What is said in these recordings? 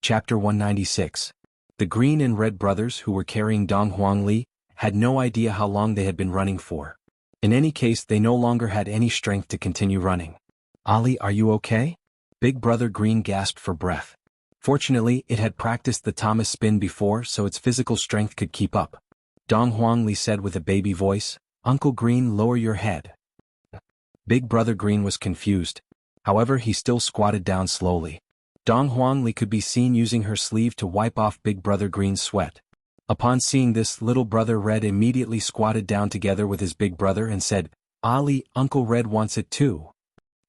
Chapter 196. The green and red brothers who were carrying Dong Huangli had no idea how long they had been running for. In any case, they no longer had any strength to continue running. "Ali, are you okay?" Big brother Green gasped for breath. Fortunately, it had practiced the Thomas spin before, so its physical strength could keep up. Dong Huangli said with a baby voice, "Uncle Green, lower your head." Big brother Green was confused. However, he still squatted down slowly. Dong Huangli could be seen using her sleeve to wipe off Big brother Green's sweat. Upon seeing this, little brother Red immediately squatted down together with his big brother and said, "Ali, Uncle Red wants it too.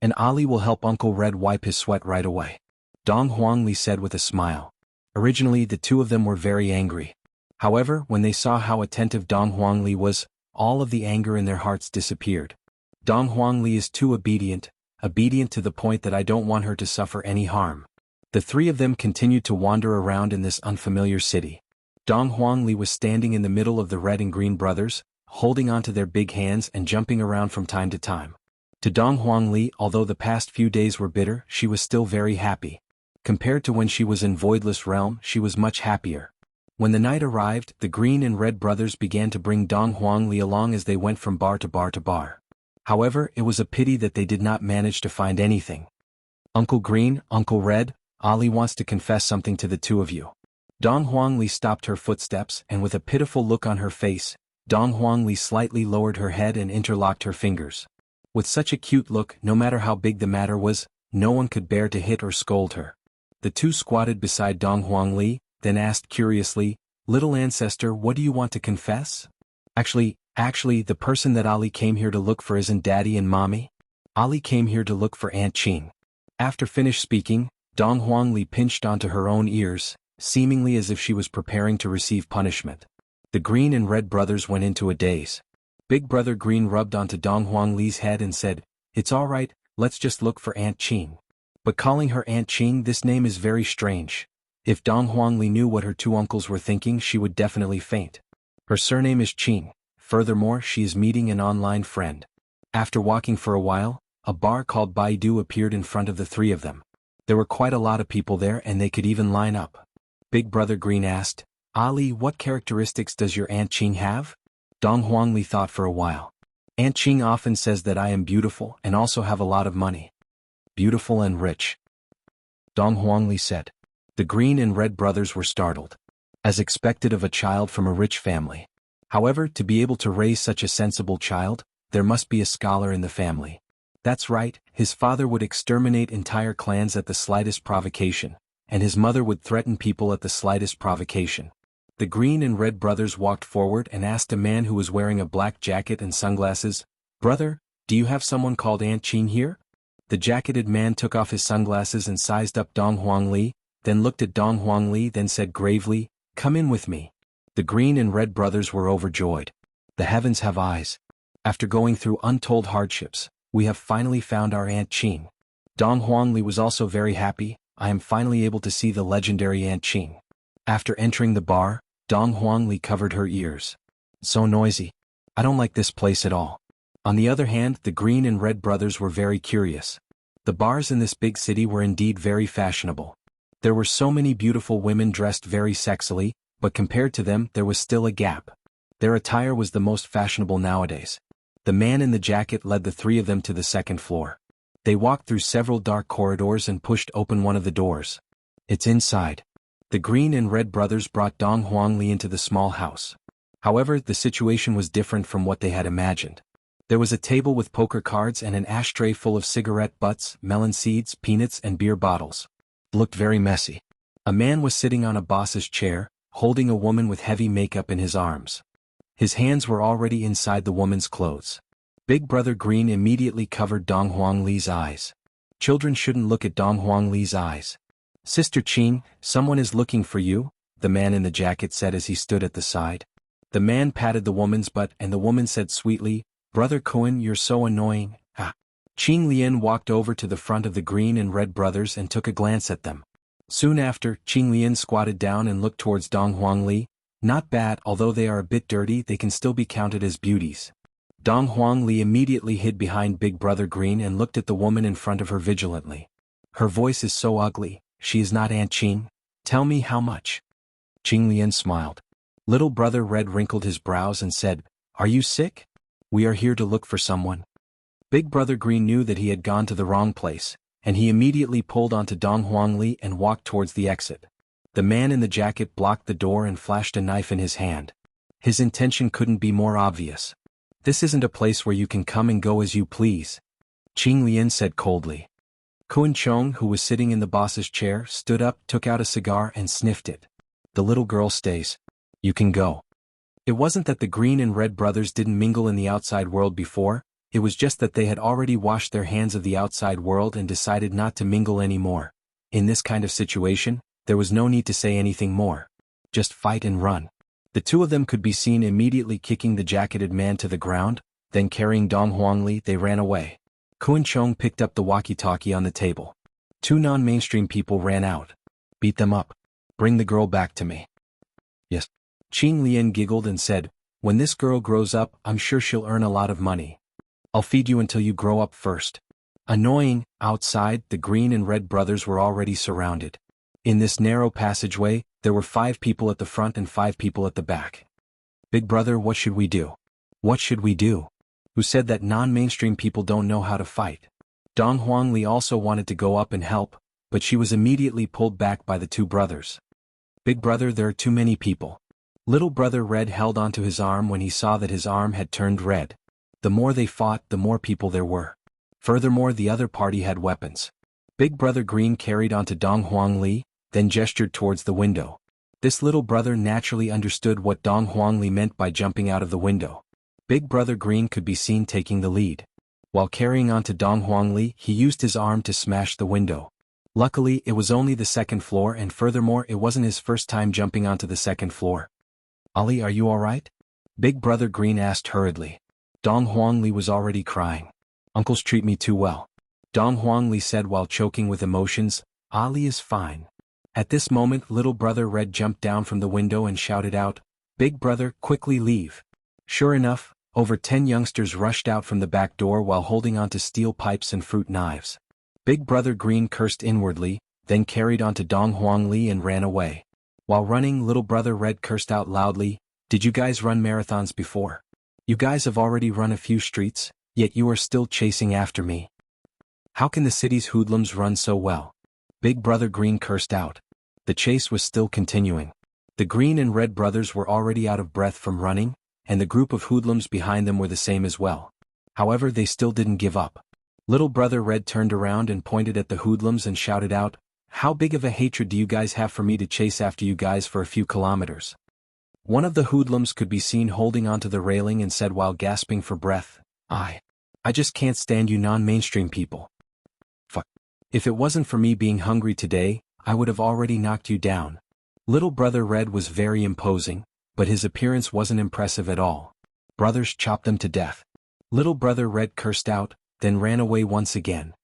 And Ali will help Uncle Red wipe his sweat right away," Dong Huangli said with a smile. Originally, the two of them were very angry. However, when they saw how attentive Dong Huangli was, all of the anger in their hearts disappeared. Dong Huangli is too obedient to the point that I don't want her to suffer any harm. The three of them continued to wander around in this unfamiliar city. Dong Huangli was standing in the middle of the red and green brothers, holding onto their big hands and jumping around from time to time. To Dong Huangli, although the past few days were bitter, she was still very happy. Compared to when she was in Voidless Realm, she was much happier. When the night arrived, the green and red brothers began to bring Dong Huangli along as they went from bar to bar to bar. However, it was a pity that they did not manage to find anything. "Uncle Green, Uncle Red, Ali wants to confess something to the two of you." Dong Huangli stopped her footsteps, and with a pitiful look on her face, Dong Huangli slightly lowered her head and interlocked her fingers. With such a cute look, no matter how big the matter was, no one could bear to hit or scold her. The two squatted beside Dong Huangli, then asked curiously, "Little ancestor, what do you want to confess?" Actually, the person that Ali came here to look for isn't Daddy and Mommy. Ali came here to look for Aunt Qing." After finished speaking, Dong Huangli pinched onto her own ears, seemingly as if she was preparing to receive punishment. The green and red brothers went into a daze. Big brother Green rubbed onto Dong Huangli's head and said, "It's all right, let's just look for Aunt Qing." But calling her Aunt Qing, this name is very strange. If Dong Huangli knew what her two uncles were thinking, she would definitely faint. Her surname is Qing. Furthermore, she is meeting an online friend. After walking for a while, a bar called Baidu appeared in front of the three of them. There were quite a lot of people there and they could even line up. Big brother Green asked, "Ali, what characteristics does your Aunt Qing have?" Dong Huangli thought for a while. "Aunt Qing often says that I am beautiful and also have a lot of money." "Beautiful and rich," Dong Huangli said. The green and red brothers were startled. As expected of a child from a rich family. However, to be able to raise such a sensible child, there must be a scholar in the family. That's right, his father would exterminate entire clans at the slightest provocation, and his mother would threaten people at the slightest provocation. The green and red brothers walked forward and asked a man who was wearing a black jacket and sunglasses, "Brother, do you have someone called Aunt Qing here?" The jacketed man took off his sunglasses and sized up Dong Huangli, then looked at Dong Huangli, then said gravely, "Come in with me." The green and red brothers were overjoyed. The heavens have eyes. After going through untold hardships, we have finally found our Aunt Qing. Dong Huangli was also very happy. "I am finally able to see the legendary Aunt Qing." After entering the bar, Dong Huangli covered her ears. "So noisy. I don't like this place at all." On the other hand, the green and red brothers were very curious. The bars in this big city were indeed very fashionable. There were so many beautiful women dressed very sexily, but compared to them, there was still a gap. Their attire was the most fashionable nowadays. The man in the jacket led the three of them to the second floor. They walked through several dark corridors and pushed open one of the doors. "It's inside." The green and red brothers brought Dong Huangli into the small house. However, the situation was different from what they had imagined. There was a table with poker cards and an ashtray full of cigarette butts, melon seeds, peanuts, and beer bottles. It looked very messy. A man was sitting on a boss's chair, holding a woman with heavy makeup in his arms. His hands were already inside the woman's clothes. Big brother Green immediately covered Dong Huangli's eyes. Children shouldn't look at Dong Huangli's eyes. "Sister Qing, someone is looking for you," the man in the jacket said as he stood at the side. The man patted the woman's butt and the woman said sweetly, "Brother Cohen, you're so annoying." Qing Lian walked over to the front of the green and red brothers and took a glance at them. Soon after, Qing Lian squatted down and looked towards Dong Huangli. "Not bad, although they are a bit dirty, they can still be counted as beauties." Dong Huangli immediately hid behind Big Brother Green and looked at the woman in front of her vigilantly. "Her voice is so ugly, she is not Aunt Qing." Tell me how much. Qing Lian smiled. Little brother Red wrinkled his brows and said, Are you sick? We are here to look for someone. Big brother Green knew that he had gone to the wrong place, and he immediately pulled onto Dong Huangli and walked towards the exit. The man in the jacket blocked the door and flashed a knife in his hand. His intention couldn't be more obvious. This isn't a place where you can come and go as you please, Qing Lian said coldly. Kun Chong, who was sitting in the boss's chair, stood up, took out a cigar and sniffed it. The little girl stays. You can go. It wasn't that the Green and Red brothers didn't mingle in the outside world before, it was just that they had already washed their hands of the outside world and decided not to mingle anymore. In this kind of situation, there was no need to say anything more. Just fight and run. The two of them could be seen immediately kicking the jacketed man to the ground, then carrying Dong Huangli, they ran away. Kun Chong picked up the walkie-talkie on the table. Two non-mainstream people ran out. Beat them up. Bring the girl back to me. Yes. Qing Lian giggled and said, When this girl grows up, I'm sure she'll earn a lot of money. I'll feed you until you grow up first. Annoying, outside, the Green and Red brothers were already surrounded. In this narrow passageway, there were 5 people at the front and 5 people at the back. Big brother, what should we do? What should we do? Who said that non-mainstream people don't know how to fight? Dong Huangli also wanted to go up and help, but she was immediately pulled back by the 2 brothers. Big brother, there are too many people. Little brother Red held onto his arm when he saw that his arm had turned red. The more they fought, the more people there were. Furthermore, the other party had weapons. Big brother Green carried onto Dong Huangli, then gestured towards the window. This little brother naturally understood what Dong Huangli meant by jumping out of the window. Big brother Green could be seen taking the lead. While carrying onto Dong Huangli, he used his arm to smash the window. Luckily, it was only the 2nd floor, and furthermore, it wasn't his first time jumping onto the 2nd floor. Ali, are you alright? Big brother Green asked hurriedly. Dong Huangli was already crying. Uncles treat me too well. Dong Huangli said while choking with emotions, Ali is fine. At this moment, little brother Red jumped down from the window and shouted out, Big brother, quickly leave. Sure enough, over 10 youngsters rushed out from the back door while holding onto steel pipes and fruit knives. Big brother Green cursed inwardly, then carried onto Dong Huangli and ran away. While running, little brother Red cursed out loudly, Did you guys run marathons before? You guys have already run a few streets, yet you are still chasing after me. How can the city's hoodlums run so well? Big brother Green cursed out. The chase was still continuing. The Green and Red brothers were already out of breath from running, and the group of hoodlums behind them were the same as well. However, they still didn't give up. Little brother Red turned around and pointed at the hoodlums and shouted out, How big of a hatred do you guys have for me to chase after you guys for a few kilometers? One of the hoodlums could be seen holding onto the railing and said while gasping for breath, I just can't stand you non-mainstream people. Fuck. If it wasn't for me being hungry today, I would have already knocked you down. Little brother Red was very imposing, but his appearance wasn't impressive at all. Brothers chopped them to death. Little brother Red cursed out, then ran away once again.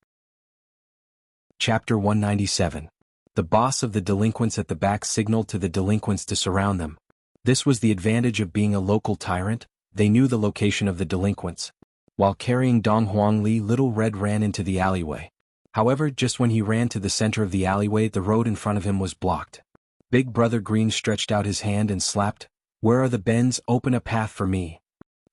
Chapter 197. The boss of the delinquents at the back signaled to the delinquents to surround them. This was the advantage of being a local tyrant, they knew the location of the delinquents. While carrying Dong Huangli, Little Red ran into the alleyway. However, just when he ran to the center of the alleyway, the road in front of him was blocked. Big brother Green stretched out his hand and slapped, Where are the bends? Open a path for me.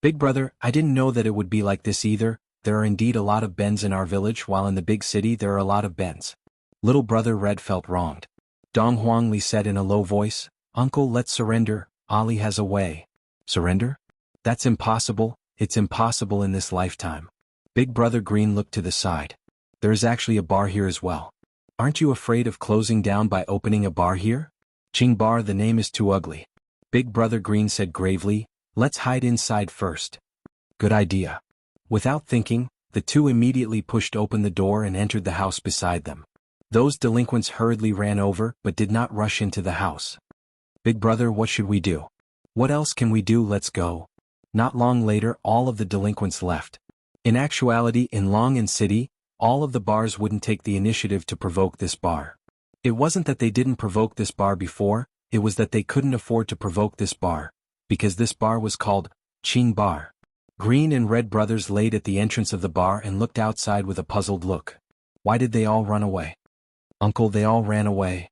Big brother, I didn't know that it would be like this either. There are indeed a lot of bends in our village, while in the big city there are a lot of bends. Little brother Red felt wronged. Dong Huangli said in a low voice, Uncle, let's surrender, Ali has a way. Surrender? That's impossible, it's impossible in this lifetime. Big brother Green looked to the side. There is actually a bar here as well. Aren't you afraid of closing down by opening a bar here? Ching Bar, the name is too ugly. Big brother Green said gravely, Let's hide inside first. Good idea. Without thinking, the two immediately pushed open the door and entered the house beside them. Those delinquents hurriedly ran over but did not rush into the house. Big brother, what should we do? What else can we do? Let's go. Not long later, all of the delinquents left. In actuality, in Long and City, all of the bars wouldn't take the initiative to provoke this bar. It wasn't that they didn't provoke this bar before, it was that they couldn't afford to provoke this bar, because this bar was called Qing Bar. Green and Red brothers laid at the entrance of the bar and looked outside with a puzzled look. Why did they all run away? Uncle, they all ran away.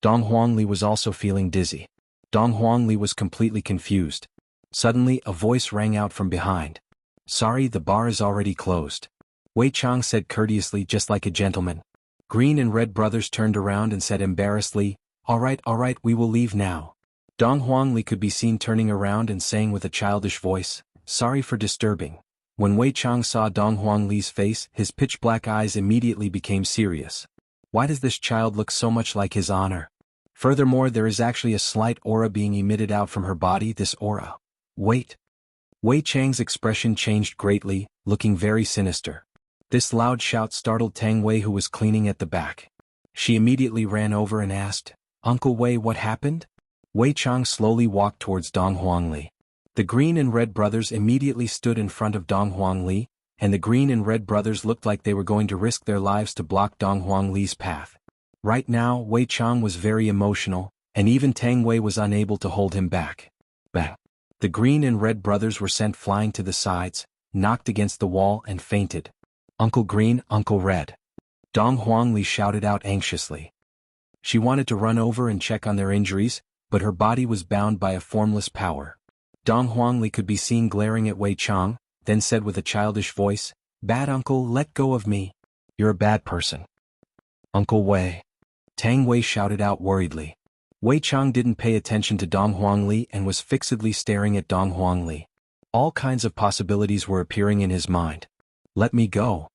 Dong Huangli was also feeling dizzy. Dong Huangli was completely confused. Suddenly, a voice rang out from behind. "Sorry, the bar is already closed," Wei Chang said courteously, just like a gentleman. Green and Red brothers turned around and said embarrassedly, all right, we will leave now." Dong Huangli could be seen turning around and saying with a childish voice, "Sorry for disturbing." When Wei Chang saw Dong Huangli's face, his pitch-black eyes immediately became serious. Why does this child look so much like his honor? Furthermore, there is actually a slight aura being emitted out from her body. This aura. Wait. Wei Chang's expression changed greatly, looking very sinister. This loud shout startled Tang Wei, who was cleaning at the back. She immediately ran over and asked, "Uncle Wei, what happened?" Wei Chang slowly walked towards Dong Huangli. The Green and Red brothers immediately stood in front of Dong Huangli, and the Green and Red brothers looked like they were going to risk their lives to block Dong Huangli's path. Right now, Wei Chang was very emotional, and even Tang Wei was unable to hold him back. Bang! The Green and Red brothers were sent flying to the sides, knocked against the wall and fainted. "Uncle Green, Uncle Red!" Dong Huangli shouted out anxiously. She wanted to run over and check on their injuries, but her body was bound by a formless power. Dong Huangli could be seen glaring at Wei Chang, then said with a childish voice, "Bad uncle, let go of me. You're a bad person." "Uncle Wei!" Tang Wei shouted out worriedly. Wei Chang didn't pay attention to Dong Huangli and was fixedly staring at Dong Huangli. All kinds of possibilities were appearing in his mind. "Let me go."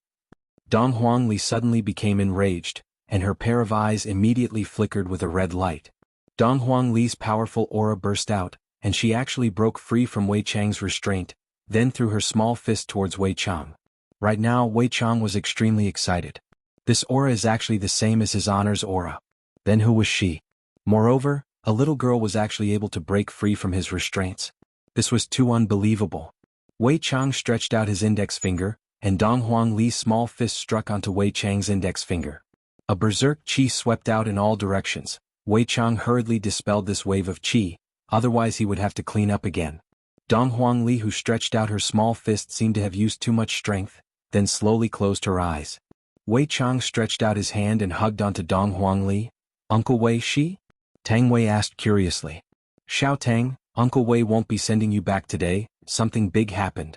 Dong Huangli suddenly became enraged, and her pair of eyes immediately flickered with a red light. Dong Huangli's powerful aura burst out, and she actually broke free from Wei Chang's restraint, then threw her small fist towards Wei Chang. Right now, Wei Chang was extremely excited. This aura is actually the same as his honor's aura. Then who was she? Moreover, a little girl was actually able to break free from his restraints. This was too unbelievable. Wei Chang stretched out his index finger, and Dong Huangli's small fist struck onto Wei Chang's index finger. A berserk chi swept out in all directions. Wei Chang hurriedly dispelled this wave of chi, otherwise he would have to clean up again. Dong Huangli, who stretched out her small fist, seemed to have used too much strength, then slowly closed her eyes. Wei Chang stretched out his hand and hugged onto Dong Huangli. "Uncle Wei, she?" Tang Wei asked curiously. "Xiao Tang, Uncle Wei won't be sending you back today, something big happened."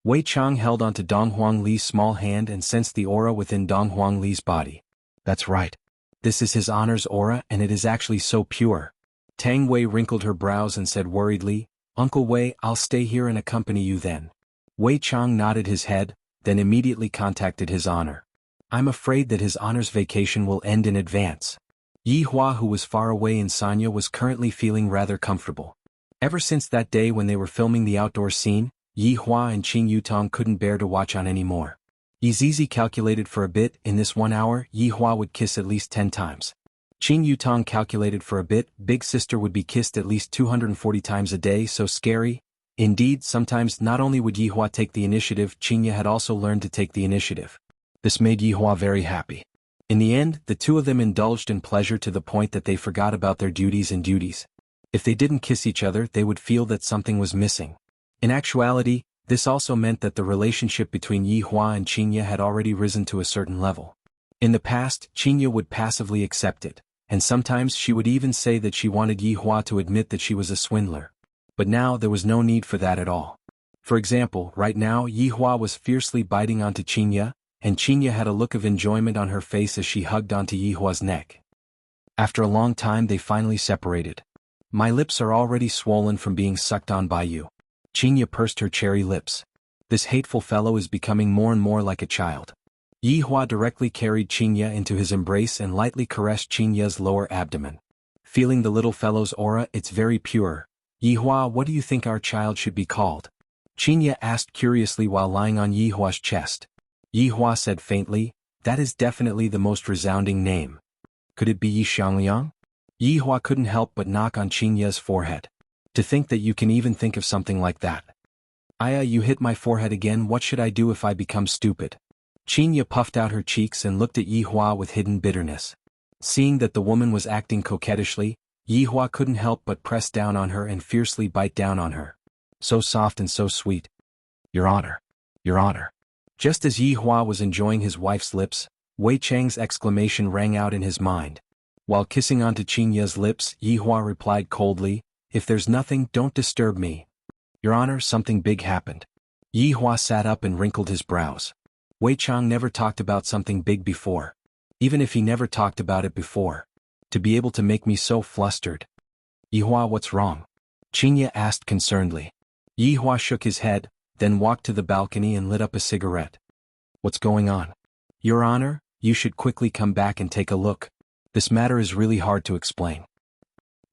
Wei Chang held onto Dong Huangli's small hand and sensed the aura within Dong Huangli's body. "That's right. This is his honor's aura, and it is actually so pure." Tang Wei wrinkled her brows and said worriedly, "Uncle Wei, I'll stay here and accompany you then." Wei Chang nodded his head, then immediately contacted his honor. "I'm afraid that his honor's vacation will end in advance." Yi Hua, who was far away in Sanya, was currently feeling rather comfortable. Ever since that day when they were filming the outdoor scene, Yi Hua and Qing Yutong couldn't bear to watch on anymore. Yi Zizi calculated for a bit, in this 1 hour, Yi Hua would kiss at least 10 times. Qing Yutong calculated for a bit, Big Sister would be kissed at least 240 times a day. So scary. Indeed, sometimes not only would Yi Hua take the initiative, Qingya had also learned to take the initiative. This made Yi Hua very happy. In the end, the two of them indulged in pleasure to the point that they forgot about their duties. If they didn't kiss each other, they would feel that something was missing. In actuality, this also meant that the relationship between Yi Hua and Qingya had already risen to a certain level. In the past, Qingya would passively accept it, and sometimes she would even say that she wanted Yi Hua to admit that she was a swindler. But now there was no need for that at all. For example, right now Yi Hua was fiercely biting onto Qingya, and Qingya had a look of enjoyment on her face as she hugged onto Yi Hua's neck. After a long time they finally separated. "My lips are already swollen from being sucked on by you." Qingya pursed her cherry lips. "This hateful fellow is becoming more and more like a child." Yi Hua directly carried Qingya into his embrace and lightly caressed Qingya's lower abdomen. Feeling the little fellow's aura, it's very pure. "Yi Hua, what do you think our child should be called?" Qingya asked curiously while lying on Yi Hua's chest. Yi Hua said faintly, "That is definitely the most resounding name. Could it be Yi Xiangliang?" Yi Hua couldn't help but knock on Qingya's forehead. "To think that you can even think of something like that. Aya, you hit my forehead again. What should I do if I become stupid?" Qingya puffed out her cheeks and looked at Yi Hua with hidden bitterness. Seeing that the woman was acting coquettishly, Yi Hua couldn't help but press down on her and fiercely bite down on her. So soft and so sweet. Your honor. Your honor." Just as Yi Hua was enjoying his wife's lips, Wei Chang's exclamation rang out in his mind. While kissing onto Qingya's lips, Yihua replied coldly, "If there's nothing, don't disturb me. Your Honor, something big happened." Yihua sat up and wrinkled his brows. Wei Chang never talked about something big before. Even if he never talked about it before. To be able to make me so flustered. "Yihua, what's wrong?" Qingya asked concernedly. Yihua shook his head, then walked to the balcony and lit up a cigarette. "What's going on?" "Your Honor, you should quickly come back and take a look. This matter is really hard to explain."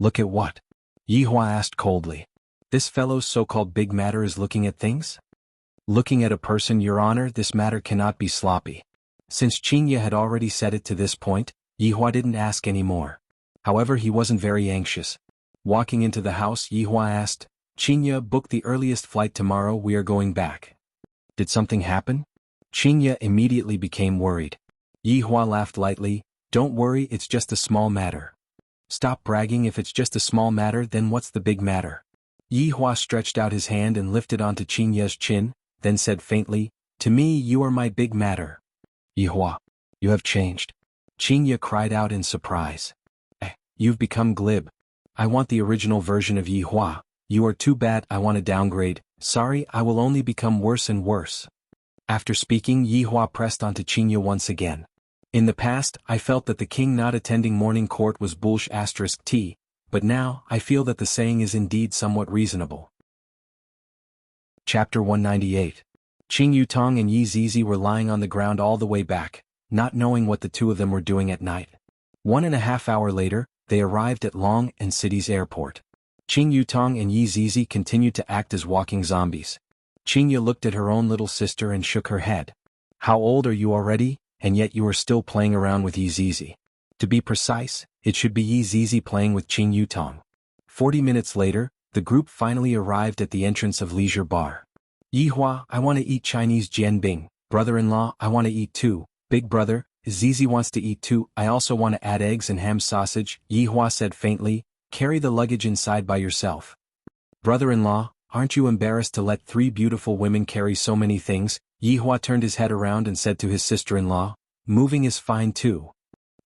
"Look at what?" Yihua asked coldly. "This fellow's so-called big matter is looking at things?" "Looking at a person, Your Honor, this matter cannot be sloppy." Since Qingya had already said it to this point, Yihua didn't ask any more. However, he wasn't very anxious. Walking into the house, Yihua asked, "Qingya, book the earliest flight tomorrow, we are going back." "Did something happen?" Qingya immediately became worried. Yihua laughed lightly, "Don't worry, it's just a small matter." "Stop bragging, if it's just a small matter, then what's the big matter?" Yihua stretched out his hand and lifted onto Qingya's chin, then said faintly, "To me you are my big matter." "Yihua, you have changed." Qingya cried out in surprise. You've become glib. I want the original version of Yihua. You are too bad, I want a downgrade. Sorry, I will only become worse and worse." After speaking, Yihua pressed onto Qingya once again. "In the past, I felt that the king not attending morning court was bullsh*t, but now, I feel that the saying is indeed somewhat reasonable." Chapter 198. Qing Yutong and Yi Zizi were lying on the ground all the way back, not knowing what the two of them were doing at night. 1.5 hours later, they arrived at Long and City's airport. Qing Yutong and Yi Zizi continued to act as walking zombies. Qingya looked at her own little sister and shook her head. "How old are you already, and yet you are still playing around with Yi Zizi?" To be precise, it should be Yi Zizi playing with Qing Yutong. 40 minutes later, the group finally arrived at the entrance of Leisure Bar. "Yihua, I want to eat Chinese jianbing. Brother-in-law, I want to eat too. Big brother, Zizi wants to eat too. I also want to add eggs and ham sausage," Yihua said faintly. "Carry the luggage inside by yourself." "Brother-in-law, aren't you embarrassed to let 3 beautiful women carry so many things?" Yihua turned his head around and said to his sister-in-law, "Moving is fine too."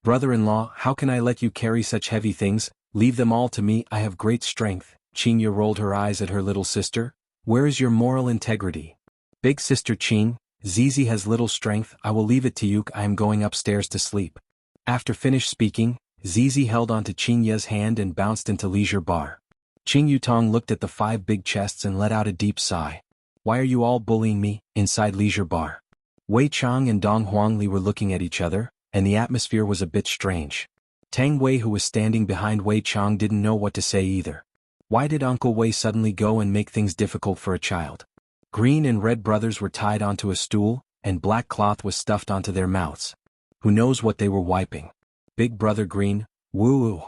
"Brother-in-law, how can I let you carry such heavy things? Leave them all to me, I have great strength." Qingya rolled her eyes at her little sister. "Where is your moral integrity?" "Big sister Qing, Zizi has little strength, I will leave it to you, I am going upstairs to sleep." After finished speaking, Zizi held onto Qingya's hand and bounced into Leisure Bar. Qing Yutong looked at the 5 big chests and let out a deep sigh. "Why are you all bullying me?" Inside Leisure Bar, Wei Chang and Dong Huangli were looking at each other, and the atmosphere was a bit strange. Tang Wei, who was standing behind Wei Chang, didn't know what to say either. Why did Uncle Wei suddenly go and make things difficult for a child? Green and Red brothers were tied onto a stool, and black cloth was stuffed onto their mouths. Who knows what they were wiping? Big brother Green, woo-woo.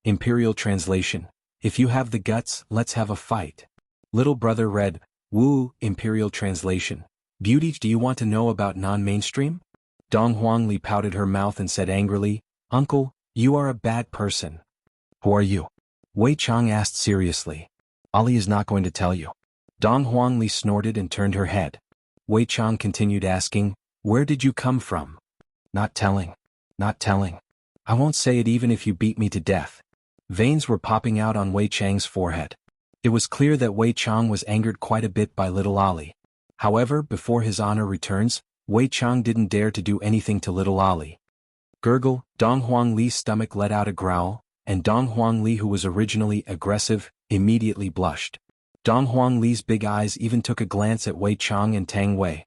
Imperial translation: "If you have the guts, let's have a fight." Little brother Red, woo. Imperial translation: "Beauty, do you want to know about non-mainstream?" Dong Huangli pouted her mouth and said angrily, "Uncle, you are a bad person." "Who are you?" Wei Chang asked seriously. "Ali is not going to tell you." Dong Huangli snorted and turned her head. Wei Chang continued asking, "Where did you come from?" "Not telling. Not telling. I won't say it even if you beat me to death." Veins were popping out on Wei Chang's forehead. It was clear that Wei Chang was angered quite a bit by little Ali. However, before his honor returns, Wei Chang didn't dare to do anything to little Ali. Gurgle, Dong Huangli's stomach let out a growl, and Dong Huangli, who was originally aggressive, immediately blushed. Dong Huangli's big eyes even took a glance at Wei Chang and Tang Wei.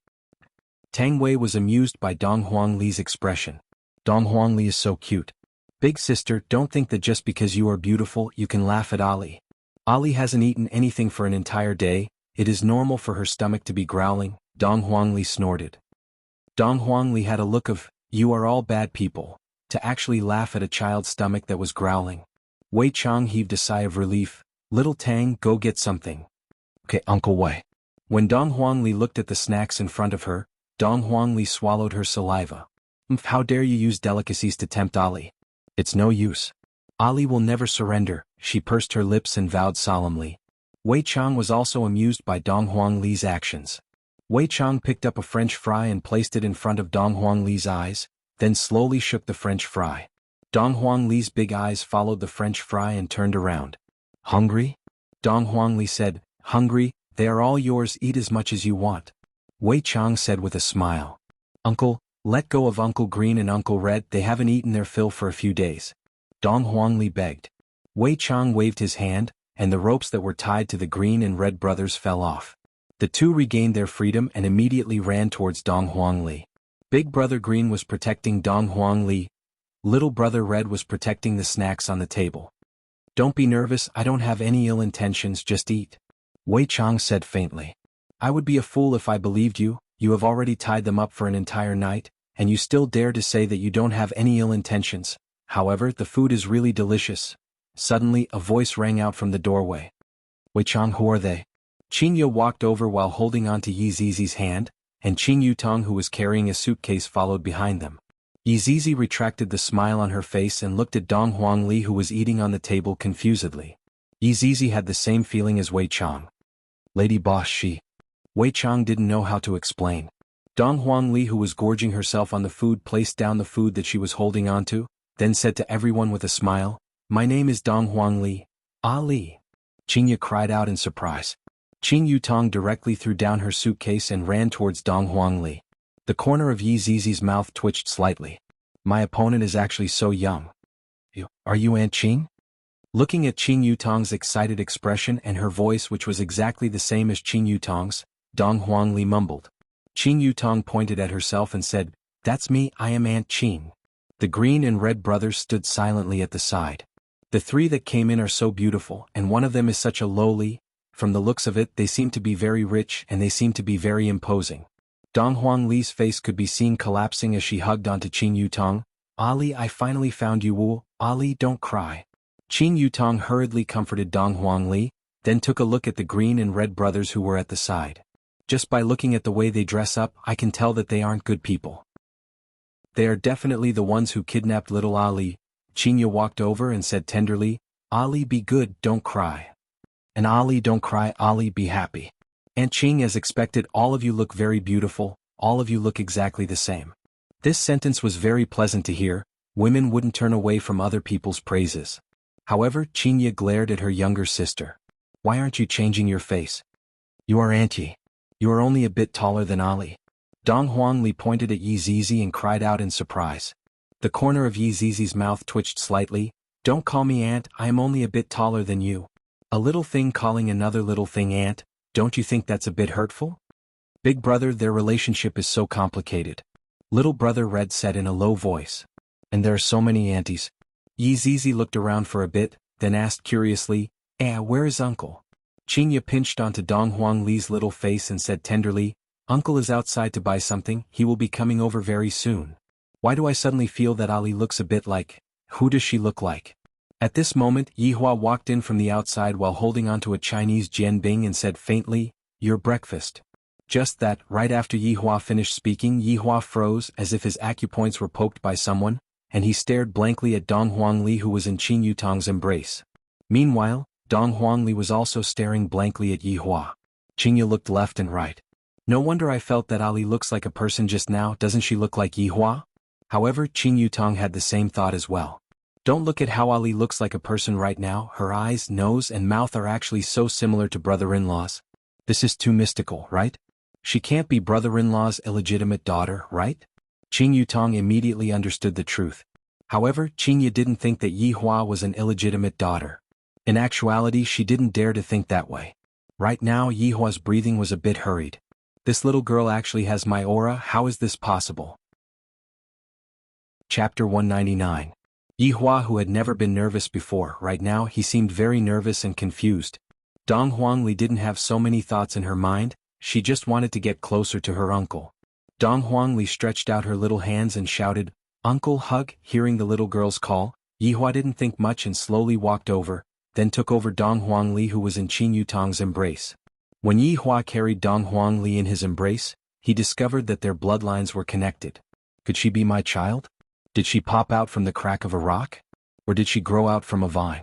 Tang Wei was amused by Dong Huangli's expression. "Dong Huangli is so cute." "Big sister, don't think that just because you are beautiful, you can laugh at Ali. Ali hasn't eaten anything for an entire day, it is normal for her stomach to be growling," Dong Huangli snorted. Dong Huangli had a look of, "You are all bad people," to actually laugh at a child's stomach that was growling. Wei Chang heaved a sigh of relief. "Little Tang, go get something." "Okay, Uncle Wei." When Dong Huangli looked at the snacks in front of her, Dong Huangli swallowed her saliva. How dare you use delicacies to tempt Ali? It's no use. Ali will never surrender," she pursed her lips and vowed solemnly. Wei Chang was also amused by Dong Huangli's actions. Wei Chang picked up a French fry and placed it in front of Dong Huangli's eyes, then slowly shook the French fry. Dong Huangli's big eyes followed the French fry and turned around. Hungry? Dong Huangli said, hungry, they are all yours, eat as much as you want. Wei Chang said with a smile. Uncle, let go of Uncle Green and Uncle Red, they haven't eaten their fill for a few days. Dong Huangli begged. Wei Chang waved his hand, and the ropes that were tied to the Green and Red brothers fell off. The two regained their freedom and immediately ran towards Dong Huangli. Big brother Green was protecting Dong Huangli. Little brother Red was protecting the snacks on the table. Don't be nervous, I don't have any ill intentions, just eat. Wei Chang said faintly. I would be a fool if I believed you, you have already tied them up for an entire night, and you still dare to say that you don't have any ill intentions. However, the food is really delicious. Suddenly, a voice rang out from the doorway. Wei Chang, who are they? Qin Ye walked over while holding onto Yi Zizi's hand, and Qin Yutong, who was carrying a suitcase, followed behind them. Yi Zizi retracted the smile on her face and looked at Dong Huangli, who was eating on the table confusedly. Yi Zizi had the same feeling as Wei Chang. Lady boss, she. Wei Chang didn't know how to explain. Dong Huangli, who was gorging herself on the food, placed down the food that she was holding onto, then said to everyone with a smile, My name is Dong Huangli. Ali. Qin Ye cried out in surprise. Qin Yutong directly threw down her suitcase and ran towards Dong Huangli. The corner of Yi Zizi's mouth twitched slightly. My opponent is actually so young. Are you Aunt Qing? Looking at Qin Yutong's excited expression and her voice, which was exactly the same as Qin Yutong's, Dong Huangli mumbled. Qin Yutong pointed at herself and said, That's me, I am Aunt Qing. The Green and Red brothers stood silently at the side. The three that came in are so beautiful, and one of them is such a lowly. From the looks of it, they seem to be very rich and they seem to be very imposing. Dong Huangli's face could be seen collapsing as she hugged onto Qin Yutong. Ali, I finally found you, Wu. Ali, don't cry. Qin Yutong hurriedly comforted Dong Huangli, then took a look at the Green and Red brothers who were at the side. Just by looking at the way they dress up, I can tell that they aren't good people. They are definitely the ones who kidnapped little Ali. Qin Ye walked over and said tenderly, Ali, be good, don't cry. And Ali, don't cry, Ali, be happy. Aunt Qing, as expected, all of you look very beautiful, all of you look exactly the same. This sentence was very pleasant to hear. Women wouldn't turn away from other people's praises. However, Qin Ye glared at her younger sister. Why aren't you changing your face? You are Aunt Yi. You are only a bit taller than Ali. Dong Huangli pointed at Yi Zizi and cried out in surprise. The corner of Yi Zizi's mouth twitched slightly. Don't call me aunt, I am only a bit taller than you. A little thing calling another little thing aunt, don't you think that's a bit hurtful? Big brother, their relationship is so complicated. Little brother Red said in a low voice. And there are so many aunties. Yi Zizi looked around for a bit, then asked curiously, where is Uncle? Qin Ye pinched onto Dong Huangli's little face and said tenderly, Uncle is outside to buy something, he will be coming over very soon. Why do I suddenly feel that Ali looks a bit like, who does she look like? At this moment, Yi Hua walked in from the outside while holding onto a Chinese jianbing and said faintly, Your breakfast. Just that, right after Yi Hua finished speaking, Yi Hua froze as if his acupoints were poked by someone, and he stared blankly at Dong Huangli, who was in Qin Yutong's embrace. Meanwhile, Dong Huangli was also staring blankly at Yi Hua. Qin Ye looked left and right. No wonder I felt that Ali looks like a person just now, doesn't she look like Yi Hua? However, Qin Yutong had the same thought as well. Don't look at how Ali looks like a person right now, her eyes, nose and mouth are actually so similar to brother-in-law's. This is too mystical, right? She can't be brother-in-law's illegitimate daughter, right? Qin Yutong immediately understood the truth. However, Qin Ye didn't think that Yi Hua was an illegitimate daughter. In actuality, she didn't dare to think that way. Right now, Yi Hua's breathing was a bit hurried. This little girl actually has my aura, how is this possible? Chapter 199. Yi Hua, who had never been nervous before, right now he seemed very nervous and confused. Dong Huangli didn't have so many thoughts in her mind, she just wanted to get closer to her uncle. Dong Huangli stretched out her little hands and shouted, Uncle, hug. Hearing the little girl's call, Yi Hua didn't think much and slowly walked over, then took over Dong Huangli, who was in Qin Yutong's embrace. When Yi Hua carried Dong Huangli in his embrace, he discovered that their bloodlines were connected. Could she be my child? Did she pop out from the crack of a rock? Or did she grow out from a vine?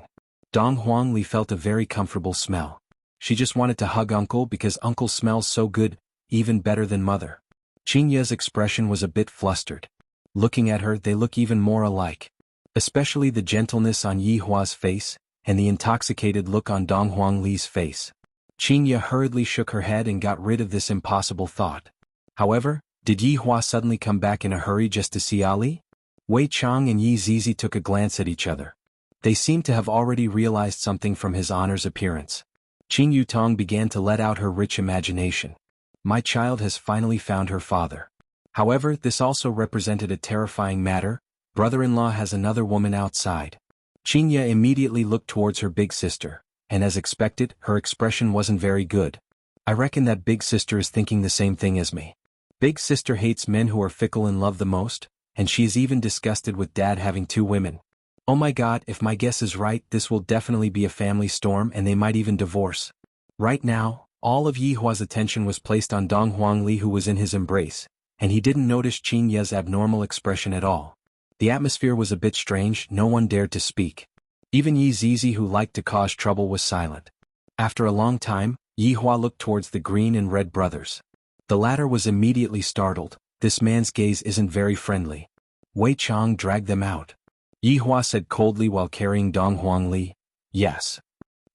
Dong Huangli felt a very comfortable smell. She just wanted to hug Uncle because Uncle smells so good, even better than Mother. Qin Ye's expression was a bit flustered. Looking at her, they look even more alike. especially the gentleness on Yi Hua's face, and the intoxicated look on Dong Huangli's face. Qingya hurriedly shook her head and got rid of this impossible thought. However, did Yi Hua suddenly come back in a hurry just to see Ali? Wei Chang and Yi Zizi took a glance at each other. They seemed to have already realized something from his honor's appearance. Qing Yutong began to let out her rich imagination. My child has finally found her father. However, this also represented a terrifying matter. Brother-in-law has another woman outside. Qingya immediately looked towards her big sister, and as expected, her expression wasn't very good. I reckon that big sister is thinking the same thing as me. Big sister hates men who are fickle in love the most, and she is even disgusted with dad having 2 women. Oh my god, if my guess is right, this will definitely be a family storm and they might even divorce. Right now, all of Yi Hua's attention was placed on Dong Huangli, who was in his embrace, and he didn't notice Qingya's abnormal expression at all. The atmosphere was a bit strange, no one dared to speak. Even Yi Zizi, who liked to cause trouble, was silent. After a long time, Yi Hua looked towards the Green and Red brothers. The latter was immediately startled. This man's gaze isn't very friendly. Wei Chang dragged them out. Yi Hua said coldly while carrying Dong Huangli, "Yes."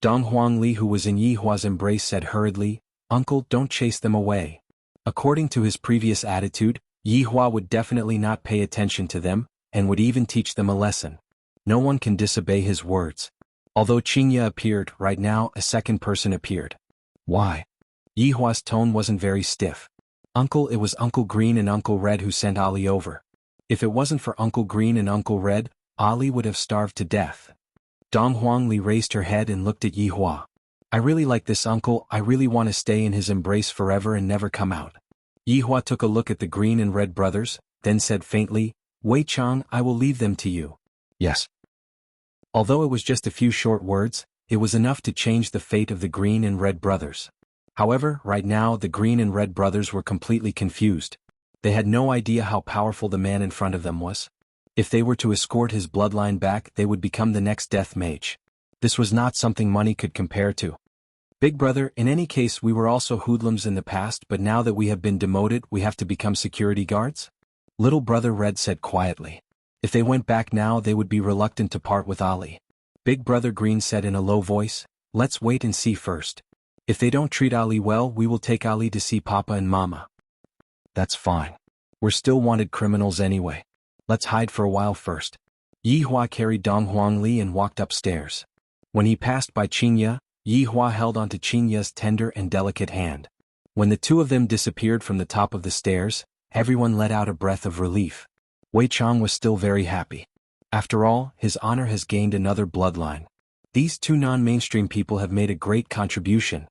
Dong Huangli, who was in Yi Hua's embrace, said hurriedly, "Uncle, don't chase them away." According to his previous attitude, Yi Hua would definitely not pay attention to them, and would even teach them a lesson. No one can disobey his words. Although Qingya appeared, right now a second person appeared. Why? Yi Hua's tone wasn't very stiff. Uncle, it was Uncle Green and Uncle Red who sent Ali over. If it wasn't for Uncle Green and Uncle Red, Ali would have starved to death. Dong Huangli raised her head and looked at Yi Hua. I really like this uncle, I really want to stay in his embrace forever and never come out. Yi Hua took a look at the Green and Red brothers, then said faintly, Wei Chang, I will leave them to you. Yes. Although it was just a few short words, it was enough to change the fate of the Green and Red brothers. However, right now the Green and Red brothers were completely confused. They had no idea how powerful the man in front of them was. If they were to escort his bloodline back, they would become the next death mage. This was not something money could compare to. Big brother, in any case we were also hoodlums in the past, but now that we have been demoted we have to become security guards? Little brother Red said quietly. If they went back now they would be reluctant to part with Ali. Big brother Green said in a low voice, let's wait and see first. If they don't treat Ali well, we will take Ali to see Papa and Mama. That's fine. We're still wanted criminals anyway. Let's hide for a while first. Yi Hua carried Dong Huangli and walked upstairs. When he passed by Qingya, Yi Hua held onto Qingya's tender and delicate hand. When the two of them disappeared from the top of the stairs, everyone let out a breath of relief. Wei Chang was still very happy. After all, his honor has gained another bloodline. These two non-mainstream people have made a great contribution.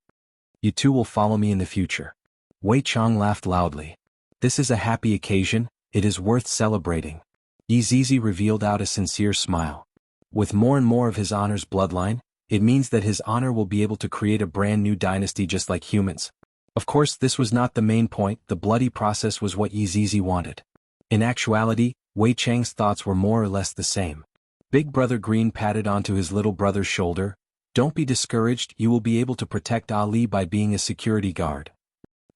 You two will follow me in the future. Wei Chang laughed loudly. This is a happy occasion, it is worth celebrating. Yi Zizi revealed out a sincere smile. With more and more of his honor's bloodline, it means that his honor will be able to create a brand new dynasty just like humans. Of course, this was not the main point, the bloody process was what Yi Zizi wanted. In actuality, Wei Chang's thoughts were more or less the same. Big brother Green patted onto his little brother's shoulder. Don't be discouraged, you will be able to protect Ali by being a security guard.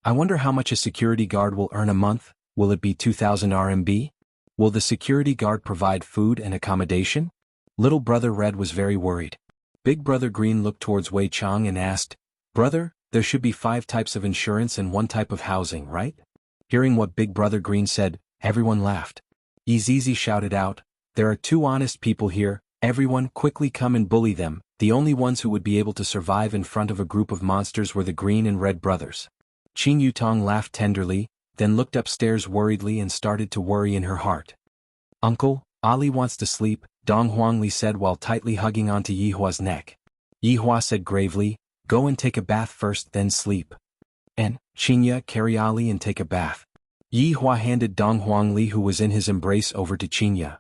I wonder how much a security guard will earn a month. Will it be 2,000 RMB? Will the security guard provide food and accommodation? Little brother Red was very worried. Big brother Green looked towards Wei Chang and asked, Brother, there should be 5 types of insurance and 1 type of housing, right? Hearing what Big brother Green said, everyone laughed. Yi Zizi shouted out, there are 2 honest people here, everyone quickly come and bully them. The only ones who would be able to survive in front of a group of monsters were the Green and Red brothers. Qing Yutong laughed tenderly, then looked upstairs worriedly and started to worry in her heart. Uncle, Ali wants to sleep, Dong Huangli said while tightly hugging onto Yi Hua's neck. Yi Hua said gravely, go and take a bath first then sleep. And, Qingya, carry Ali and take a bath. Yi Hua handed Dong Huangli, who was in his embrace, over to Qingya.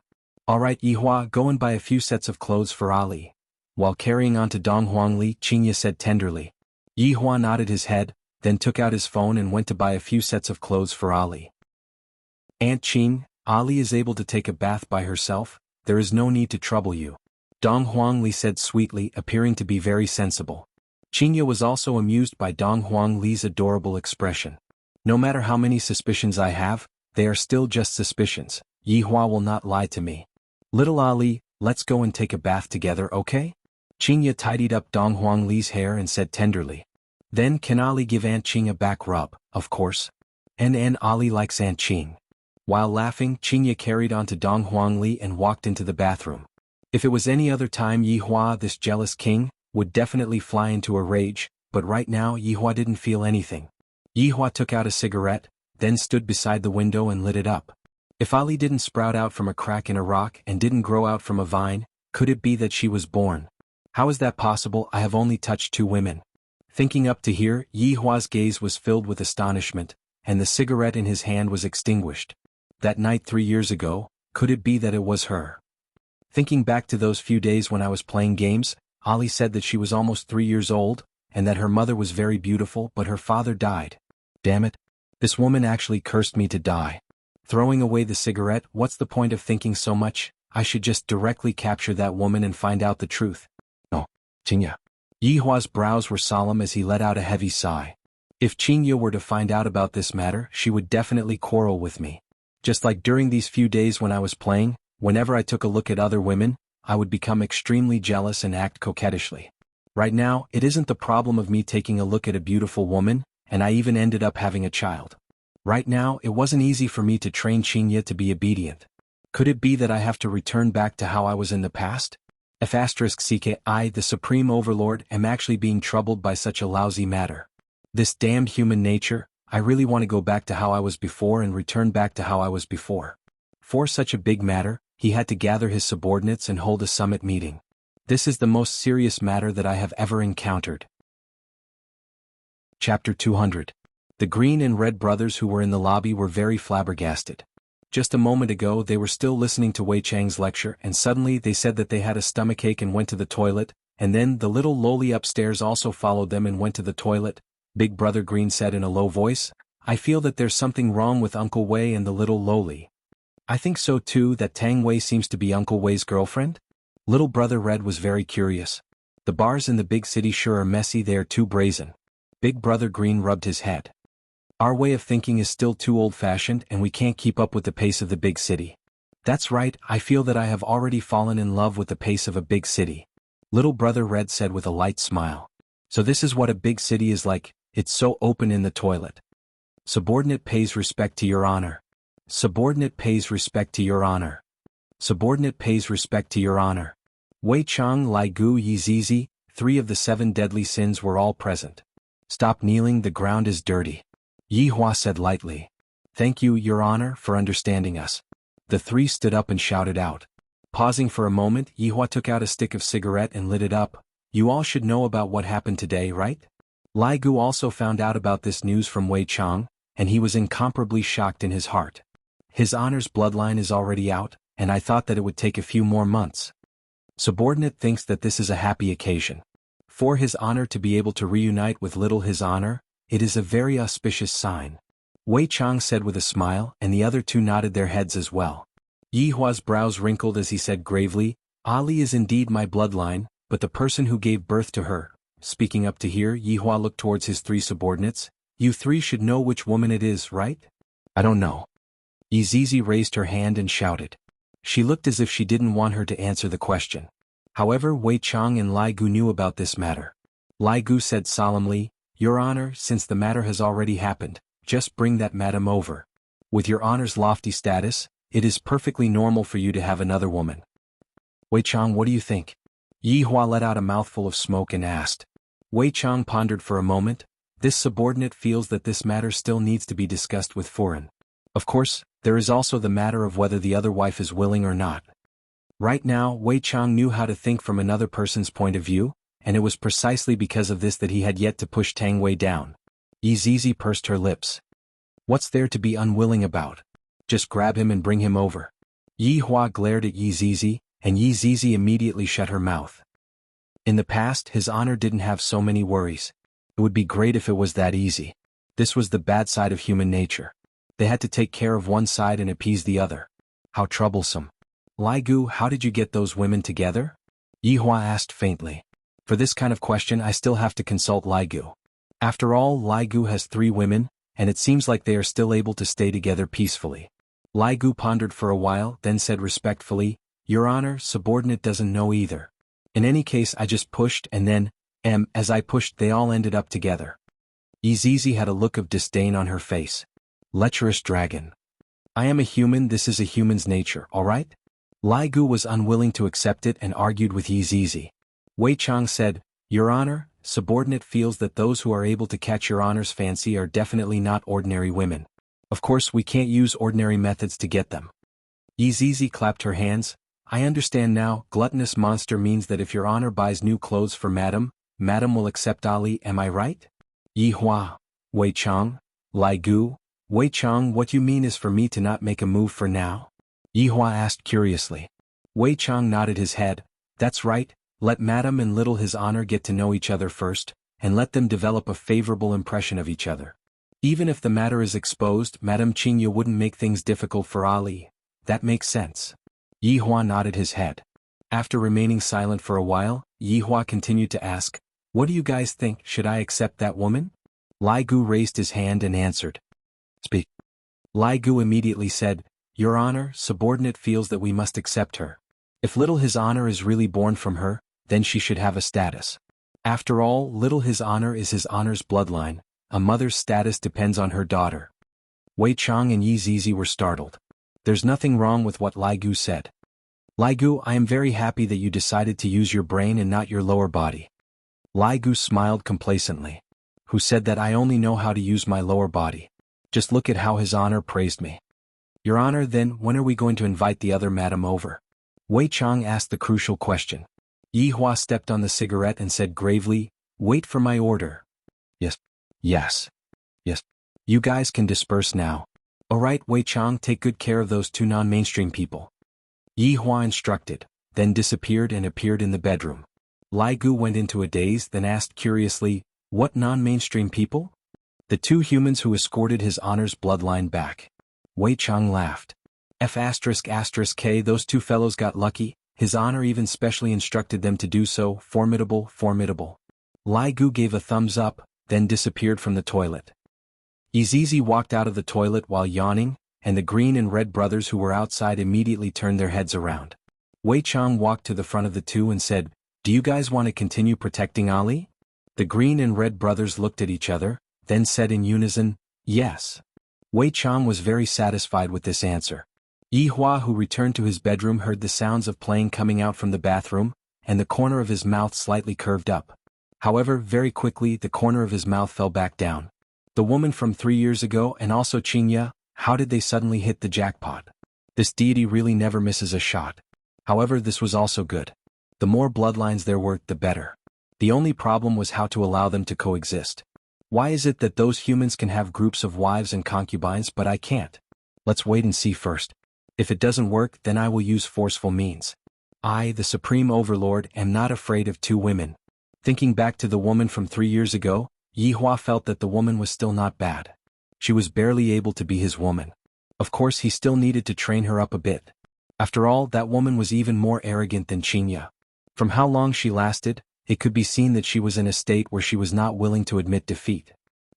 Alright Yi Hua, go and buy a few sets of clothes for Ali. While carrying on to Dong Huangli, Qingya said tenderly. Yi Hua nodded his head, then took out his phone and went to buy a few sets of clothes for Ali. Aunt Qing, Ali is able to take a bath by herself, there is no need to trouble you. Dong Huangli said sweetly, appearing to be very sensible. Qingya was also amused by Dong Huangli's adorable expression. No matter how many suspicions I have, they are still just suspicions. Yi Hua will not lie to me. Little Ali, let's go and take a bath together, okay? Qingya tidied up Dong Huangli's hair and said tenderly. Then can Ali give Aunt Qing a back rub, of course? And Ali likes Aunt Qing. While laughing, Qingya carried on to Dong Huangli and walked into the bathroom. If it was any other time, Yi Hua, this jealous king, would definitely fly into a rage, but right now Yi Hua didn't feel anything. Yi Hua took out a cigarette, then stood beside the window and lit it up. If Ali didn't sprout out from a crack in a rock and didn't grow out from a vine, could it be that she was born? How is that possible? I have only touched 2 women. Thinking up to here, Yi Hua's gaze was filled with astonishment, and the cigarette in his hand was extinguished. That night 3 years ago, could it be that it was her? Thinking back to those few days when I was playing games, Ali said that she was almost 3 years old, and that her mother was very beautiful but her father died. Damn it. This woman actually cursed me to die. Throwing away the cigarette, what's the point of thinking so much? I should just directly capture that woman and find out the truth. No. Qingya. Yi Hua's brows were solemn as he let out a heavy sigh. If Qingya were to find out about this matter, she would definitely quarrel with me. Just like during these few days when I was playing, whenever I took a look at other women, I would become extremely jealous and act coquettishly. Right now, it isn't the problem of me taking a look at a beautiful woman, and I even ended up having a child. Right now, it wasn't easy for me to train Qingya to be obedient. Could it be that I have to return back to how I was in the past? F***ck I, the Supreme Overlord, am actually being troubled by such a lousy matter. This damned human nature, I really want to go back to how I was before and return back to how I was before. For such a big matter, he had to gather his subordinates and hold a summit meeting. This is the most serious matter that I have ever encountered. Chapter 200. The Green and Red brothers who were in the lobby were very flabbergasted. Just a moment ago they were still listening to Wei Chang's lecture and suddenly they said that they had a stomachache and went to the toilet, and then the little loli upstairs also followed them and went to the toilet. Big Brother Green said in a low voice, I feel that there's something wrong with Uncle Wei and the little loli. I think so too, that Tang Wei seems to be Uncle Wei's girlfriend? Little Brother Red was very curious. The bars in the big city sure are messy, they are too brazen. Big Brother Green rubbed his head. Our way of thinking is still too old-fashioned and we can't keep up with the pace of the big city. That's right, I feel that I have already fallen in love with the pace of a big city. Little Brother Red said with a light smile. So this is what a big city is like, it's so open in the toilet. Subordinate pays respect to your honor. Subordinate pays respect to your honor. Subordinate pays respect to your honor. Wei Chang, Lai Gu, Yi Zizi, 3 of the 7 deadly sins were all present. Stop kneeling, the ground is dirty. Yi Hua said lightly. Thank you, Your Honor, for understanding us. The 3 stood up and shouted out. Pausing for a moment, Yi Hua took out a stick of cigarette and lit it up. You all should know about what happened today, right? Lai Gu also found out about this news from Wei Chang, and he was incomparably shocked in his heart. His honor's bloodline is already out, and I thought that it would take a few more months. Subordinate thinks that this is a happy occasion. For his honor to be able to reunite with little his honor, it is a very auspicious sign. Wei Chang said with a smile, and the other 2 nodded their heads as well. Yi Hua's brows wrinkled as he said gravely, Ali is indeed my bloodline, but the person who gave birth to her. Speaking up to here, Yi Hua looked towards his 3 subordinates. You 3 should know which woman it is, right? I don't know. Yi Zizi raised her hand and shouted. She looked as if she didn't want her to answer the question. However, Wei Chang and Lai Gu knew about this matter. Lai Gu said solemnly, Your Honor, since the matter has already happened, just bring that madam over. With your honor's lofty status, it is perfectly normal for you to have another woman. Wei Chang, what do you think? Yi Hua let out a mouthful of smoke and asked. Wei Chang pondered for a moment. This subordinate feels that this matter still needs to be discussed with Furen. Of course, there is also the matter of whether the other wife is willing or not. Right now, Wei Chang knew how to think from another person's point of view, and it was precisely because of this that he had yet to push Tang Wei down. Yi Zizi pursed her lips. What's there to be unwilling about? Just grab him and bring him over. Yi Hua glared at Yi Zizi, and Yi Zizi immediately shut her mouth. In the past, his honor didn't have so many worries. It would be great if it was that easy. This was the bad side of human nature. They had to take care of one side and appease the other. How troublesome. Lai Gu, how did you get those women together? Yi Hua asked faintly. For this kind of question I still have to consult Lai Gu. After all, Lai Gu has 3 women, and it seems like they are still able to stay together peacefully. Lai Gu pondered for a while, then said respectfully, Your Honor, subordinate doesn't know either. In any case, I just pushed and then, as I pushed they all ended up together. Izizi had a look of disdain on her face. Lecherous dragon. I am a human, this is a human's nature, alright? Lai Gu was unwilling to accept it and argued with Izizi. Wei Chang said, Your Honor, subordinate feels that those who are able to catch Your Honor's fancy are definitely not ordinary women. Of course we can't use ordinary methods to get them. Izizi clapped her hands. I understand now, gluttonous monster means that if Your Honor buys new clothes for Madam will accept Ali, am I right? Yi Hua, Wei Chang, Lai Gu. Wei Chang, what you mean is for me to not make a move for now? Yi Hua asked curiously. Wei Chang nodded his head. That's right, let Madam and little His Honor get to know each other first, and let them develop a favorable impression of each other. Even if the matter is exposed, Madam Qingya wouldn't make things difficult for Ali. That makes sense. Yi Hua nodded his head. After remaining silent for a while, Yi Hua continued to ask, What do you guys think, should I accept that woman? Lai Gu raised his hand and answered. Speak. Lai Gu immediately said, Your Honor, subordinate feels that we must accept her. If little His Honor is really born from her, then she should have a status. After all, little His Honor is His Honor's bloodline, a mother's status depends on her daughter. Wei Chang and Yi Zizi were startled. There's nothing wrong with what Lai Gu said. Lai Gu, I am very happy that you decided to use your brain and not your lower body. Lai Gu smiled complacently. Who said that I only know how to use my lower body? Just look at how His Honor praised me. Your Honor, then, when are we going to invite the other madam over? Wei Chang asked the crucial question. Yi Hua stepped on the cigarette and said gravely, Wait for my order. Yes. Yes. Yes. You guys can disperse now. Alright, Wei Chang, take good care of those two non-mainstream people. Yi Hua instructed, then disappeared and appeared in the bedroom. Lai Gu went into a daze, then asked curiously, What non-mainstream people? The two humans who escorted His Honor's bloodline back. Wei Chang laughed. F***K, those two fellows got lucky, His Honor even specially instructed them to do so, formidable, formidable. Lai Gu gave a thumbs up, then disappeared from the toilet. Izizi walked out of the toilet while yawning, and the green and red brothers who were outside immediately turned their heads around. Wei Chang walked to the front of the two and said, Do you guys want to continue protecting Ali? The green and red brothers looked at each other, then said in unison, Yes. Wei Chang was very satisfied with this answer. Yi Hua, who returned to his bedroom, heard the sounds of playing coming out from the bathroom, and the corner of his mouth slightly curved up. However, very quickly the corner of his mouth fell back down. The woman from 3 years ago and also Qingya, how did they suddenly hit the jackpot? This deity really never misses a shot. However, this was also good. The more bloodlines there were, the better. The only problem was how to allow them to coexist. Why is it that those humans can have groups of wives and concubines but I can't? Let's wait and see first. If it doesn't work, then I will use forceful means. I, the Supreme Overlord, am not afraid of two women. Thinking back to the woman from 3 years ago, Yi Hua felt that the woman was still not bad. She was barely able to be his woman. Of course he still needed to train her up a bit. After all, that woman was even more arrogant than Qingya. From how long she lasted, it could be seen that she was in a state where she was not willing to admit defeat.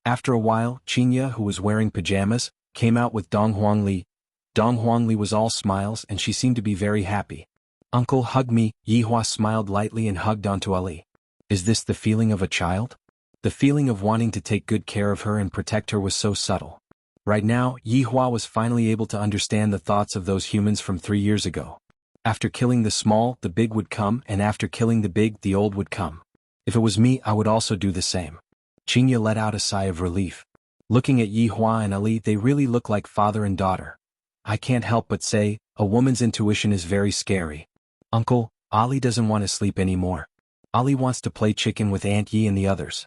After a while, Qingya, who was wearing pajamas, came out with Dong Huangli. Dong Huangli was all smiles and she seemed to be very happy. Uncle, hug me. Yi Hua smiled lightly and hugged onto Ali. Is this the feeling of a child? The feeling of wanting to take good care of her and protect her was so subtle. Right now, Yi Hua was finally able to understand the thoughts of those humans from 3 years ago. After killing the small, the big would come, and after killing the big, the old would come. If it was me, I would also do the same. Qingya let out a sigh of relief. Looking at Yi Hua and Ali, they really look like father and daughter. I can't help but say, a woman's intuition is very scary. Uncle, Ali doesn't want to sleep anymore. Ali wants to play chicken with Aunt Yi and the others.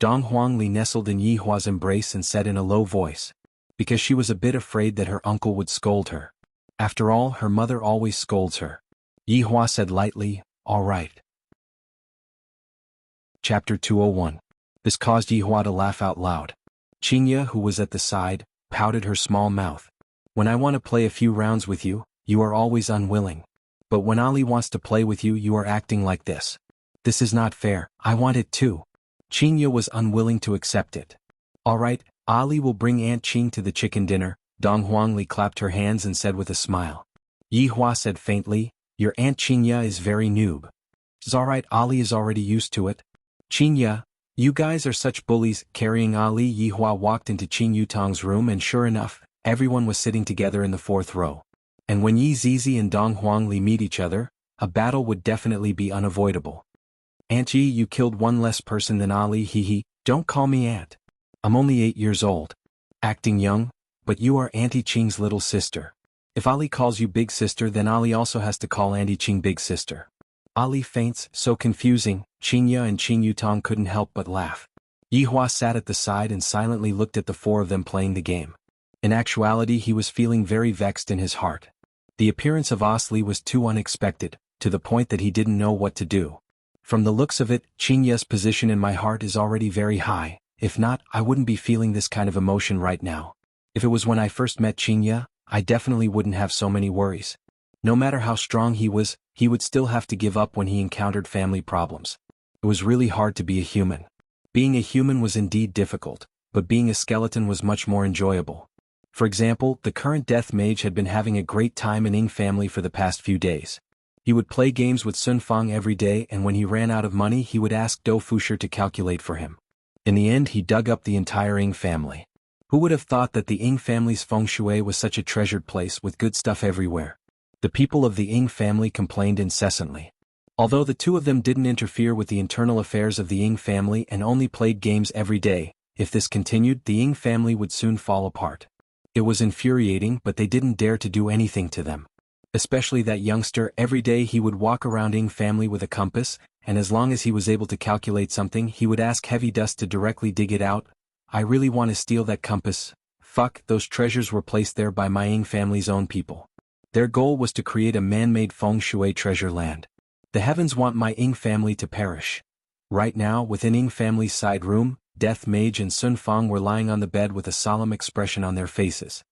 Dong Huangli nestled in Yi Hua's embrace and said in a low voice, because she was a bit afraid that her uncle would scold her. After all, her mother always scolds her. Yi Hua said lightly, All right. Chapter 201. This caused Yi Hua to laugh out loud. Qingya, who was at the side, pouted her small mouth. When I want to play a few rounds with you, you are always unwilling. But when Ali wants to play with you, you are acting like this. This is not fair, I want it too. Qingya was unwilling to accept it. All right, Ali will bring Aunt Qing to the chicken dinner. Dong Huangli clapped her hands and said with a smile. Yi Hua said faintly, Your Aunt Qingya is very noob. It's alright, Ali is already used to it. Qingya, you guys are such bullies. Carrying Ali, Yihua walked into Qing Yutong's room and sure enough, everyone was sitting together in the fourth row. And when Yi Zizi and Dong Huangli meet each other, a battle would definitely be unavoidable. Aunt Yi, you killed one less person than Ali, hee. Don't call me aunt. I'm only 8 years old. Acting young, but you are Auntie Qing's little sister. If Ali calls you big sister, then Ali also has to call Auntie Qing big sister. Ali faints, so confusing. Qingya and Qing Yutong couldn't help but laugh. Yihua sat at the side and silently looked at the four of them playing the game. In actuality, he was feeling very vexed in his heart. The appearance of Osli was too unexpected, to the point that he didn't know what to do. From the looks of it, Qingya's position in my heart is already very high. If not, I wouldn't be feeling this kind of emotion right now. If it was when I first met Qingya, I definitely wouldn't have so many worries. No matter how strong he was, he would still have to give up when he encountered family problems. It was really hard to be a human. Being a human was indeed difficult, but being a skeleton was much more enjoyable. For example, the current death mage had been having a great time in Ying family for the past few days. He would play games with Sun Fang every day, and when he ran out of money he would ask Do Fusher to calculate for him. In the end he dug up the entire Ying family. Who would have thought that the Ying family's feng shui was such a treasured place with good stuff everywhere? The people of the Ying family complained incessantly. Although the two of them didn't interfere with the internal affairs of the Ying family and only played games every day, if this continued, the Ying family would soon fall apart. It was infuriating, but they didn't dare to do anything to them. Especially that youngster. Every day he would walk around Ying family with a compass, and as long as he was able to calculate something he would ask Heavy Dust to directly dig it out. I really want to steal that compass. Fuck, those treasures were placed there by my Ying family's own people. Their goal was to create a man-made feng shui treasure land. The heavens want my Ying family to perish. Right now, within Ying family's side room, Death Mage and Sun Fang were lying on the bed with a solemn expression on their faces.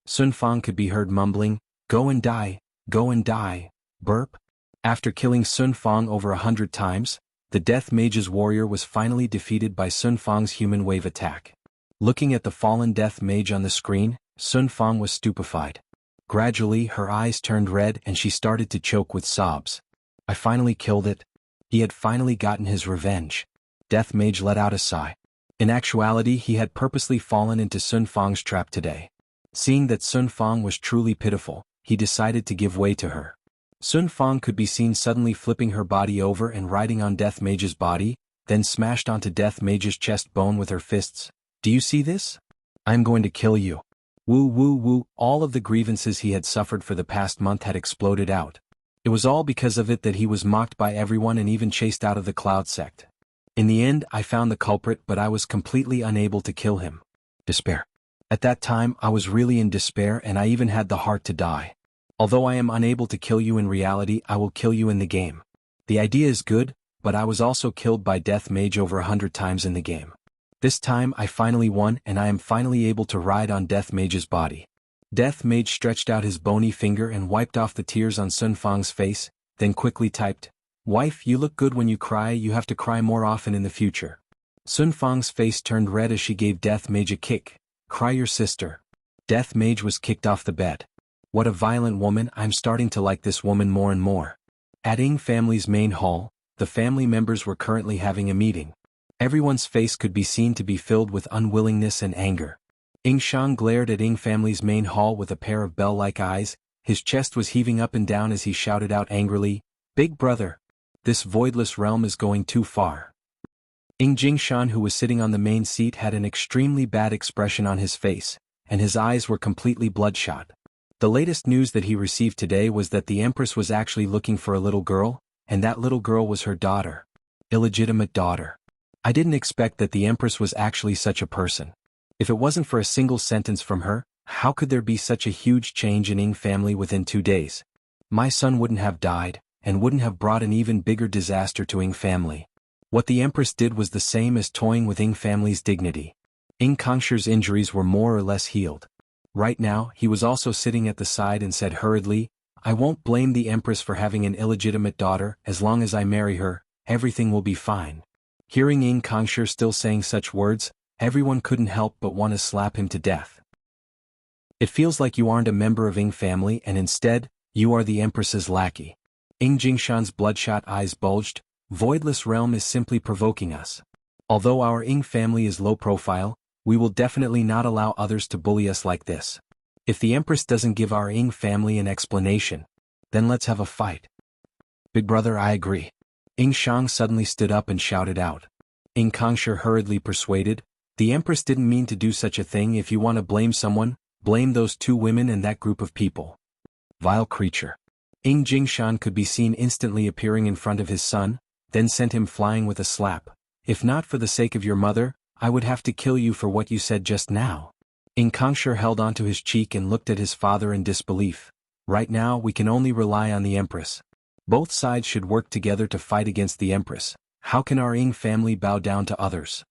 Sun Fang could be heard mumbling, "Go and die, go and die, burp." After killing Sun Fang over 100 times, the Death Mage's warrior was finally defeated by Sun Fang's human wave attack. Looking at the fallen Death Mage on the screen, Sun Fang was stupefied. Gradually her eyes turned red and she started to choke with sobs. I finally killed it. He had finally gotten his revenge. Death Mage let out a sigh. In actuality he had purposely fallen into Sun Fang's trap today. Seeing that Sun Fang was truly pitiful, he decided to give way to her. Sun Fang could be seen suddenly flipping her body over and riding on Death Mage's body, then smashed onto Death Mage's chest bone with her fists. "Do you see this? I'm going to kill you." Woo woo woo, all of the grievances he had suffered for the past month had exploded out. It was all because of it that he was mocked by everyone and even chased out of the Cloud sect. In the end I found the culprit, but I was completely unable to kill him. Despair. At that time I was really in despair and I even had the heart to die. Although I am unable to kill you in reality, I will kill you in the game. The idea is good, but I was also killed by Death Mage over 100 times in the game. This time I finally won and I am finally able to ride on Death Mage's body. Death Mage stretched out his bony finger and wiped off the tears on Sun Fang's face, then quickly typed, "Wife, you look good when you cry, you have to cry more often in the future." Sun Fang's face turned red as she gave Death Mage a kick. "Cry your sister." Death Mage was kicked off the bed. What a violent woman. I'm starting to like this woman more and more. At Ying family's main hall, the family members were currently having a meeting. Everyone's face could be seen to be filled with unwillingness and anger. Ying Shang glared at Ying family's main hall with a pair of bell-like eyes. His chest was heaving up and down as he shouted out angrily, "Big brother! This voidless realm is going too far." Ying Jingshan, who was sitting on the main seat, had an extremely bad expression on his face, and his eyes were completely bloodshot. The latest news that he received today was that the Empress was actually looking for a little girl, and that little girl was her daughter. Illegitimate daughter. I didn't expect that the Empress was actually such a person. If it wasn't for a single sentence from her, how could there be such a huge change in Ying family within 2 days? My son wouldn't have died, and wouldn't have brought an even bigger disaster to Ying family. What the Empress did was the same as toying with Ying family's dignity. Ying Kongshi's injuries were more or less healed. Right now, he was also sitting at the side and said hurriedly, "I won't blame the Empress for having an illegitimate daughter. As long as I marry her, everything will be fine." Hearing Ying Kongshi still saying such words, everyone couldn't help but want to slap him to death. It feels like you aren't a member of Ying family and instead, You are the Empress's lackey. Ying Jingshan's bloodshot eyes bulged. Voidless realm is simply provoking us. Although our Ying family is low profile, we will definitely not allow others to bully us like this. If the Empress doesn't give our Ying family an explanation, then let's have a fight. Big brother, I agree. Ying Shang suddenly stood up and shouted out. Ying Kangshi hurriedly persuaded, the Empress didn't mean to do such a thing. If you want to blame someone, blame those two women and that group of people. Vile creature. Ying Jingshan could be seen instantly appearing in front of his son, then sent him flying with a slap. If not for the sake of your mother, I would have to kill you for what you said just now. Ying Kangshi held onto his cheek and looked at his father in disbelief. Right now we can only rely on the Empress. Both sides should work together to fight against the Empress. How can our Ying family bow down to others?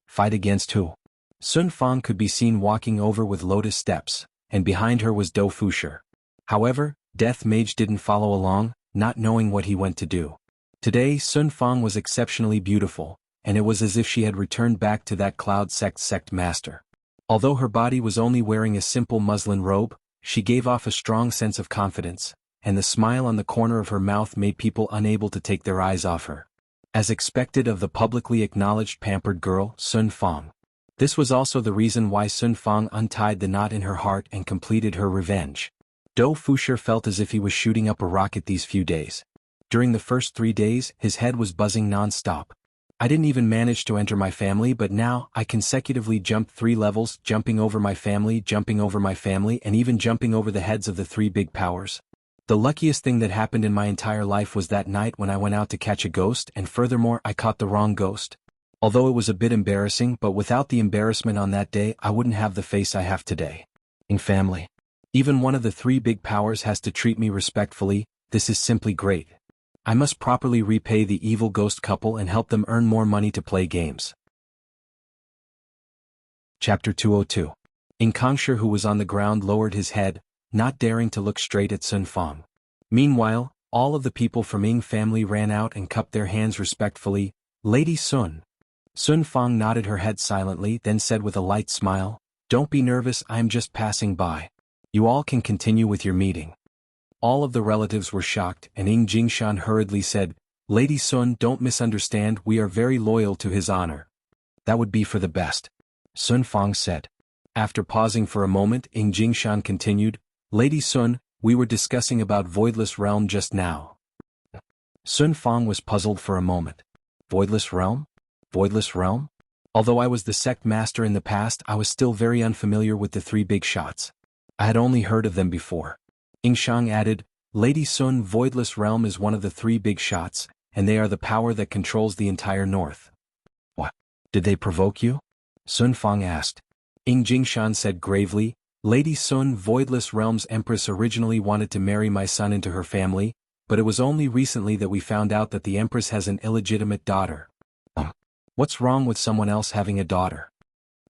Fight against who? Sun Fang could be seen walking over with lotus steps, and behind her was Do Fushi. However, Death Mage didn't follow along, not knowing what he went to do. Today Sun Fang was exceptionally beautiful, and it was as if she had returned back to that Cloud sect master. Although her body was only wearing a simple muslin robe, she gave off a strong sense of confidence, and the smile on the corner of her mouth made people unable to take their eyes off her. As expected of the publicly acknowledged pampered girl, Sun Fang. This was also the reason why Sun Fang untied the knot in her heart and completed her revenge. Do Fushi felt as if he was shooting up a rocket these few days. During the first 3 days, his head was buzzing non-stop. I didn't even manage to enter my family, but now I consecutively jumped 3 levels, jumping over my family, and even jumping over the heads of the 3 big powers. The luckiest thing that happened in my entire life was that night when I went out to catch a ghost, and furthermore I caught the wrong ghost. Although it was a bit embarrassing, but without the embarrassment on that day I wouldn't have the face I have today. In family. Even one of the 3 big powers has to treat me respectfully. This is simply great. I must properly repay the evil ghost couple and help them earn more money to play games. Chapter 202. Ying Kangshi, who was on the ground, lowered his head, not daring to look straight at Sun Fang. Meanwhile, all of the people from Ying family ran out and cupped their hands respectfully. Lady Sun. Sun Fang nodded her head silently, then said with a light smile, "Don't be nervous, I am just passing by. You all can continue with your meeting." All of the relatives were shocked, and Ying Jingshan hurriedly said, "Lady Sun, don't misunderstand, we are very loyal to his honor." "That would be for the best," Sun Fang said. After pausing for a moment, Ying Jingshan continued, "Lady Sun, we were discussing about Voidless Realm just now." Sun Fang was puzzled for a moment. Voidless Realm? Voidless Realm? Although I was the sect master in the past, I was still very unfamiliar with the 3 big shots. I had only heard of them before. Ying Shang added, "Lady Sun, Voidless Realm is one of the 3 big shots, and they are the power that controls the entire north." "What? Did they provoke you?" Sun Fang asked. Ying Jingshan said gravely, "Lady Sun, Voidless Realm's Empress originally wanted to marry my son into her family, but it was only recently that we found out that the Empress has an illegitimate daughter." "What's wrong with someone else having a daughter?"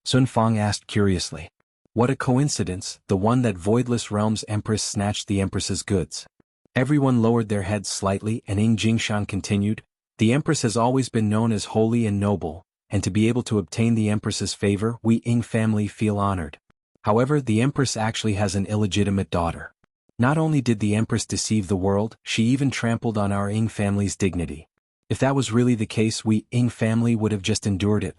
Sun Fang asked curiously. What a coincidence, the one that Voidless Realm's Empress snatched the Empress's goods. Everyone lowered their heads slightly, and Ying Jingshan continued, "The Empress has always been known as holy and noble, and to be able to obtain the Empress's favor, we Ying family feel honored. However, the Empress actually has an illegitimate daughter. Not only did the Empress deceive the world, she even trampled on our Ying family's dignity. If that was really the case, we Ying family would have just endured it.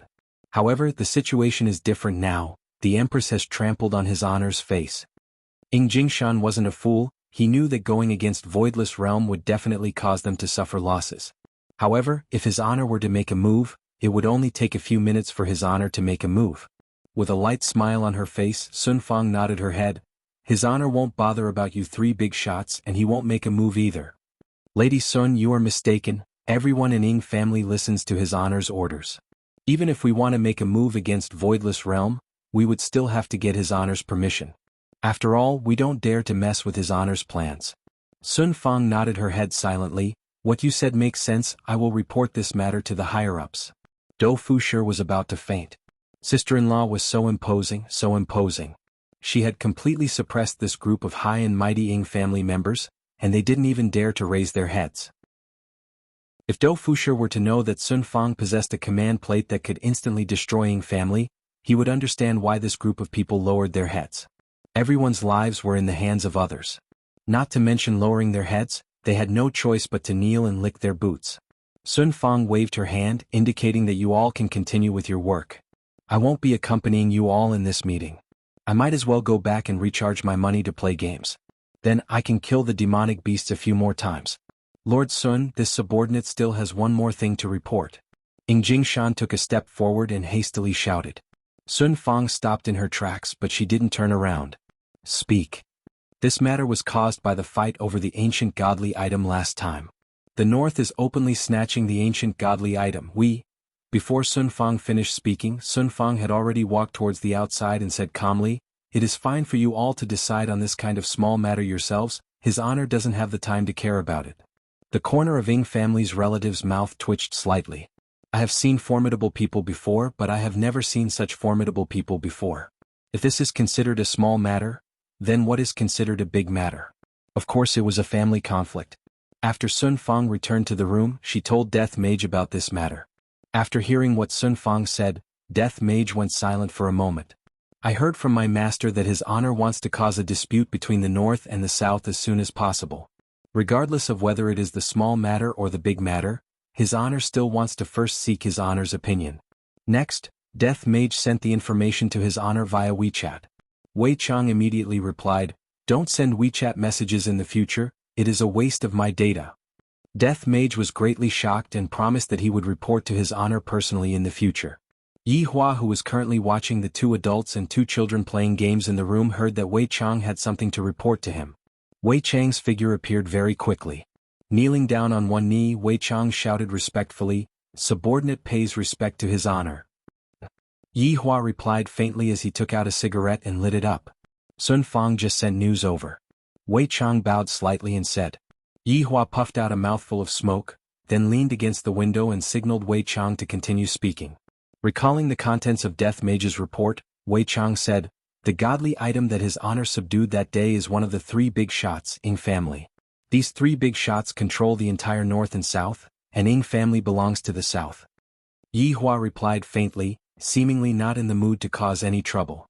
However, the situation is different now. The Empress has trampled on his honor's face." Ying Jingshan wasn't a fool, he knew that going against Voidless Realm would definitely cause them to suffer losses. However, if his honor were to make a move, it would only take a few minutes for his honor to make a move. With a light smile on her face, Sun Fang nodded her head. "His honor won't bother about you 3 big shots, and he won't make a move either." "Lady Sun, you are mistaken, everyone in Ying family listens to his honor's orders. Even if we want to make a move against Voidless Realm, we would still have to get his honor's permission. After all, we don't dare to mess with his honor's plans." Sun Fang nodded her head silently. "What you said makes sense, I will report this matter to the higher-ups." Do Fushi was about to faint. Sister-in-law was so imposing, so imposing. She had completely suppressed this group of high and mighty Ying family members, and they didn't even dare to raise their heads. If Do Fushi were to know that Sun Fang possessed a command plate that could instantly destroy Ying family, he would understand why this group of people lowered their heads. Everyone's lives were in the hands of others. Not to mention lowering their heads, they had no choice but to kneel and lick their boots. Sun Fang waved her hand, indicating that you all can continue with your work. I won't be accompanying you all in this meeting. I might as well go back and recharge my money to play games. Then I can kill the demonic beasts a few more times. Lord Sun, this subordinate still has one more thing to report. Ing Jingshan took a step forward and hastily shouted. Sun Fang stopped in her tracks, but she didn't turn around. Speak. This matter was caused by the fight over the ancient godly item last time. The North is openly snatching the ancient godly item. Before Sun Fang finished speaking, Sun Fang had already walked towards the outside and said calmly, "It is fine for you all to decide on this kind of small matter yourselves. His honor doesn't have the time to care about it." The corner of Ing family's relative's mouth twitched slightly. I have seen formidable people before, but I have never seen such formidable people before. If this is considered a small matter, then what is considered a big matter? Of course it was a family conflict. After Sun Fang returned to the room, she told Death Mage about this matter. After hearing what Sun Fang said, Death Mage went silent for a moment. I heard from my master that his honor wants to cause a dispute between the North and the South as soon as possible. Regardless of whether it is the small matter or the big matter, his honor still wants to first seek his honor's opinion. Next, Death Mage sent the information to his honor via WeChat. Wei Chang immediately replied, "Don't send WeChat messages in the future, it is a waste of my data." Death Mage was greatly shocked and promised that he would report to his honor personally in the future. Yi Hua, who was currently watching the 2 adults and 2 children playing games in the room, heard that Wei Chang had something to report to him. Wei Chang's figure appeared very quickly. Kneeling down on one knee, Wei Chang shouted respectfully, "Subordinate pays respect to his honor." Yi Hua replied faintly as he took out a cigarette and lit it up. Sun Fang just sent news over. Wei Chang bowed slightly and said. Yi Hua puffed out a mouthful of smoke, then leaned against the window and signaled Wei Chang to continue speaking. Recalling the contents of Death Mage's report, Wei Chang said, "The godly item that his honor subdued that day is one of the 3 big shots, Ing family. These 3 big shots control the entire North and South, and Ing family belongs to the South." Yi Hua replied faintly, seemingly not in the mood to cause any trouble.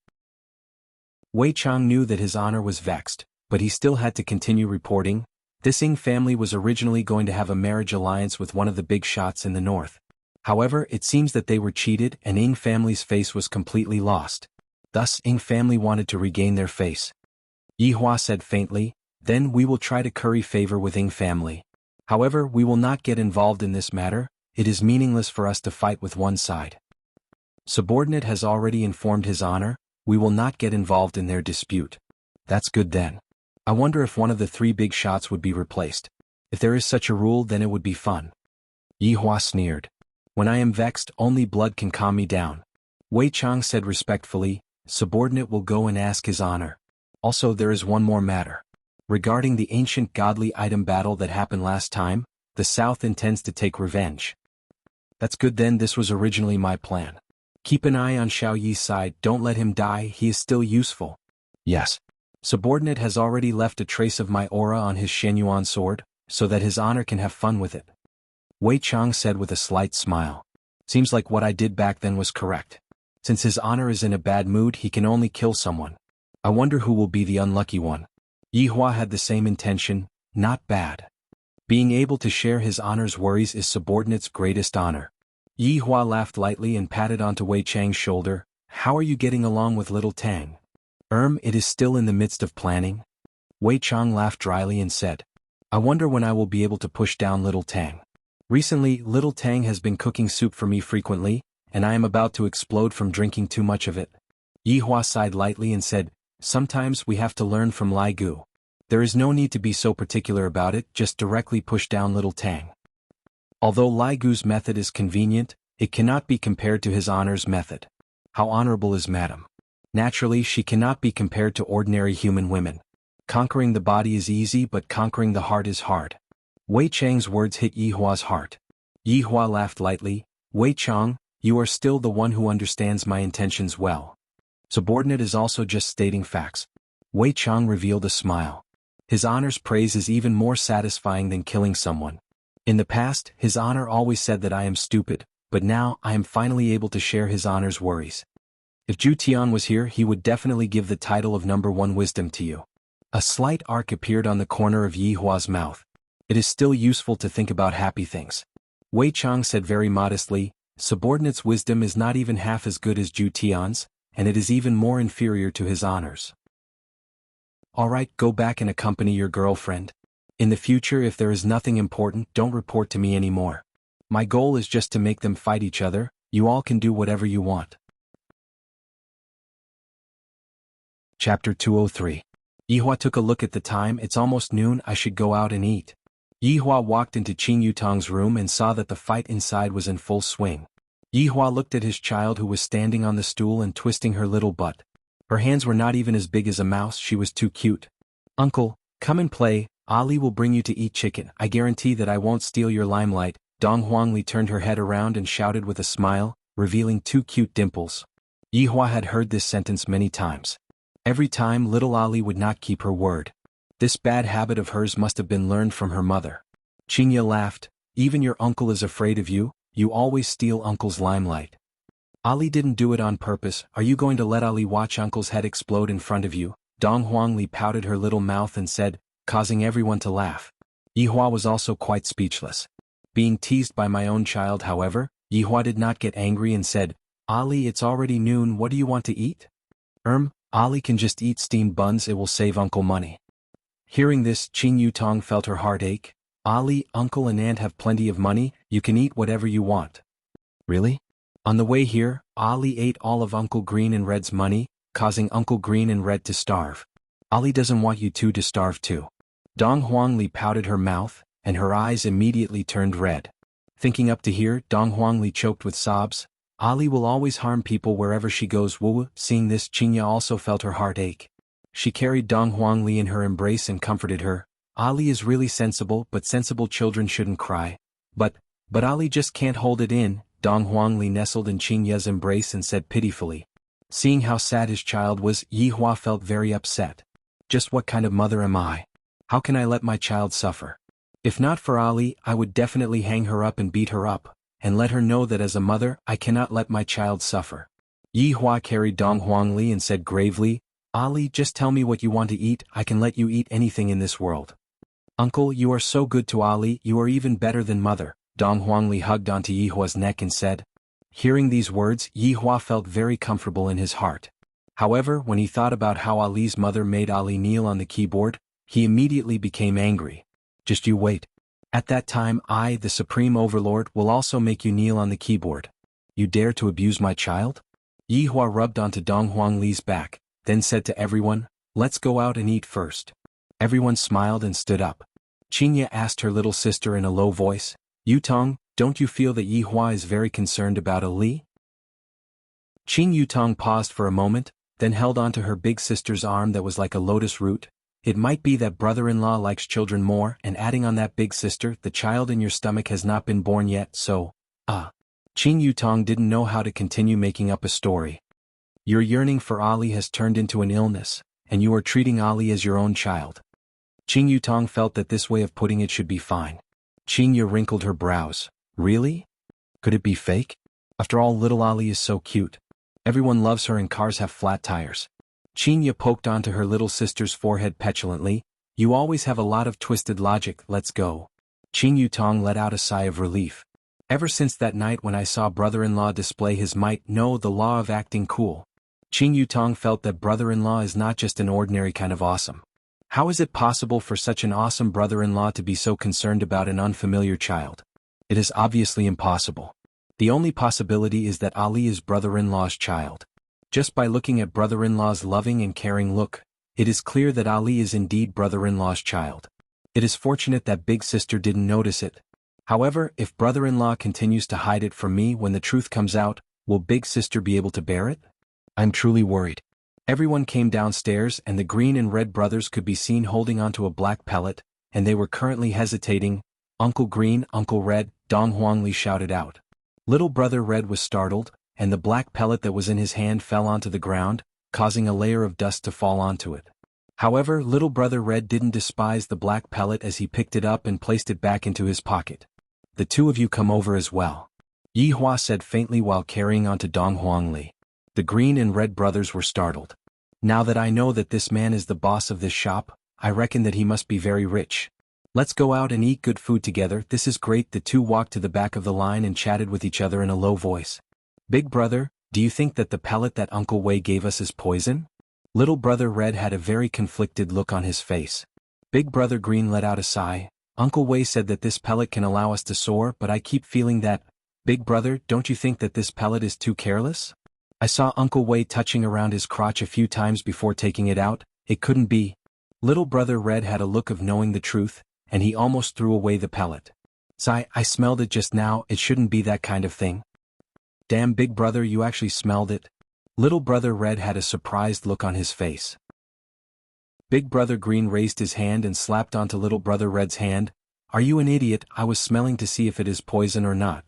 Wei Chang knew that his honor was vexed, but he still had to continue reporting. This Ing family was originally going to have a marriage alliance with one of the big shots in the North. However, it seems that they were cheated and Ing family's face was completely lost. Thus Ing family wanted to regain their face. Yi Hua said faintly, "Then we will try to curry favor with Ing family. However, we will not get involved in this matter. It is meaningless for us to fight with one side. Subordinate has already informed his honor, we will not get involved in their dispute." That's good then. I wonder if one of the 3 big shots would be replaced. If there is such a rule, then it would be fun. Yi Hua sneered. "When I am vexed, only blood can calm me down." Wei Chang said respectfully, "Subordinate will go and ask his honor. Also there is one more matter. Regarding the ancient godly item battle that happened last time, the South intends to take revenge." That's good then, this was originally my plan. Keep an eye on Xiao Yi's side, don't let him die, he is still useful. Yes. Subordinate has already left a trace of my aura on his Shenyuan sword, so that his honor can have fun with it. Wei Chang said with a slight smile. Seems like what I did back then was correct. Since his honor is in a bad mood, he can only kill someone. I wonder who will be the unlucky one. Yi Hua had the same intention, not bad. Being able to share his honor's worries is subordinate's greatest honor. Yi Hua laughed lightly and patted onto Wei Chang's shoulder. "How are you getting along with little Tang?" It is still in the midst of planning." Wei Chang laughed dryly and said, "I wonder when I will be able to push down little Tang. Recently, little Tang has been cooking soup for me frequently, and I am about to explode from drinking too much of it." Yi Hua sighed lightly and said, "Sometimes we have to learn from Lai Gu. There is no need to be so particular about it, just directly push down little Tang." Although Lai Gu's method is convenient, it cannot be compared to his honor's method. How honorable is Madam? Naturally, she cannot be compared to ordinary human women. Conquering the body is easy, but conquering the heart is hard. Wei Chang's words hit Yi Hua's heart. Yi Hua laughed lightly. "Wei Chang, you are still the one who understands my intentions well. Subordinate is also just stating facts." Wei Chang revealed a smile. His honor's praise is even more satisfying than killing someone. In the past, his honor always said that I am stupid, but now I am finally able to share his honor's worries. If Zhu Tian was here, he would definitely give the title of #1 wisdom to you. A slight arc appeared on the corner of Yi Hua's mouth. It is still useful to think about happy things. Wei Chang said very modestly, subordinate's wisdom is not even half as good as Zhu Tian's, and it is even more inferior to his honors. Alright, go back and accompany your girlfriend. In the future, if there is nothing important, don't report to me anymore. My goal is just to make them fight each other. You all can do whatever you want. Chapter 203. Yihua took a look at the time. It's almost noon, I should go out and eat. Yihua walked into Qing Yutong's room and saw that the fight inside was in full swing. Yihua looked at his child who was standing on the stool and twisting her little butt. Her hands were not even as big as a mouse, she was too cute. Uncle, come and play, Ali will bring you to eat chicken. I guarantee that I won't steal your limelight. Dong Huangli turned her head around and shouted with a smile, revealing 2 cute dimples. Yihua had heard this sentence many times. Every time little Ali would not keep her word. This bad habit of hers must have been learned from her mother. Qingya laughed, even your uncle is afraid of you, you always steal uncle's limelight. Ali didn't do it on purpose, are you going to let Ali watch uncle's head explode in front of you? Dong Huangli pouted her little mouth and said, causing everyone to laugh. Yihua was also quite speechless. Being teased by my own child, however, Yihua did not get angry and said, Ali, it's already noon, what do you want to eat? Ali can just eat steamed buns, it will save uncle money. Hearing this, Qing Yutong felt her heart ache. Ali, uncle and aunt have plenty of money, you can eat whatever you want. Really? On the way here, Ali ate all of Uncle Green and Red's money, causing Uncle Green and Red to starve. Ali doesn't want you two to starve too. Dong Huangli pouted her mouth, and her eyes immediately turned red. Thinking up to here, Dong Huangli choked with sobs. Ali will always harm people wherever she goes. Wu. Seeing this, Qingya also felt her heart ache. She carried Dong Huangli in her embrace and comforted her. Ali is really sensible, but sensible children shouldn't cry. But Ali just can't hold it in. Dong Huangli nestled in Qingya's embrace and said pitifully. Seeing how sad his child was, Yihua felt very upset. Just what kind of mother am I? How can I let my child suffer? If not for Ali, I would definitely hang her up and beat her up, and let her know that as a mother, I cannot let my child suffer. Yihua carried Dong Huangli and said gravely, Ali, just tell me what you want to eat, I can let you eat anything in this world. Uncle, you are so good to Ali, you are even better than mother. Dong Huangli hugged onto Yihua's neck and said. Hearing these words, Yihua felt very comfortable in his heart. However, when he thought about how Ali's mother made Ali kneel on the keyboard, he immediately became angry. Just you wait. At that time I, the Supreme Overlord, will also make you kneel on the keyboard. You dare to abuse my child? Yihua rubbed onto Dong Huangli's back, then said to everyone, let's go out and eat first. Everyone smiled and stood up. Qingya asked her little sister in a low voice, Yutong, don't you feel that Yihua is very concerned about Ali? Qing Yutong paused for a moment, then held onto her big sister's arm that was like a lotus root. It might be that brother-in-law likes children more, and adding on that big sister, the child in your stomach has not been born yet, so, Qing Yutong didn't know how to continue making up a story. Your yearning for Ali has turned into an illness, and you are treating Ali as your own child. Qing Yutong felt that this way of putting it should be fine. Qingya wrinkled her brows. Really? Could it be fake? After all, little Ali is so cute. Everyone loves her and cars have flat tires. Qingya poked onto her little sister's forehead petulantly. You always have a lot of twisted logic, let's go. Qing Yutong let out a sigh of relief. Ever since that night when I saw brother-in-law display his might, no, the law of acting cool. Qing Yutong felt that brother-in-law is not just an ordinary kind of awesome. How is it possible for such an awesome brother-in-law to be so concerned about an unfamiliar child? It is obviously impossible. The only possibility is that Ali is brother-in-law's child. Just by looking at brother-in-law's loving and caring look, it is clear that Ali is indeed brother-in-law's child. It is fortunate that big sister didn't notice it. However, if brother-in-law continues to hide it from me, when the truth comes out, will big sister be able to bear it? I'm truly worried. Everyone came downstairs and the Green and Red brothers could be seen holding onto a black pellet, and they were currently hesitating. Uncle Green, Uncle Red, Dong Huangli shouted out. Little brother Red was startled, and the black pellet that was in his hand fell onto the ground, causing a layer of dust to fall onto it. However, little brother Red didn't despise the black pellet as he picked it up and placed it back into his pocket. The two of you come over as well. Yihua said faintly while carrying onto Dong Huangli. The Green and Red brothers were startled. Now that I know that this man is the boss of this shop, I reckon that he must be very rich. Let's go out and eat good food together. This is great. The two walked to the back of the line and chatted with each other in a low voice. Big brother, do you think that the pellet that Uncle Wei gave us is poison? Little brother Red had a very conflicted look on his face. Big brother Green let out a sigh. Uncle Wei said that this pellet can allow us to soar, but I keep feeling that. Big brother, don't you think that this pellet is too careless? I saw Uncle Wei touching around his crotch a few times before taking it out. It couldn't be. Little brother Red had a look of knowing the truth, and he almost threw away the pellet. Sigh, I smelled it just now. It shouldn't be that kind of thing. Damn, big brother, you actually smelled it? Little brother Red had a surprised look on his face. Big brother Green raised his hand and slapped onto little brother Red's hand. Are you an idiot? I was smelling to see if it is poison or not.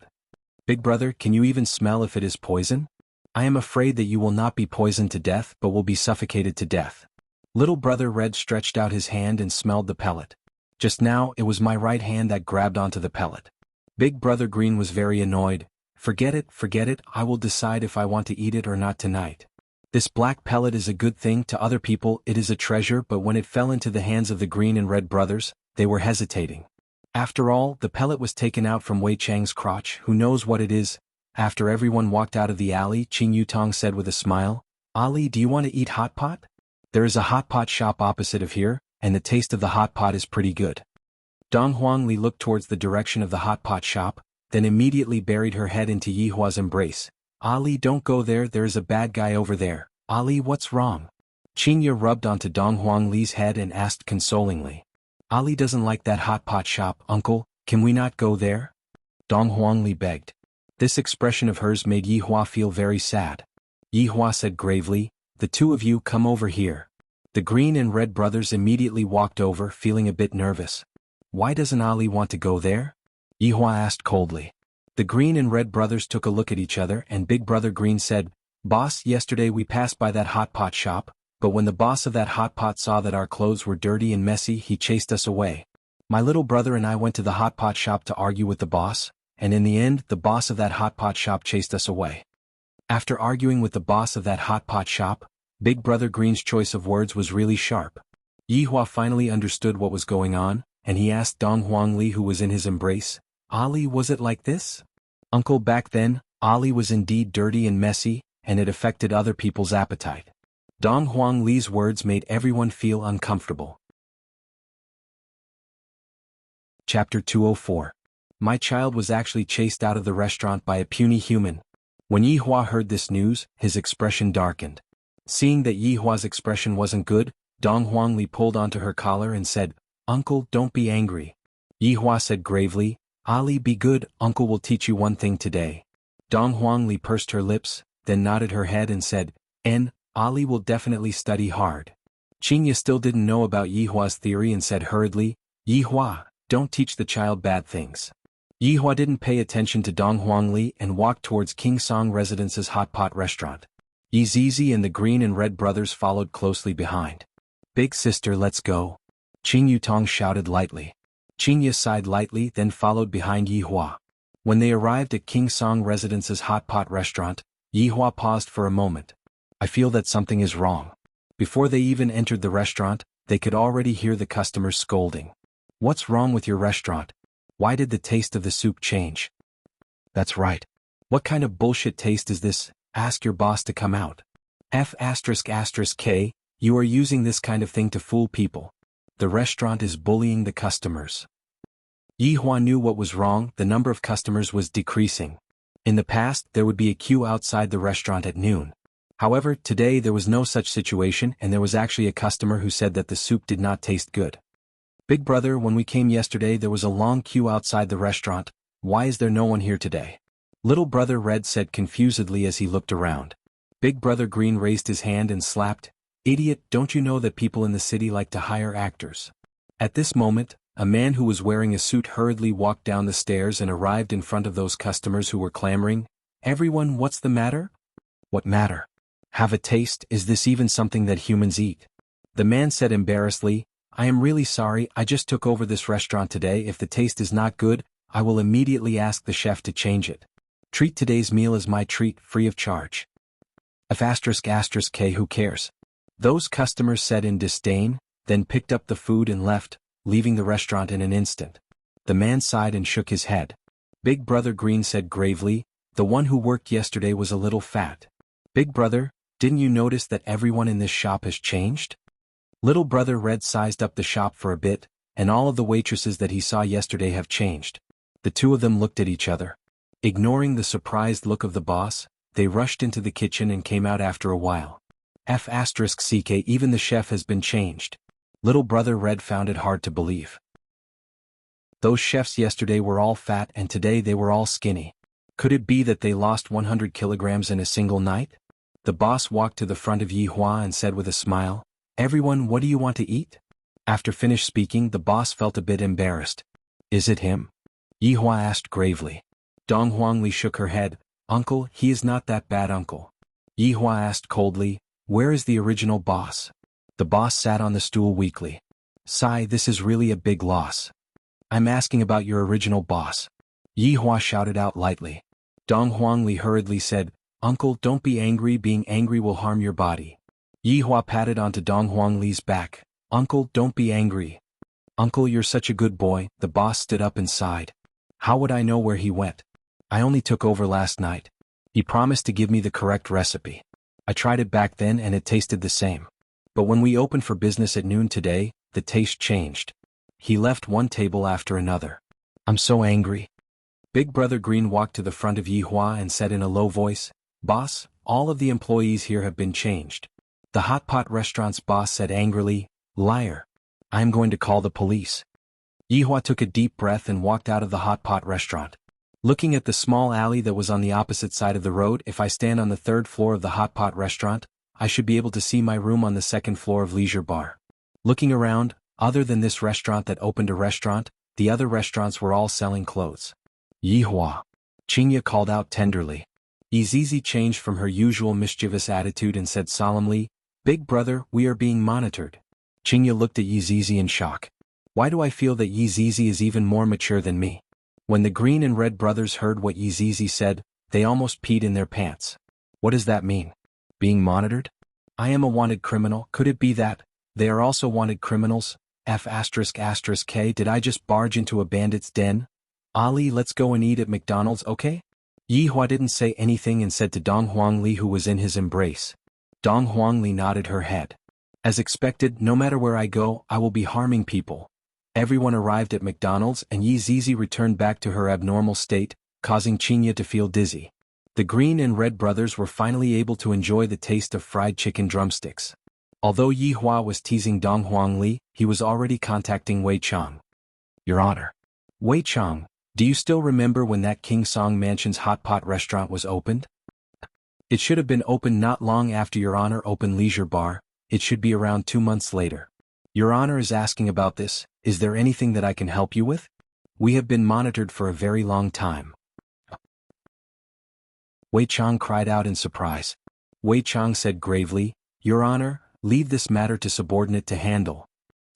Big brother, can you even smell if it is poison? I am afraid that you will not be poisoned to death but will be suffocated to death. Little brother Red stretched out his hand and smelled the pellet. Just now it was my right hand that grabbed onto the pellet. Big brother Green was very annoyed. Forget it, I will decide if I want to eat it or not tonight. This black pellet is a good thing. To other people it is a treasure, but when it fell into the hands of the Green and Red brothers, they were hesitating. After all, the pellet was taken out from Wei Chang's crotch. Who knows what it is? After everyone walked out of the alley, Qing Yutong said with a smile, Ali, do you want to eat hot pot? There is a hot pot shop opposite of here, and the taste of the hot pot is pretty good. Dong Huangli looked towards the direction of the hot pot shop, then immediately buried her head into Yihua's embrace. Ali, don't go there. There is a bad guy over there. Ali, what's wrong? Qinya rubbed onto Dong Huangli's head and asked consolingly. Ali doesn't like that hot pot shop, uncle. Can we not go there? Dong Huangli begged. This expression of hers made Yihua feel very sad. Yihua said gravely, the two of you come over here. The Green and Red brothers immediately walked over, feeling a bit nervous. Why doesn't Ali want to go there? Yihua asked coldly. The Green and Red brothers took a look at each other, and Big Brother Green said, Boss, yesterday we passed by that hot pot shop, but when the boss of that hot pot saw that our clothes were dirty and messy, he chased us away. My little brother and I went to the hot pot shop to argue with the boss, and in the end, the boss of that hot pot shop chased us away. After arguing with the boss of that hot pot shop, Big Brother Green's choice of words was really sharp. Yihua finally understood what was going on, and he asked Dong Huangli, who was in his embrace, Ali, was it like this? Uncle, back then, Ali was indeed dirty and messy, and it affected other people's appetite. Dong Huangli's words made everyone feel uncomfortable. Chapter 204. My child was actually chased out of the restaurant by a puny human. When Yihua heard this news, his expression darkened. Seeing that Yihua's expression wasn't good, Dong Huangli pulled onto her collar and said, Uncle, don't be angry. Yihua said gravely, Ali, be good, Uncle will teach you one thing today. Dong Huangli pursed her lips, then nodded her head and said, Ali will definitely study hard. Qinya still didn't know about Yihua's theory and said hurriedly, Yihua, don't teach the child bad things. Yihua didn't pay attention to Dong Huangli and walked towards King Song Residence's hot pot restaurant. Yi Zizi and the Green and Red brothers followed closely behind. Big sister, let's go. Qing Yutong shouted lightly. Qinya sighed lightly, then followed behind Yihua. When they arrived at King Song Residence's hot pot restaurant, Yihua paused for a moment. I feel that something is wrong. Before they even entered the restaurant, they could already hear the customers scolding. What's wrong with your restaurant? Why did the taste of the soup change? That's right. What kind of bullshit taste is this? Ask your boss to come out. F***K, you are using this kind of thing to fool people. The restaurant is bullying the customers. Yihua knew what was wrong. The number of customers was decreasing. In the past, there would be a queue outside the restaurant at noon. However, today there was no such situation, and there was actually a customer who said that the soup did not taste good. Big brother, when we came yesterday there was a long queue outside the restaurant. Why is there no one here today? Little brother Red said confusedly as he looked around. Big brother Green raised his hand and slapped. Idiot, don't you know that people in the city like to hire actors? At this moment, a man who was wearing a suit hurriedly walked down the stairs and arrived in front of those customers who were clamoring. Everyone, what's the matter? What matter? Have a taste. Is this even something that humans eat? The man said embarrassedly, I am really sorry, I just took over this restaurant today. If the taste is not good, I will immediately ask the chef to change it. Treat today's meal as my treat, free of charge. F***K, who cares? Those customers said in disdain, then picked up the food and left, leaving the restaurant in an instant. The man sighed and shook his head. Big Brother Green said gravely, "The one who worked yesterday was a little fat." "Big Brother, didn't you notice that everyone in this shop has changed?" Little Brother Red sized up the shop for a bit, and all of the waitresses that he saw yesterday have changed. The two of them looked at each other. Ignoring the surprised look of the boss, they rushed into the kitchen and came out after a while. F***ck, even the chef has been changed. Little Brother Red found it hard to believe. Those chefs yesterday were all fat and today they were all skinny. Could it be that they lost 100 kilograms in a single night? The boss walked to the front of Yi Hua and said with a smile, "Everyone, what do you want to eat?" After finished speaking, the boss felt a bit embarrassed. "Is it him?" Yi Hua asked gravely. Dong Huangli shook her head. "Uncle, he is not that bad, uncle." Yi Hua asked coldly, "Where is the original boss?" The boss sat on the stool weakly. "Sigh, this is really a big loss." "I'm asking about your original boss." Yi Hua shouted out lightly. Dong Huangli hurriedly said, "Uncle, don't be angry, being angry will harm your body." Yi Hua patted onto Dong Huangli's back. "Uncle, don't be angry." "Uncle, you're such a good boy." The boss stood up and sighed. "How would I know where he went? I only took over last night. He promised to give me the correct recipe. I tried it back then and it tasted the same. But when we opened for business at noon today, the taste changed. He left one table after another. I'm so angry." Big Brother Green walked to the front of Yi Hua and said in a low voice, "Boss, all of the employees here have been changed." The hot pot restaurant's boss said angrily, "Liar. I am going to call the police." Yi Hua took a deep breath and walked out of the hot pot restaurant. Looking at the small alley that was on the opposite side of the road, if I stand on the third floor of the hot pot restaurant, I should be able to see my room on the second floor of Leisure Bar. Looking around, other than this restaurant that opened a restaurant, the other restaurants were all selling clothes. "Yi Hua," Qingya called out tenderly. Yizizi changed from her usual mischievous attitude and said solemnly, "Big Brother, we are being monitored." Qingya looked at Yizizi in shock. Why do I feel that Yizizi is even more mature than me? When the Green and Red brothers heard what Yizizi said, they almost peed in their pants. What does that mean? Being monitored? I am a wanted criminal. Could it be that they are also wanted criminals? F***k, did I just barge into a bandit's den? Ali, let's go and eat at McDonald's, okay? Yi Hua didn't say anything and said to Dong Huangli, who was in his embrace. Dong Huangli nodded her head. As expected, no matter where I go, I will be harming people. Everyone arrived at McDonald's and Yizizi returned back to her abnormal state, causing Qingya to feel dizzy. The Green and Red brothers were finally able to enjoy the taste of fried chicken drumsticks. Although Yi Hua was teasing Dong Huangli, he was already contacting Wei Chang. "Your Honor. Wei Chang, do you still remember when that King Song Mansion's hot pot restaurant was opened? It should have been opened not long after Your Honor opened Leisure Bar. It should be around 2 months later. Your Honor is asking about this. Is there anything that I can help you with? We have been monitored for a very long time." Wei Chang cried out in surprise. Wei Chang said gravely, "Your Honor, leave this matter to subordinate to handle.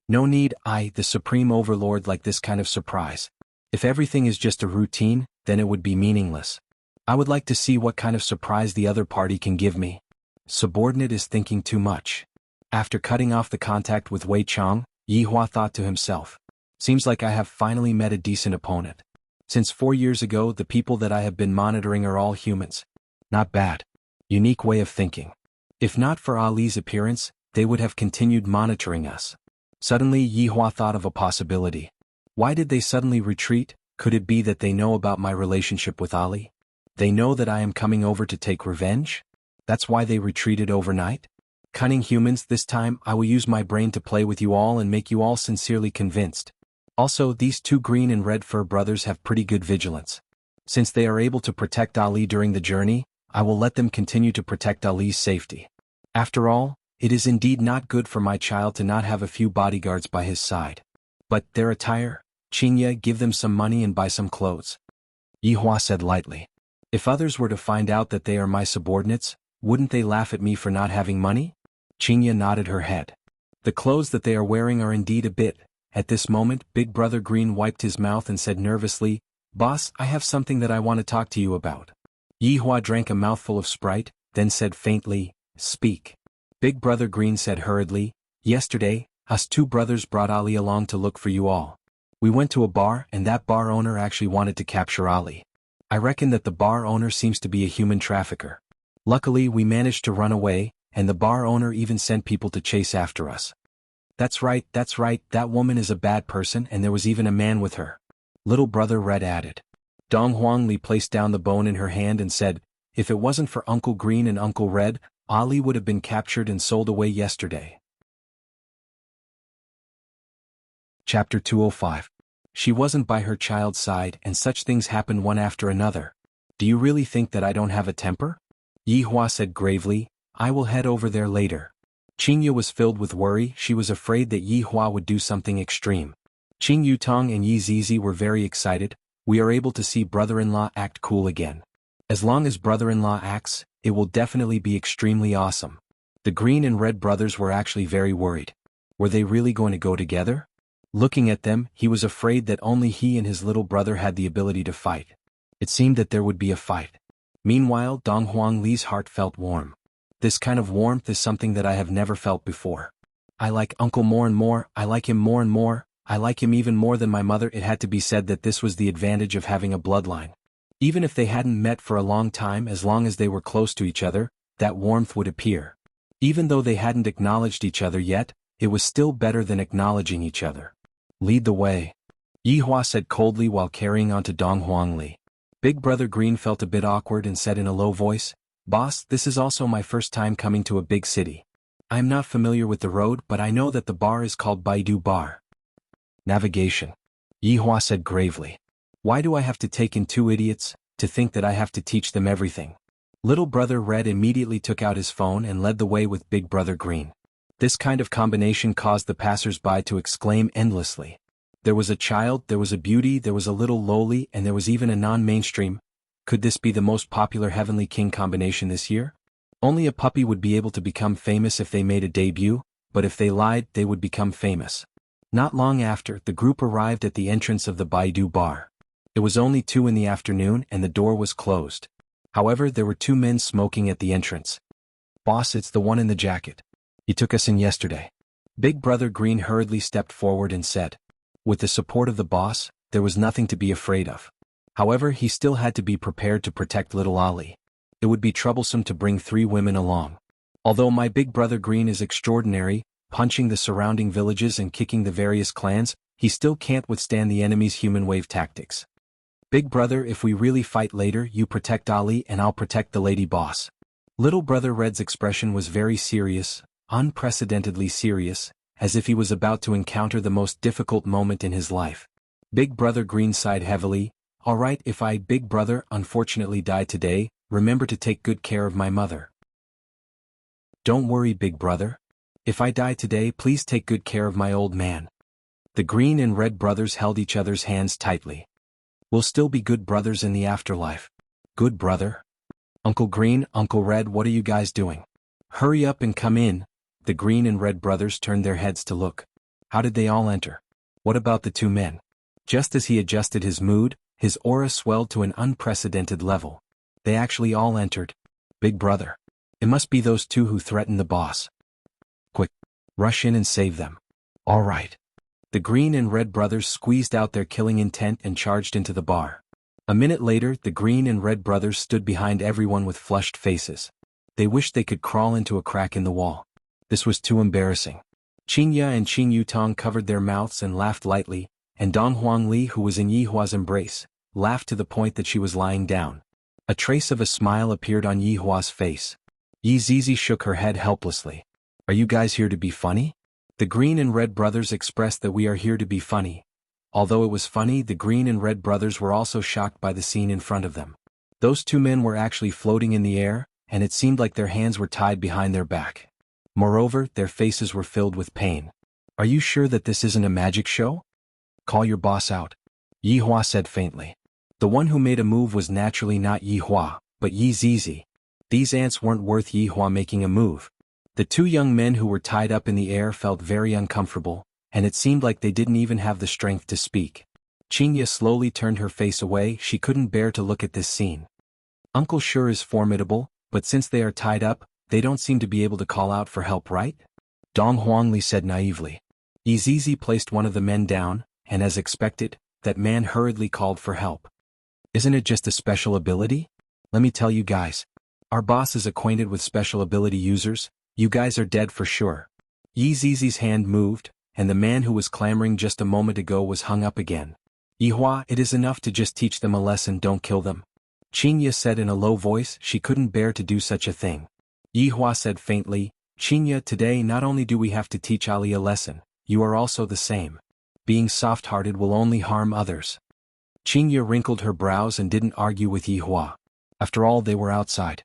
No need, the supreme overlord, like this kind of surprise. If everything is just a routine, then it would be meaningless. I would like to see what kind of surprise the other party can give me." Subordinate is thinking too much. After cutting off the contact with Wei Chang, Yi Hua thought to himself, "Seems like I have finally met a decent opponent. Since 4 years ago, the people that I have been monitoring are all humans. Not bad. Unique way of thinking. If not for Ali's appearance, they would have continued monitoring us." Suddenly Yi Hua thought of a possibility. Why did they suddenly retreat? Could it be that they know about my relationship with Ali? They know that I am coming over to take revenge? That's why they retreated overnight? Cunning humans, this time I will use my brain to play with you all and make you all sincerely convinced. Also, these 2 Green and Red Fur brothers have pretty good vigilance. Since they are able to protect Ali during the journey, I will let them continue to protect Ali's safety. After all, it is indeed not good for my child to not have a few bodyguards by his side. But their attire? Qingya, give them some money and buy some clothes. Yi Hua said lightly. If others were to find out that they are my subordinates, wouldn't they laugh at me for not having money? Qingya nodded her head. The clothes that they are wearing are indeed a bit. At this moment, Big Brother Green wiped his mouth and said nervously, "Boss, I have something that I want to talk to you about." Yi Hua drank a mouthful of Sprite, then said faintly, "Speak." Big Brother Green said hurriedly, "Yesterday, us two brothers brought Ali along to look for you all. We went to a bar and that bar owner actually wanted to capture Ali. I reckon that the bar owner seems to be a human trafficker. Luckily we managed to run away, and the bar owner even sent people to chase after us." That's right, that woman is a bad person and there was even a man with her," Little Brother Red added. Dong Huangli placed down the bone in her hand and said, "If it wasn't for Uncle Green and Uncle Red, Ali would have been captured and sold away yesterday." Chapter 205. She wasn't by her child's side and such things happened one after another. "Do you really think that I don't have a temper?" Yi Hua said gravely, "I will head over there later." Qingya was filled with worry. She was afraid that Yi Hua would do something extreme. Qing Yutong and Yi Zizi were very excited. "We are able to see brother-in-law act cool again. As long as brother-in-law acts, it will definitely be extremely awesome." The Green and Red brothers were actually very worried. Were they really going to go together? Looking at them, he was afraid that only he and his little brother had the ability to fight. It seemed that there would be a fight. Meanwhile, Dong Huangli's heart felt warm. This kind of warmth is something that I have never felt before. "I like Uncle more and more, I like him more and more, I like him even more than my mother." It had to be said that this was the advantage of having a bloodline. Even if they hadn't met for a long time, as long as they were close to each other, that warmth would appear. Even though they hadn't acknowledged each other yet, it was still better than acknowledging each other. "Lead the way," Yi Hua said coldly while carrying on to Dong Huangli. Big Brother Green felt a bit awkward and said in a low voice, "Boss, this is also my first time coming to a big city. I am not familiar with the road, but I know that the bar is called Baidu Bar." "Navigation," Yi Hua said gravely. "Why do I have to take in two idiots, to think that I have to teach them everything?" Little Brother Red immediately took out his phone and led the way with Big Brother Green. This kind of combination caused the passers-by to exclaim endlessly. There was a child, there was a beauty, there was a little lowly, and there was even a non-mainstream. Could this be the most popular Heavenly King combination this year? Only a puppy would be able to become famous if they made a debut, but if they lied, they would become famous. Not long after, the group arrived at the entrance of the Baidu Bar. It was only 2 in the afternoon and the door was closed. However, there were 2 men smoking at the entrance. "Boss, it's the one in the jacket. He took us in yesterday." Big Brother Green hurriedly stepped forward and said. With the support of the boss, there was nothing to be afraid of. However, he still had to be prepared to protect little Ali. It would be troublesome to bring 3 women along. Although my Big Brother Green is extraordinary, punching the surrounding villages and kicking the various clans, he still can't withstand the enemy's human wave tactics. "Big Brother, if we really fight later, you protect Ali and I'll protect the lady boss." Little Brother Red's expression was very serious, unprecedentedly serious, as if he was about to encounter the most difficult moment in his life. Big Brother Green sighed heavily. "All right, if I, Big Brother, unfortunately die today, remember to take good care of my mother." "Don't worry, Big Brother. If I die today, please take good care of my old man." The Green and Red brothers held each other's hands tightly. "We'll still be good brothers in the afterlife." "Good brother?" "Uncle Green, Uncle Red, what are you guys doing? Hurry up and come in." The Green and Red brothers turned their heads to look. How did they all enter? What about the 2 men? Just as he adjusted his mood, his aura swelled to an unprecedented level. They actually all entered. "Big Brother. It must be those 2 who threatened the boss. Quick, rush in and save them." "All right." The Green and Red brothers squeezed out their killing intent and charged into the bar. A minute later, the Green and Red brothers stood behind everyone with flushed faces. They wished they could crawl into a crack in the wall. This was too embarrassing. Qingya and Qing Yutong covered their mouths and laughed lightly, and Dong Huangli, who was in Yi Hua's embrace, laughed to the point that she was lying down. A trace of a smile appeared on Yi Hua's face. Yi Zizi shook her head helplessly. "Are you guys here to be funny?" The Green and Red brothers expressed that we are here to be funny. Although it was funny, the Green and Red brothers were also shocked by the scene in front of them. Those 2 men were actually floating in the air, and it seemed like their hands were tied behind their back. Moreover, their faces were filled with pain. "Are you sure that this isn't a magic show?" "Call your boss out," Yi Hua said faintly. The one who made a move was naturally not Yi Hua, but Yi Zizi. These ants weren't worth Yi Hua making a move. The 2 young men who were tied up in the air felt very uncomfortable, and it seemed like they didn't even have the strength to speak. Qingya slowly turned her face away. She couldn't bear to look at this scene. "Uncle sure is formidable, but since they are tied up, they don't seem to be able to call out for help, right? Dong Huangli said naively. Izizi placed one of the men down, and as expected, that man hurriedly called for help. Isn't it just a special ability? Let me tell you guys. Our boss is acquainted with special ability users. You guys are dead for sure. Izizi's hand moved, and the man who was clamoring just a moment ago was hung up again. Yihua, it is enough to just teach them a lesson, don't kill them. Qinya said in a low voice she couldn't bear to do such a thing. Yihua said faintly, Qinya, today not only do we have to teach Ali a lesson, you are also the same. Being soft-hearted will only harm others. Qinya wrinkled her brows and didn't argue with Yihua. After all, they were outside.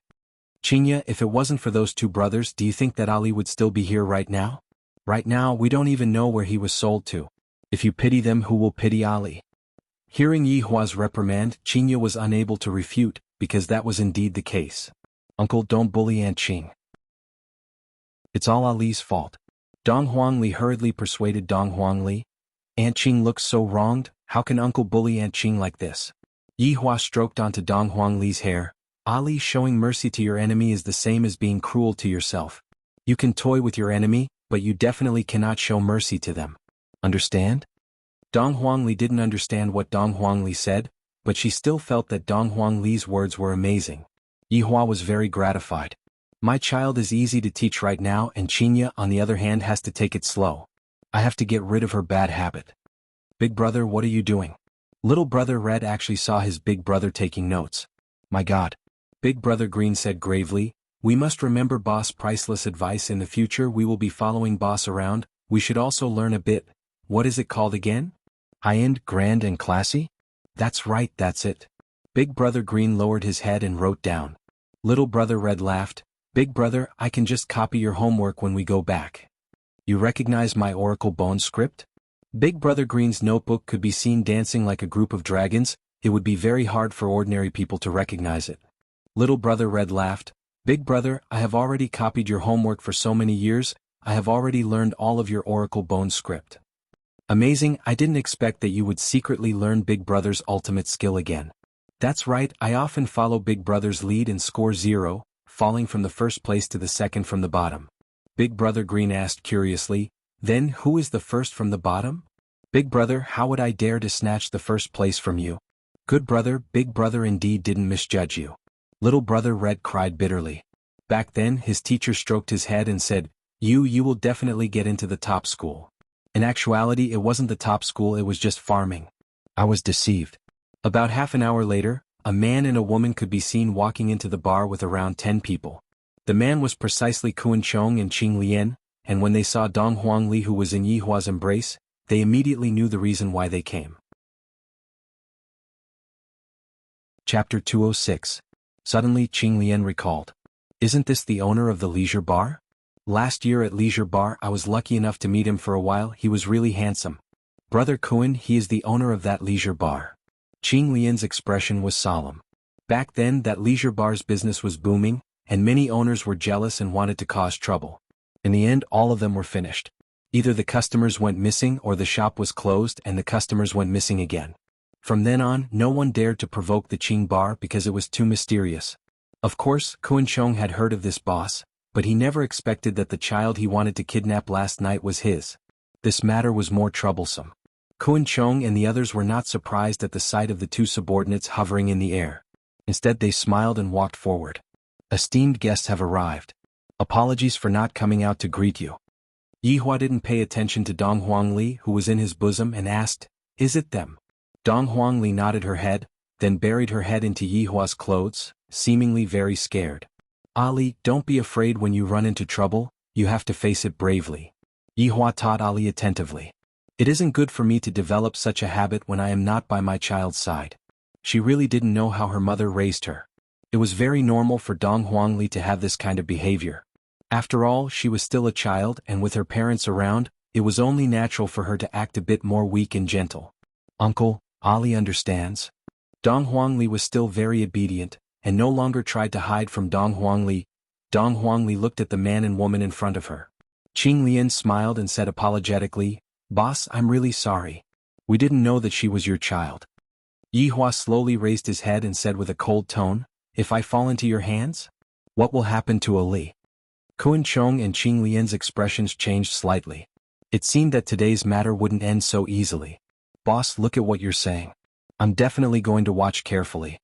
Qinya, if it wasn't for those two brothers, do you think that Ali would still be here right now? Right now, we don't even know where he was sold to. If you pity them, who will pity Ali? Hearing Yihua's reprimand, Qinya was unable to refute, because that was indeed the case. Uncle, don't bully Aunt Qing. It's all Ali's fault. Dong Huangli hurriedly persuaded Dong Huangli. Aunt Qing looks so wronged, how can Uncle bully Aunt Qing like this? Yihua stroked onto Dong Huangli's hair. Ali, showing mercy to your enemy is the same as being cruel to yourself. You can toy with your enemy, but you definitely cannot show mercy to them. Understand? Dong Huangli didn't understand what Dong Huangli said, but she still felt that Dong Huangli's words were amazing. Yihua was very gratified. My child is easy to teach right now, and Qinya, on the other hand, has to take it slow. I have to get rid of her bad habit. Big brother, what are you doing? Little brother Red actually saw his big brother taking notes. My God. Big brother Green said gravely, we must remember boss priceless advice. In the future we will be following boss around. We should also learn a bit. What is it called again? High-end, grand and classy? That's right, that's it. Big brother Green lowered his head and wrote down. Little brother Red laughed. Big brother, I can just copy your homework when we go back. You recognize my Oracle Bone script? Big brother Green's notebook could be seen dancing like a group of dragons. It would be very hard for ordinary people to recognize it. Little brother Red laughed. Big brother, I have already copied your homework for so many years. I have already learned all of your Oracle Bone script. Amazing, I didn't expect that you would secretly learn Big brother's ultimate skill again. That's right, I often follow Big brother's lead and score 0, falling from the first place to the second from the bottom. Big brother Green asked curiously, then who is the first from the bottom? Big brother, how would I dare to snatch the first place from you? Good brother, Big brother indeed didn't misjudge you. Little brother Red cried bitterly. Back then, his teacher stroked his head and said, you will definitely get into the top school. In actuality, it wasn't the top school, it was just farming. I was deceived. About half an hour later, a man and a woman could be seen walking into the bar with around 10 people. The man was precisely Kuan Chong and Qing Lian, and when they saw Dong Huangli who was in Yihua's embrace, they immediately knew the reason why they came. Chapter 206. Suddenly Qing Lian recalled. Isn't this the owner of the leisure bar? Last year at leisure bar I was lucky enough to meet him for a while. He was really handsome. Brother Kuan, he is the owner of that leisure bar. Qing Lian's expression was solemn. Back then that leisure bar's business was booming, and many owners were jealous and wanted to cause trouble. In the end, all of them were finished. Either the customers went missing or the shop was closed and the customers went missing again. From then on, no one dared to provoke the Qing bar because it was too mysterious. Of course, Kuan Chong had heard of this boss, but he never expected that the child he wanted to kidnap last night was his. This matter was more troublesome. Kuan Chong and the others were not surprised at the sight of the two subordinates hovering in the air. Instead, they smiled and walked forward. Esteemed guests have arrived. Apologies for not coming out to greet you. Yihua didn't pay attention to Dong Huangli who was in his bosom and asked, is it them? Dong Huangli nodded her head, then buried her head into Yihua's clothes, seemingly very scared. Ali, don't be afraid when you run into trouble, you have to face it bravely. Yihua taught Ali attentively. It isn't good for me to develop such a habit when I am not by my child's side. She really didn't know how her mother raised her. It was very normal for Dong Huangli to have this kind of behavior. After all, she was still a child and with her parents around, it was only natural for her to act a bit more weak and gentle. Uncle, Ali understands. Dong Huangli was still very obedient, and no longer tried to hide from Dong Huangli. Dong Huangli looked at the man and woman in front of her. Qing Lian smiled and said apologetically, Boss, I'm really sorry. We didn't know that she was your child. Yihua slowly raised his head and said with a cold tone, if I fall into your hands? What will happen to Ali? Kun Chong and Qing Lian's expressions changed slightly. It seemed that today's matter wouldn't end so easily. Boss, look at what you're saying. I'm definitely going to watch carefully.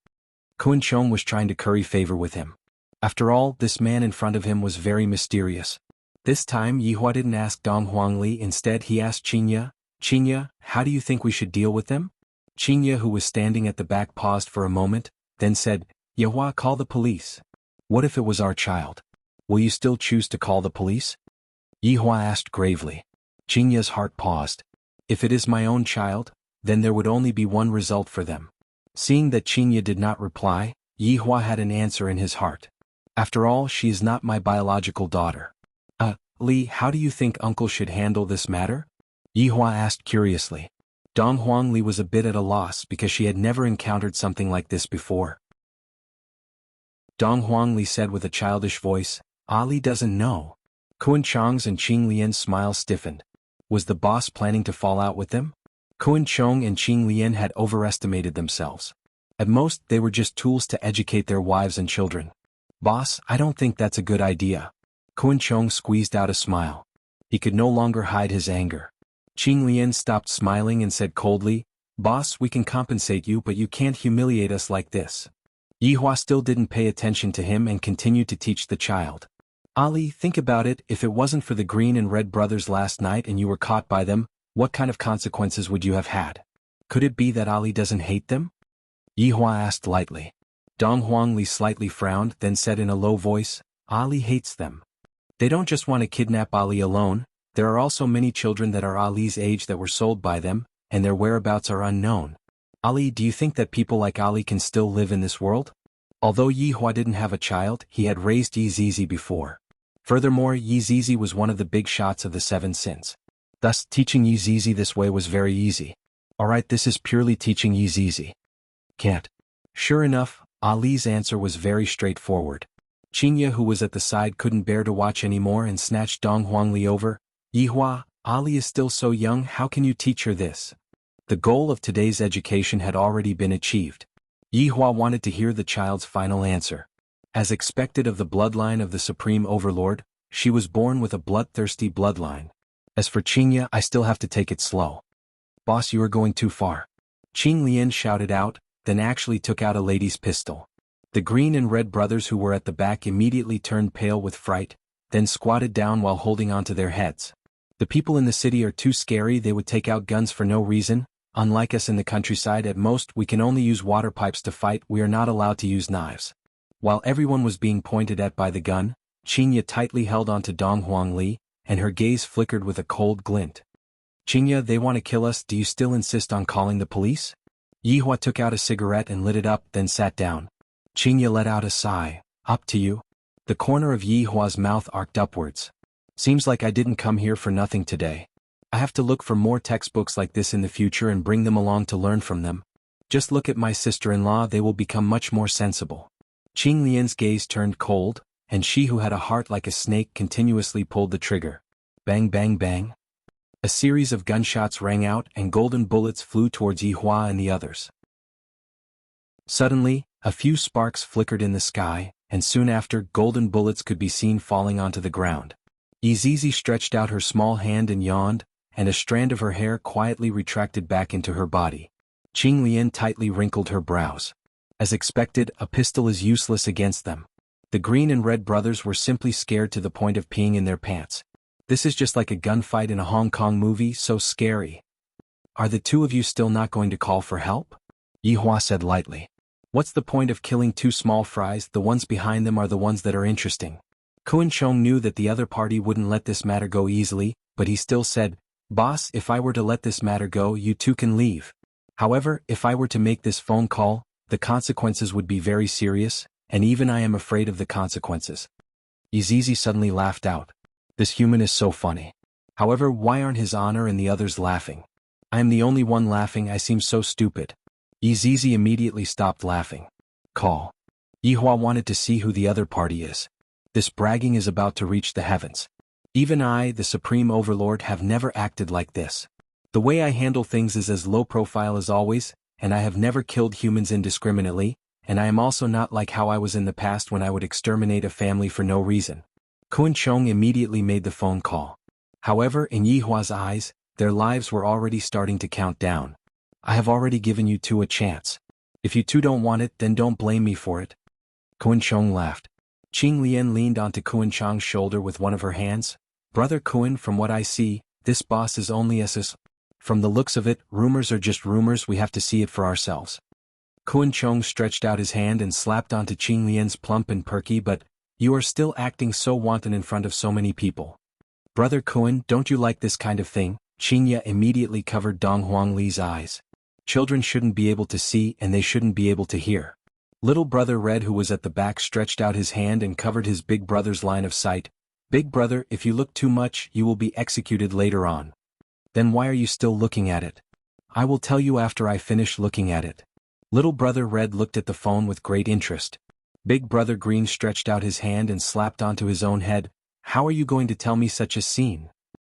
Kun Chong was trying to curry favor with him. After all, this man in front of him was very mysterious. This time Yihua didn't ask Dong Huangli, instead he asked Qingya, "Qingya, how do you think we should deal with them?" Qingya, who was standing at the back, paused for a moment, then said, "Yihua, call the police." "What if it was our child? Will you still choose to call the police?" Yihua asked gravely. Qingya's heart paused. "If it is my own child, then there would only be one result for them." Seeing that Qingya did not reply, Yihua had an answer in his heart. "After all, she is not my biological daughter." Li, how do you think uncle should handle this matter?" Yihua asked curiously. Dong Huangli was a bit at a loss because she had never encountered something like this before. Dong Huangli said with a childish voice, "Ali doesn't know." Kun Chong's and Qing Lian's smile stiffened. Was the boss planning to fall out with them? Kun Chong and Qing Lian had overestimated themselves. At most, they were just tools to educate their wives and children. "Boss, I don't think that's a good idea." Kun Chong squeezed out a smile. He could no longer hide his anger. Qing Lian stopped smiling and said coldly, "Boss, we can compensate you, but you can't humiliate us like this." Yihua still didn't pay attention to him and continued to teach the child. "Ali, think about it, if it wasn't for the green and red brothers last night and you were caught by them, what kind of consequences would you have had? Could it be that Ali doesn't hate them?" Yihua asked lightly. Dong Huangli slightly frowned, then said in a low voice, "Ali hates them. They don't just want to kidnap Ali alone, there are also many children that are Ali's age that were sold by them, and their whereabouts are unknown. Ali, do you think that people like Ali can still live in this world?" Although Yihua didn't have a child, he had raised Yi Zizi before. Furthermore, Yi Zizi was one of the big shots of the seven sins. Thus, teaching Yi Zizi this way was very easy. Alright, this is purely teaching Yi Zizi. Can't. Sure enough, Ali's answer was very straightforward. Qingya, who was at the side, couldn't bear to watch anymore and snatched Dong Huangli over. "Yihua, Ali is still so young, how can you teach her this?" The goal of today's education had already been achieved. Yihua wanted to hear the child's final answer. As expected of the bloodline of the Supreme Overlord, she was born with a bloodthirsty bloodline. As for Qingya, I still have to take it slow. "Boss, you are going too far." Qing Lian shouted out, then actually took out a lady's pistol. The green and red brothers who were at the back immediately turned pale with fright, then squatted down while holding onto their heads. The people in the city are too scary, they would take out guns for no reason. Unlike us in the countryside, at most we can only use water pipes to fight, we are not allowed to use knives. While everyone was being pointed at by the gun, Qingya tightly held onto Dong Huangli, and her gaze flickered with a cold glint. "Qingya, they want to kill us, do you still insist on calling the police?" Yihua took out a cigarette and lit it up, then sat down. Qingya let out a sigh. "Up to you." The corner of Yihua's mouth arced upwards. "Seems like I didn't come here for nothing today. I have to look for more textbooks like this in the future and bring them along to learn from them. Just look at my sister-in-law, they will become much more sensible." Qing Lian's gaze turned cold, and she who had a heart like a snake continuously pulled the trigger. Bang bang bang. A series of gunshots rang out and golden bullets flew towards Yihua and the others. Suddenly, a few sparks flickered in the sky, and soon after, golden bullets could be seen falling onto the ground. Yi Zizi stretched out her small hand and yawned, and a strand of her hair quietly retracted back into her body. Qing Lian tightly wrinkled her brows. As expected, a pistol is useless against them. The green and red brothers were simply scared to the point of peeing in their pants. This is just like a gunfight in a Hong Kong movie, so scary. "Are the two of you still not going to call for help?" Yihua said lightly. "What's the point of killing two small fries, the ones behind them are the ones that are interesting." Kun Chong knew that the other party wouldn't let this matter go easily, but he still said, "Boss, if I were to let this matter go, you two can leave. However, if I were to make this phone call, the consequences would be very serious, and even I am afraid of the consequences." Yi Zizi suddenly laughed out. This human is so funny. However, why aren't his honor and the others laughing? I am the only one laughing, I seem so stupid. Yi Zizi immediately stopped laughing. Call. Yihua wanted to see who the other party is. This bragging is about to reach the heavens. Even I, the Supreme Overlord, have never acted like this. The way I handle things is as low profile as always, and I have never killed humans indiscriminately, and I am also not like how I was in the past when I would exterminate a family for no reason. Kun Chong immediately made the phone call. However, in Yihua's eyes, their lives were already starting to count down. I have already given you two a chance. If you two don't want it, then don't blame me for it. Kun Chong laughed. Qing Lian leaned onto Kun Chong's shoulder with one of her hands. Brother Kun, from what I see, this boss is only SS. From the looks of it, rumors are just rumors, we have to see it for ourselves. Kun Chong stretched out his hand and slapped onto Qing Lian's plump and perky, but you are still acting so wanton in front of so many people. Brother Kun, don't you like this kind of thing? Qingya immediately covered Dong Huangli's eyes. Children shouldn't be able to see and they shouldn't be able to hear. Little brother Red, who was at the back, stretched out his hand and covered his big brother's line of sight. Big brother, if you look too much, you will be executed later on. Then why are you still looking at it? I will tell you after I finish looking at it. Little brother Red looked at the phone with great interest. Big brother Green stretched out his hand and slapped onto his own head. How are you going to tell me such a scene?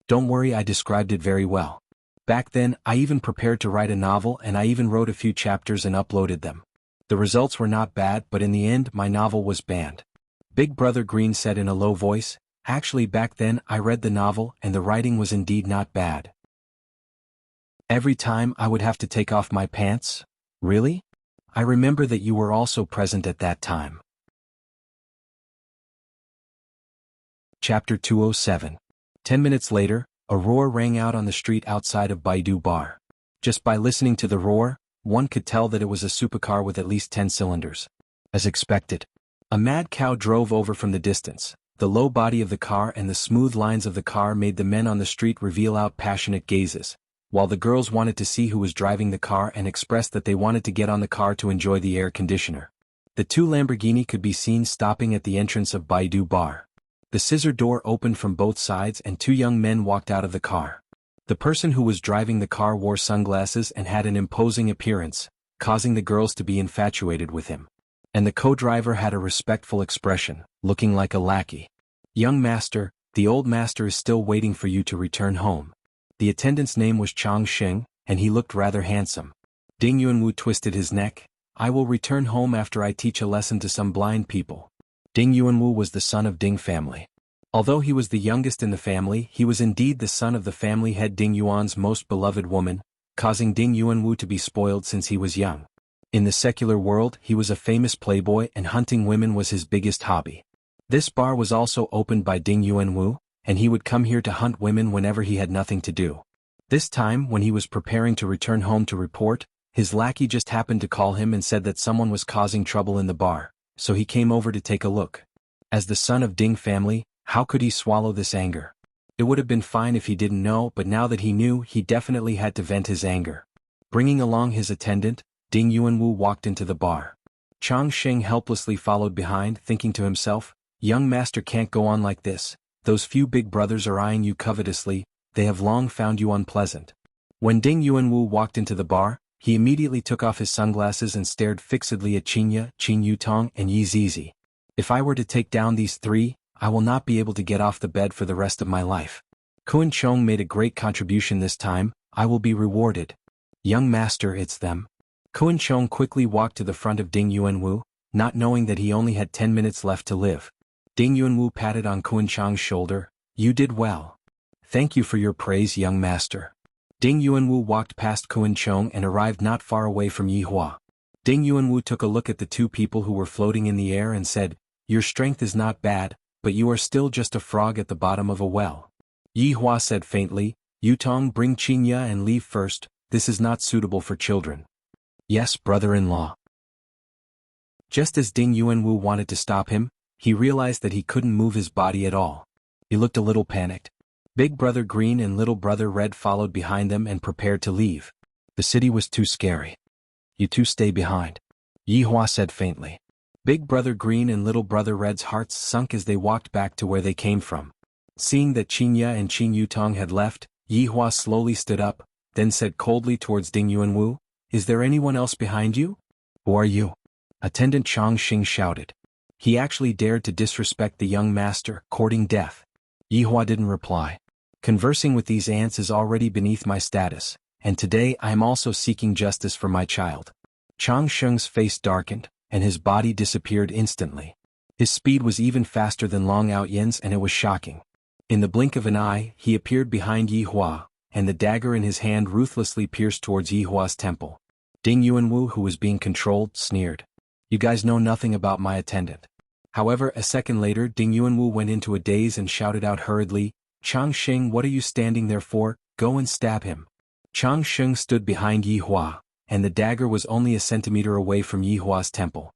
Don't worry, I described it very well. Back then, I even prepared to write a novel and I even wrote a few chapters and uploaded them. The results were not bad, but in the end my novel was banned. Big brother Green said in a low voice, actually back then I read the novel and the writing was indeed not bad. Every time I would have to take off my pants? Really? I remember that you were also present at that time. Chapter 207. 10 minutes later, a roar rang out on the street outside of Baidu Bar. Just by listening to the roar, one could tell that it was a supercar with at least 10 cylinders. As expected, a mad cow drove over from the distance. The low body of the car and the smooth lines of the car made the men on the street reveal out passionate gazes, while the girls wanted to see who was driving the car and expressed that they wanted to get on the car to enjoy the air conditioner. The two Lamborghini could be seen stopping at the entrance of Baidu Bar. The scissor door opened from both sides and two young men walked out of the car. The person who was driving the car wore sunglasses and had an imposing appearance, causing the girls to be infatuated with him. And the co-driver had a respectful expression, looking like a lackey. Young master, the old master is still waiting for you to return home. The attendant's name was Chang Xing, and he looked rather handsome. Ding Yuanwu twisted his neck. I will return home after I teach a lesson to some blind people. Ding Yuanwu was the son of Ding family. Although he was the youngest in the family, he was indeed the son of the family head Ding Yuan's most beloved woman, causing Ding Yuanwu to be spoiled since he was young. In the secular world, he was a famous playboy and hunting women was his biggest hobby. This bar was also opened by Ding Yuanwu, and he would come here to hunt women whenever he had nothing to do. This time, when he was preparing to return home to report, his lackey just happened to call him and said that someone was causing trouble in the bar, so he came over to take a look. As the son of Ding family, how could he swallow this anger? It would have been fine if he didn't know, but now that he knew, he definitely had to vent his anger. Bringing along his attendant, Ding Yuanwu walked into the bar. Chang Xing helplessly followed behind, thinking to himself, young master can't go on like this. Those few big brothers are eyeing you covetously, they have long found you unpleasant. When Ding Yuanwu walked into the bar, he immediately took off his sunglasses and stared fixedly at Qingya, Qing Yutong and Yi Zizi. If I were to take down these three, I will not be able to get off the bed for the rest of my life. Kun Chong made a great contribution this time, I will be rewarded. Young master, it's them. Kun Chong quickly walked to the front of Ding Yuanwu, not knowing that he only had 10 minutes left to live. Ding Yuanwu patted on Kun Chong's shoulder, you did well. Thank you for your praise, young master. Ding Yuanwu walked past Kun Chong and arrived not far away from Yihua. Ding Yuanwu took a look at the two people who were floating in the air and said, your strength is not bad, but you are still just a frog at the bottom of a well. Yihua said faintly, Yutong, bring Qingya and leave first, this is not suitable for children. Yes, brother-in-law. Just as Ding Yuanwu wanted to stop him, he realized that he couldn't move his body at all. He looked a little panicked. Big brother Green and little brother Red followed behind them and prepared to leave. The city was too scary. You two stay behind. Yihua said faintly. Big brother Green and little brother Red's hearts sunk as they walked back to where they came from. Seeing that Qingya and Qing Yutong had left, Yihua slowly stood up, then said coldly towards Ding Yuanwu, is there anyone else behind you? Who are you? Attendant Chang Xing shouted. He actually dared to disrespect the young master, courting death. Yihua didn't reply. Conversing with these ants is already beneath my status, and today I am also seeking justice for my child. Chang Sheng's face darkened, and his body disappeared instantly. His speed was even faster than Long Out-Yin's, and it was shocking. In the blink of an eye, he appeared behind Yi Hua, and the dagger in his hand ruthlessly pierced towards Yi Hua's temple. Ding Yuanwu, who was being controlled, sneered. "You guys know nothing about my attendant." However, a second later Ding Yuanwu went into a daze and shouted out hurriedly, "Chang Xing, what are you standing there for? Go and stab him." Chang Xing stood behind Yi Hua, and the dagger was only a centimeter away from Yi Hua's temple.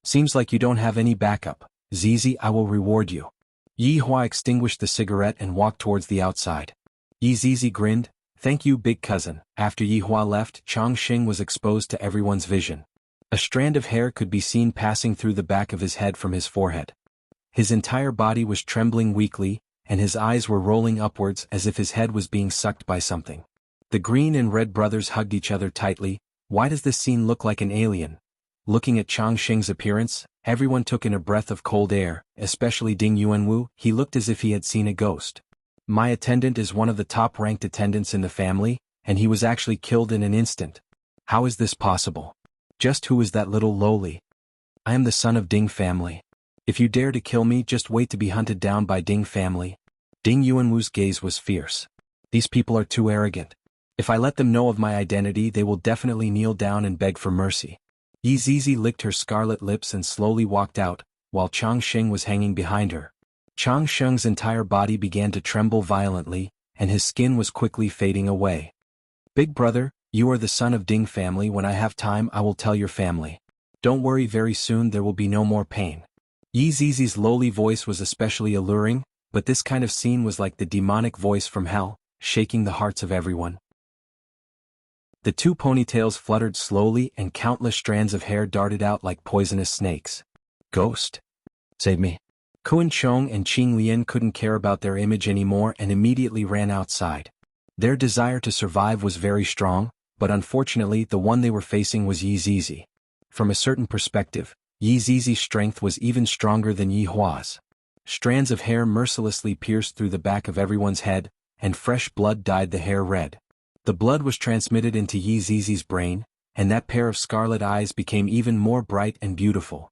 "Seems like you don't have any backup. Zizi, I will reward you." Yi Hua extinguished the cigarette and walked towards the outside. Yi Zizi grinned, "Thank you, big cousin." After Yi Hua left, Chang Xing was exposed to everyone's vision. A strand of hair could be seen passing through the back of his head from his forehead. His entire body was trembling weakly, and his eyes were rolling upwards as if his head was being sucked by something. The Green and Red brothers hugged each other tightly. Why does this scene look like an alien? Looking at Chang Xing's appearance, everyone took in a breath of cold air, especially Ding Yuanwu. He looked as if he had seen a ghost. "My attendant is one of the top-ranked attendants in the family, and he was actually killed in an instant. How is this possible? Just who is that little lowly? I am the son of Ding family. If you dare to kill me, just wait to be hunted down by Ding family." Ding Yuanwu's gaze was fierce. "These people are too arrogant. If I let them know of my identity, they will definitely kneel down and beg for mercy." Yi Zizi licked her scarlet lips and slowly walked out, while Chang Xing was hanging behind her. Chang Xing's entire body began to tremble violently, and his skin was quickly fading away. "Big brother, you are the son of Ding family. When I have time, I will tell your family. Don't worry, very soon there will be no more pain." Yi Zizi's lowly voice was especially alluring, but this kind of scene was like the demonic voice from hell, shaking the hearts of everyone. The two ponytails fluttered slowly and countless strands of hair darted out like poisonous snakes. "Ghost? Save me." Kun Chong and Qing Lian couldn't care about their image anymore and immediately ran outside. Their desire to survive was very strong, but unfortunately the one they were facing was Yi Zizi. From a certain perspective, Yi Zizi's strength was even stronger than Yi Hua's. Strands of hair mercilessly pierced through the back of everyone's head, and fresh blood dyed the hair red. The blood was transmitted into Yi Zizi's brain, and that pair of scarlet eyes became even more bright and beautiful.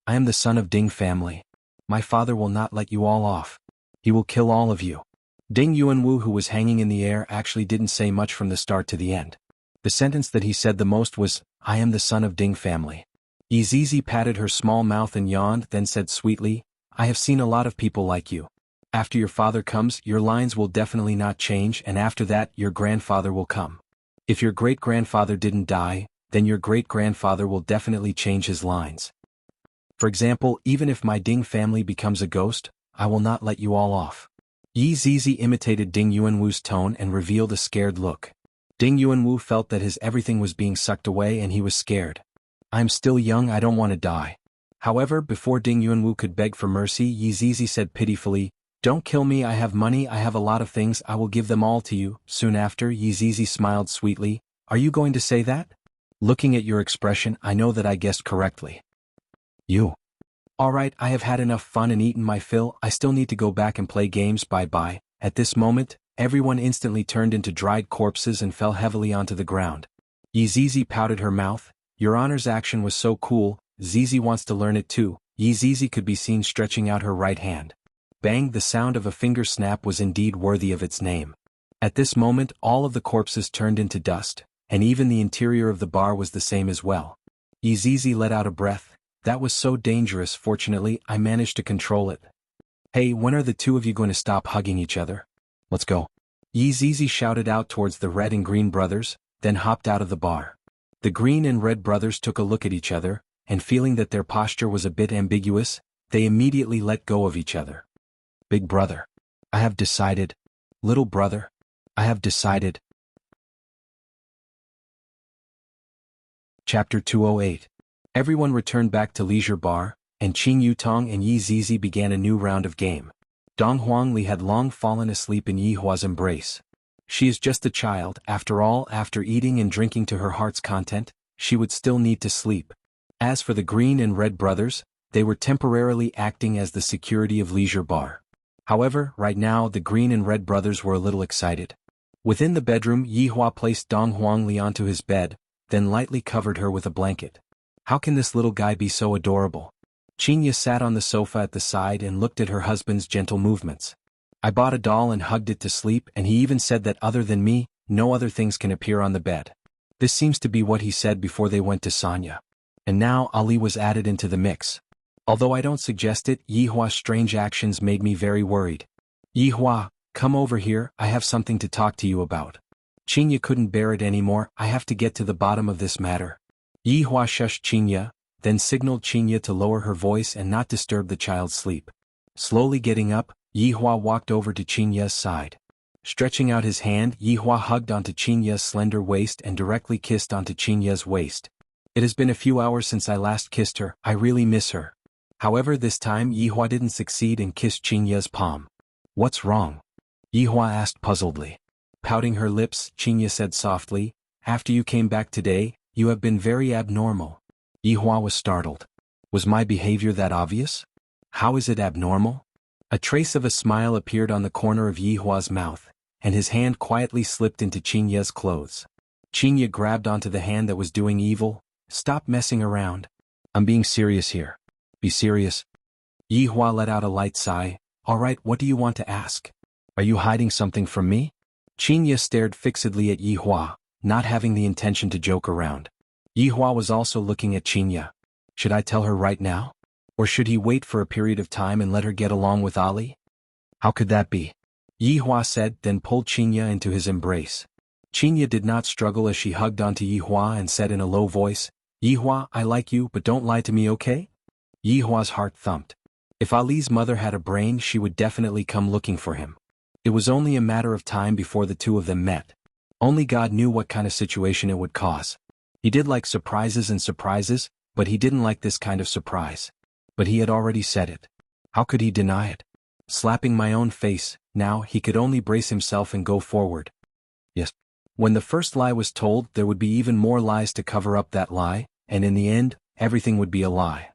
"I am the son of Ding family. My father will not let you all off. He will kill all of you." Ding Yuanwu, who was hanging in the air, actually didn't say much from the start to the end. The sentence that he said the most was, "I am the son of Ding family." Yi Zizi patted her small mouth and yawned, then said sweetly, "I have seen a lot of people like you. After your father comes, your lines will definitely not change, and after that, your grandfather will come. If your great-grandfather didn't die, then your great-grandfather will definitely change his lines. For example, even if my Ding family becomes a ghost, I will not let you all off." Yi Zizi imitated Ding Yuanwu's tone and revealed a scared look. Ding Yuanwu felt that his everything was being sucked away and he was scared. "I'm still young, I don't want to die." However, before Ding Yuanwu could beg for mercy, Yi Zizi said pitifully, "Don't kill me, I have money, I have a lot of things, I will give them all to you." Soon after, Yi Zizi smiled sweetly, "Are you going to say that? Looking at your expression, I know that I guessed correctly." "You. Alright, I have had enough fun and eaten my fill, I still need to go back and play games, bye-bye." At this moment, everyone instantly turned into dried corpses and fell heavily onto the ground. Yi Zizi pouted her mouth. "Your Honor's action was so cool, Zizi wants to learn it too." Yi Zizi could be seen stretching out her right hand. Bang, the sound of a finger snap was indeed worthy of its name. At this moment, all of the corpses turned into dust, and even the interior of the bar was the same as well. Yi Zizi let out a breath. "That was so dangerous. Fortunately, I managed to control it." "Hey, when are the two of you going to stop hugging each other? Let's go." Yi Zizi shouted out towards the Red and Green brothers, then hopped out of the bar. The Green and Red brothers took a look at each other, and feeling that their posture was a bit ambiguous, they immediately let go of each other. "Big brother. I have decided. Little brother. I have decided." Chapter 208. Everyone returned back to Leisure Bar, and Qing Yutong and Yi Zizi began a new round of game. Dong Huangli had long fallen asleep in Yi Hua's embrace. She is just a child, after all. After eating and drinking to her heart's content, she would still need to sleep. As for the Green and Red brothers, they were temporarily acting as the security of Leisure Bar. However, right now the Green and Red brothers were a little excited. Within the bedroom, Yi Hua placed Dong Huangli onto his bed, then lightly covered her with a blanket. How can this little guy be so adorable? Chinya sat on the sofa at the side and looked at her husband's gentle movements. I bought a doll and hugged it to sleep, and he even said that other than me, no other things can appear on the bed. This seems to be what he said before they went to Sanya. And now Ali was added into the mix. Although I don't suggest it, Yihua's strange actions made me very worried. Yihua, come over here, I have something to talk to you about. Chinya couldn't bear it anymore. I have to get to the bottom of this matter. Yihua shushed Chinya, then signaled Chinya to lower her voice and not disturb the child's sleep. Slowly getting up, Yihua walked over to Chinya's side. Stretching out his hand, Yihua hugged onto Chinya's slender waist and directly kissed onto Chinya's waist. It has been a few hours since I last kissed her, I really miss her. However, this time Yihua didn't succeed and kissed Chinya's palm. What's wrong? Yihua asked puzzledly. Pouting her lips, Chinya said softly, after you came back today, you have been very abnormal. Yihua was startled. Was my behavior that obvious? How is it abnormal? A trace of a smile appeared on the corner of Yihua's mouth, and his hand quietly slipped into Chinya's clothes. Chinya grabbed onto the hand that was doing evil. Stop messing around. I'm being serious here. Be serious. Yihua let out a light sigh. Alright, what do you want to ask? Are you hiding something from me? Chinya stared fixedly at Yihua, not having the intention to joke around. Yihua was also looking at Chinya. Should I tell her right now? Or should he wait for a period of time and let her get along with Ali? How could that be? Yihua said, then pulled Chinya into his embrace. Chinya did not struggle as she hugged onto Yihua and said in a low voice, Yihua, I like you, but don't lie to me, okay? Yihua's heart thumped. If Ali's mother had a brain, she would definitely come looking for him. It was only a matter of time before the two of them met. Only God knew what kind of situation it would cause. He did like surprises, but he didn't like this kind of surprise. But he had already said it. How could he deny it? Slapping my own face, now he could only brace himself and go forward. Yes. When the first lie was told, there would be even more lies to cover up that lie, and in the end, everything would be a lie.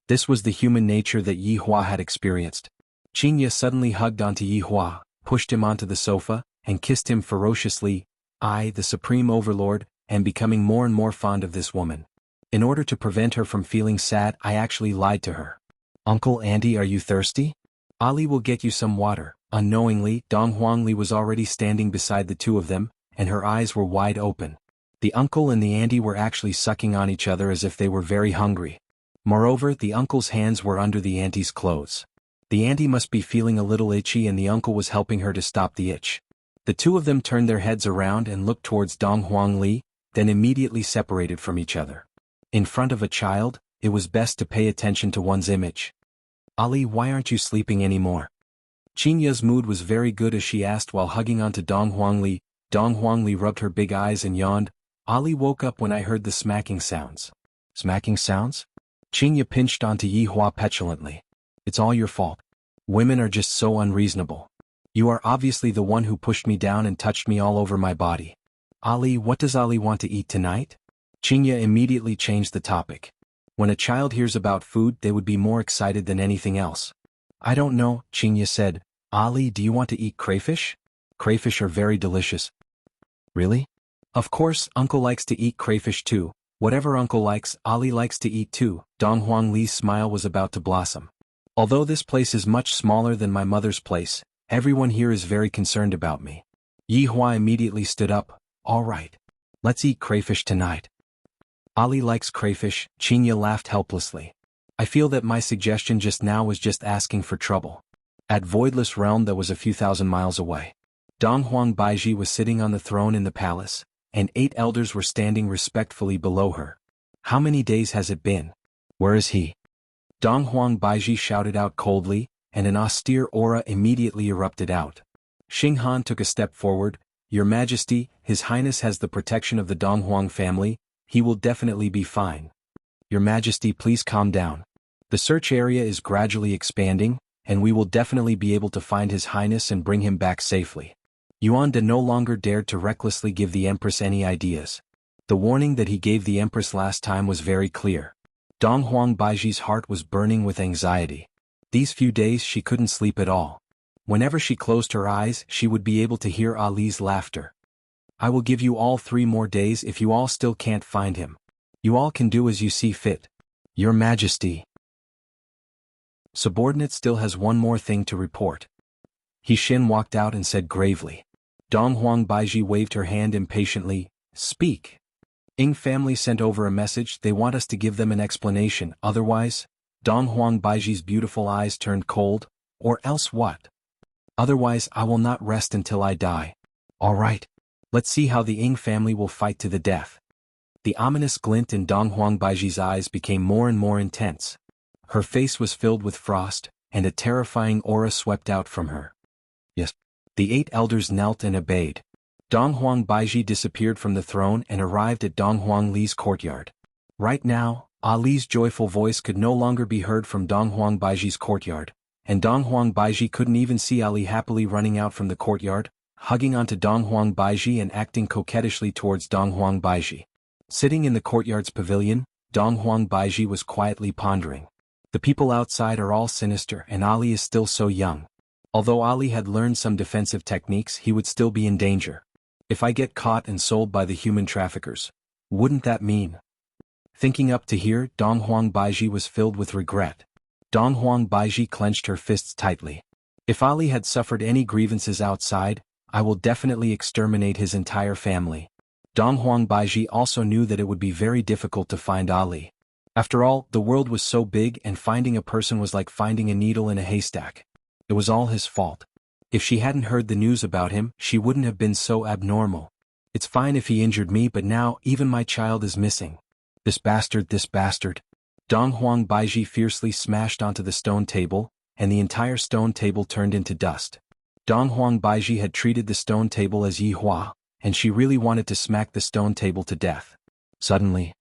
This was the human nature that Yihua had experienced. Chinya suddenly hugged onto Yihua, pushed him onto the sofa, and kissed him ferociously. I, the supreme overlord, am becoming more and more fond of this woman. In order to prevent her from feeling sad, I actually lied to her. Uncle Auntie, are you thirsty? Ali will get you some water. Unknowingly, Dong Huangli was already standing beside the two of them, and her eyes were wide open. The uncle and the auntie were actually sucking on each other as if they were very hungry. Moreover, the uncle's hands were under the auntie's clothes. The auntie must be feeling a little itchy and the uncle was helping her to stop the itch. The two of them turned their heads around and looked towards Dong Huangli, then immediately separated from each other. In front of a child, it was best to pay attention to one's image. Ali, why aren't you sleeping anymore? Chinya's mood was very good as she asked while hugging onto Dong Huangli. Dong Huangli rubbed her big eyes and yawned. Ali woke up when I heard the smacking sounds. Smacking sounds? Chinya pinched onto Yihua petulantly. It's all your fault. Women are just so unreasonable. You are obviously the one who pushed me down and touched me all over my body. Ali, what does Ali want to eat tonight? Chinya immediately changed the topic. When a child hears about food, they would be more excited than anything else. I don't know, Chinya said. Ali, do you want to eat crayfish? Crayfish are very delicious. Really? Of course, Uncle likes to eat crayfish too. Whatever Uncle likes, Ali likes to eat too. Dong Huangli's smile was about to blossom. Although this place is much smaller than my mother's place, everyone here is very concerned about me. Yihua immediately stood up. All right. Let's eat crayfish tonight. Ali likes crayfish. Chinya laughed helplessly. I feel that my suggestion just now was just asking for trouble. At Voidless Realm that was a few thousand miles away. Dong Huang Baiji was sitting on the throne in the palace, and 8 elders were standing respectfully below her. How many days has it been? Where is he? Dong Huang Baiji shouted out coldly, and an austere aura immediately erupted out. Xing Han took a step forward. Your Majesty, His Highness has the protection of the Dong Huang family. He will definitely be fine. Your Majesty, please calm down. The search area is gradually expanding, and we will definitely be able to find His Highness and bring him back safely. Yuan De no longer dared to recklessly give the Empress any ideas. The warning that he gave the Empress last time was very clear. Dong Huang Baiji's heart was burning with anxiety. These few days she couldn't sleep at all. Whenever she closed her eyes, she would be able to hear Ali's laughter. I will give you all 3 more days if you all still can't find him. You all can do as you see fit. Your Majesty. Subordinate still has one more thing to report. He Xin walked out and said gravely. Donghuang Baiji waved her hand impatiently. Speak. Ying family sent over a message, they want us to give them an explanation, otherwise? Donghuang Baiji's beautiful eyes turned cold. Or else what? Otherwise I will not rest until I die. All right. Let's see how the Ying family will fight to the death. The ominous glint in Donghuang Baiji's eyes became more and more intense. Her face was filled with frost, and a terrifying aura swept out from her. Yes. The 8 elders knelt and obeyed. Donghuang Baiji disappeared from the throne and arrived at Donghuang Li's courtyard. Right now, Ali's joyful voice could no longer be heard from Donghuang Baiji's courtyard, and Donghuang Baiji couldn't even see Ali happily running out from the courtyard, hugging onto Donghuang Baiji and acting coquettishly towards Donghuang Baiji. Sitting in the courtyard's pavilion, Donghuang Baiji was quietly pondering. The people outside are all sinister and Ali is still so young. Although Ali had learned some defensive techniques, he would still be in danger. If I get caught and sold by the human traffickers, wouldn't that mean? Thinking up to here, Donghuang Baiji was filled with regret. Donghuang Baiji clenched her fists tightly. If Ali had suffered any grievances outside, I will definitely exterminate his entire family. Donghuang Baiji also knew that it would be very difficult to find Ali. After all, the world was so big and finding a person was like finding a needle in a haystack. It was all his fault. If she hadn't heard the news about him, she wouldn't have been so abnormal. It's fine if he injured me, but now even my child is missing. This bastard, this bastard. Donghuang Baiji fiercely smashed onto the stone table, and the entire stone table turned into dust. Donghuang Baiji had treated the stone table as Yi Hua, and she really wanted to smack the stone table to death. Suddenly.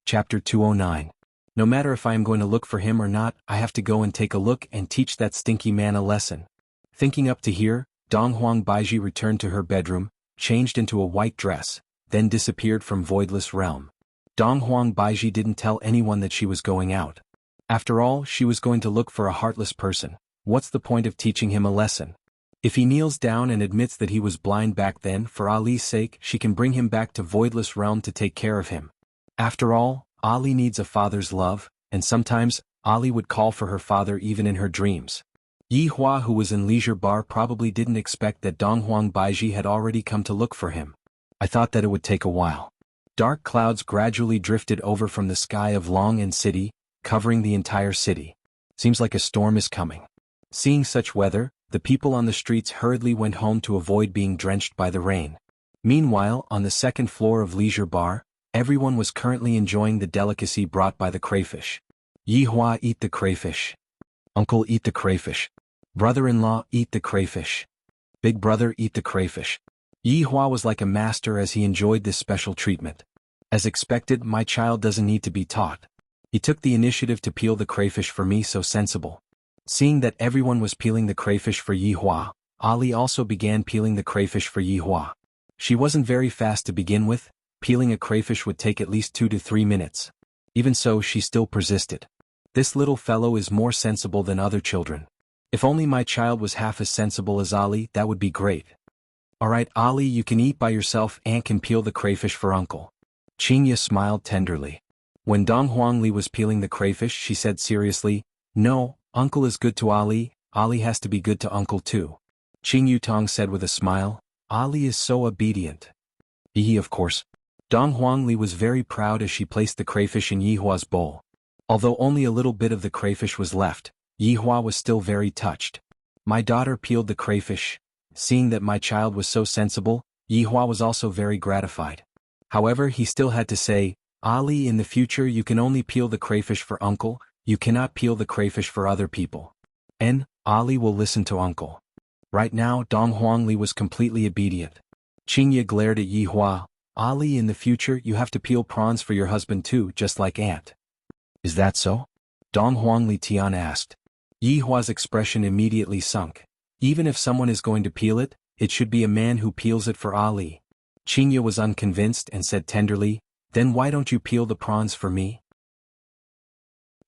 Chapter 209. No matter if I am going to look for him or not, I have to go and take a look and teach that stinky man a lesson. Thinking up to here, Donghuang Baiji returned to her bedroom, changed into a white dress, then disappeared from Voidless Realm. Donghuang Baiji didn't tell anyone that she was going out. After all, she was going to look for a heartless person. What's the point of teaching him a lesson? If he kneels down and admits that he was blind back then, for Ali's sake, she can bring him back to Voidless Realm to take care of him. After all, Ali needs a father's love, and sometimes, Ali would call for her father even in her dreams. Yi Hua, who was in Leisure Bar, probably didn't expect that Donghuang Baiji had already come to look for him. I thought that it would take a while. Dark clouds gradually drifted over from the sky of Long and City, covering the entire city. Seems like a storm is coming. Seeing such weather, the people on the streets hurriedly went home to avoid being drenched by the rain. Meanwhile, on the second floor of Leisure Bar, everyone was currently enjoying the delicacy brought by the crayfish. Yi Hua, eat the crayfish. Uncle, eat the crayfish. Brother-in-law, eat the crayfish. Big brother, eat the crayfish. Yi Hua was like a master as he enjoyed this special treatment. As expected, my child doesn't need to be taught. He took the initiative to peel the crayfish for me, so sensible. Seeing that everyone was peeling the crayfish for Yi Hua, Ali also began peeling the crayfish for Yi Hua. She wasn't very fast to begin with. Peeling a crayfish would take at least 2 to 3 minutes. Even so, she still persisted. This little fellow is more sensible than other children. If only my child was half as sensible as Ali, that would be great. Alright, Ali, you can eat by yourself. Aunt can peel the crayfish for Uncle. Qingya smiled tenderly. When Donghuang Li was peeling the crayfish, she said seriously, No, Uncle is good to Ali, Ali has to be good to Uncle too. Qing Yutong said with a smile, Ali is so obedient. He, of course. Donghuang Li was very proud as she placed the crayfish in Yi Hua's bowl. Although only a little bit of the crayfish was left, Yi Hua was still very touched. My daughter peeled the crayfish. Seeing that my child was so sensible, Yi Hua was also very gratified. However, he still had to say, Ali, in the future you can only peel the crayfish for Uncle, you cannot peel the crayfish for other people. And, Ali will listen to Uncle. Right now, Donghuang Li was completely obedient. Qingya glared at Yi Hua. Ali, in the future you have to peel prawns for your husband too, just like Aunt. Is that so? Donghuang Li Tian asked. Yi Hua's expression immediately sunk. Even if someone is going to peel it, it should be a man who peels it for Ali. Qingya was unconvinced and said tenderly, Then why don't you peel the prawns for me?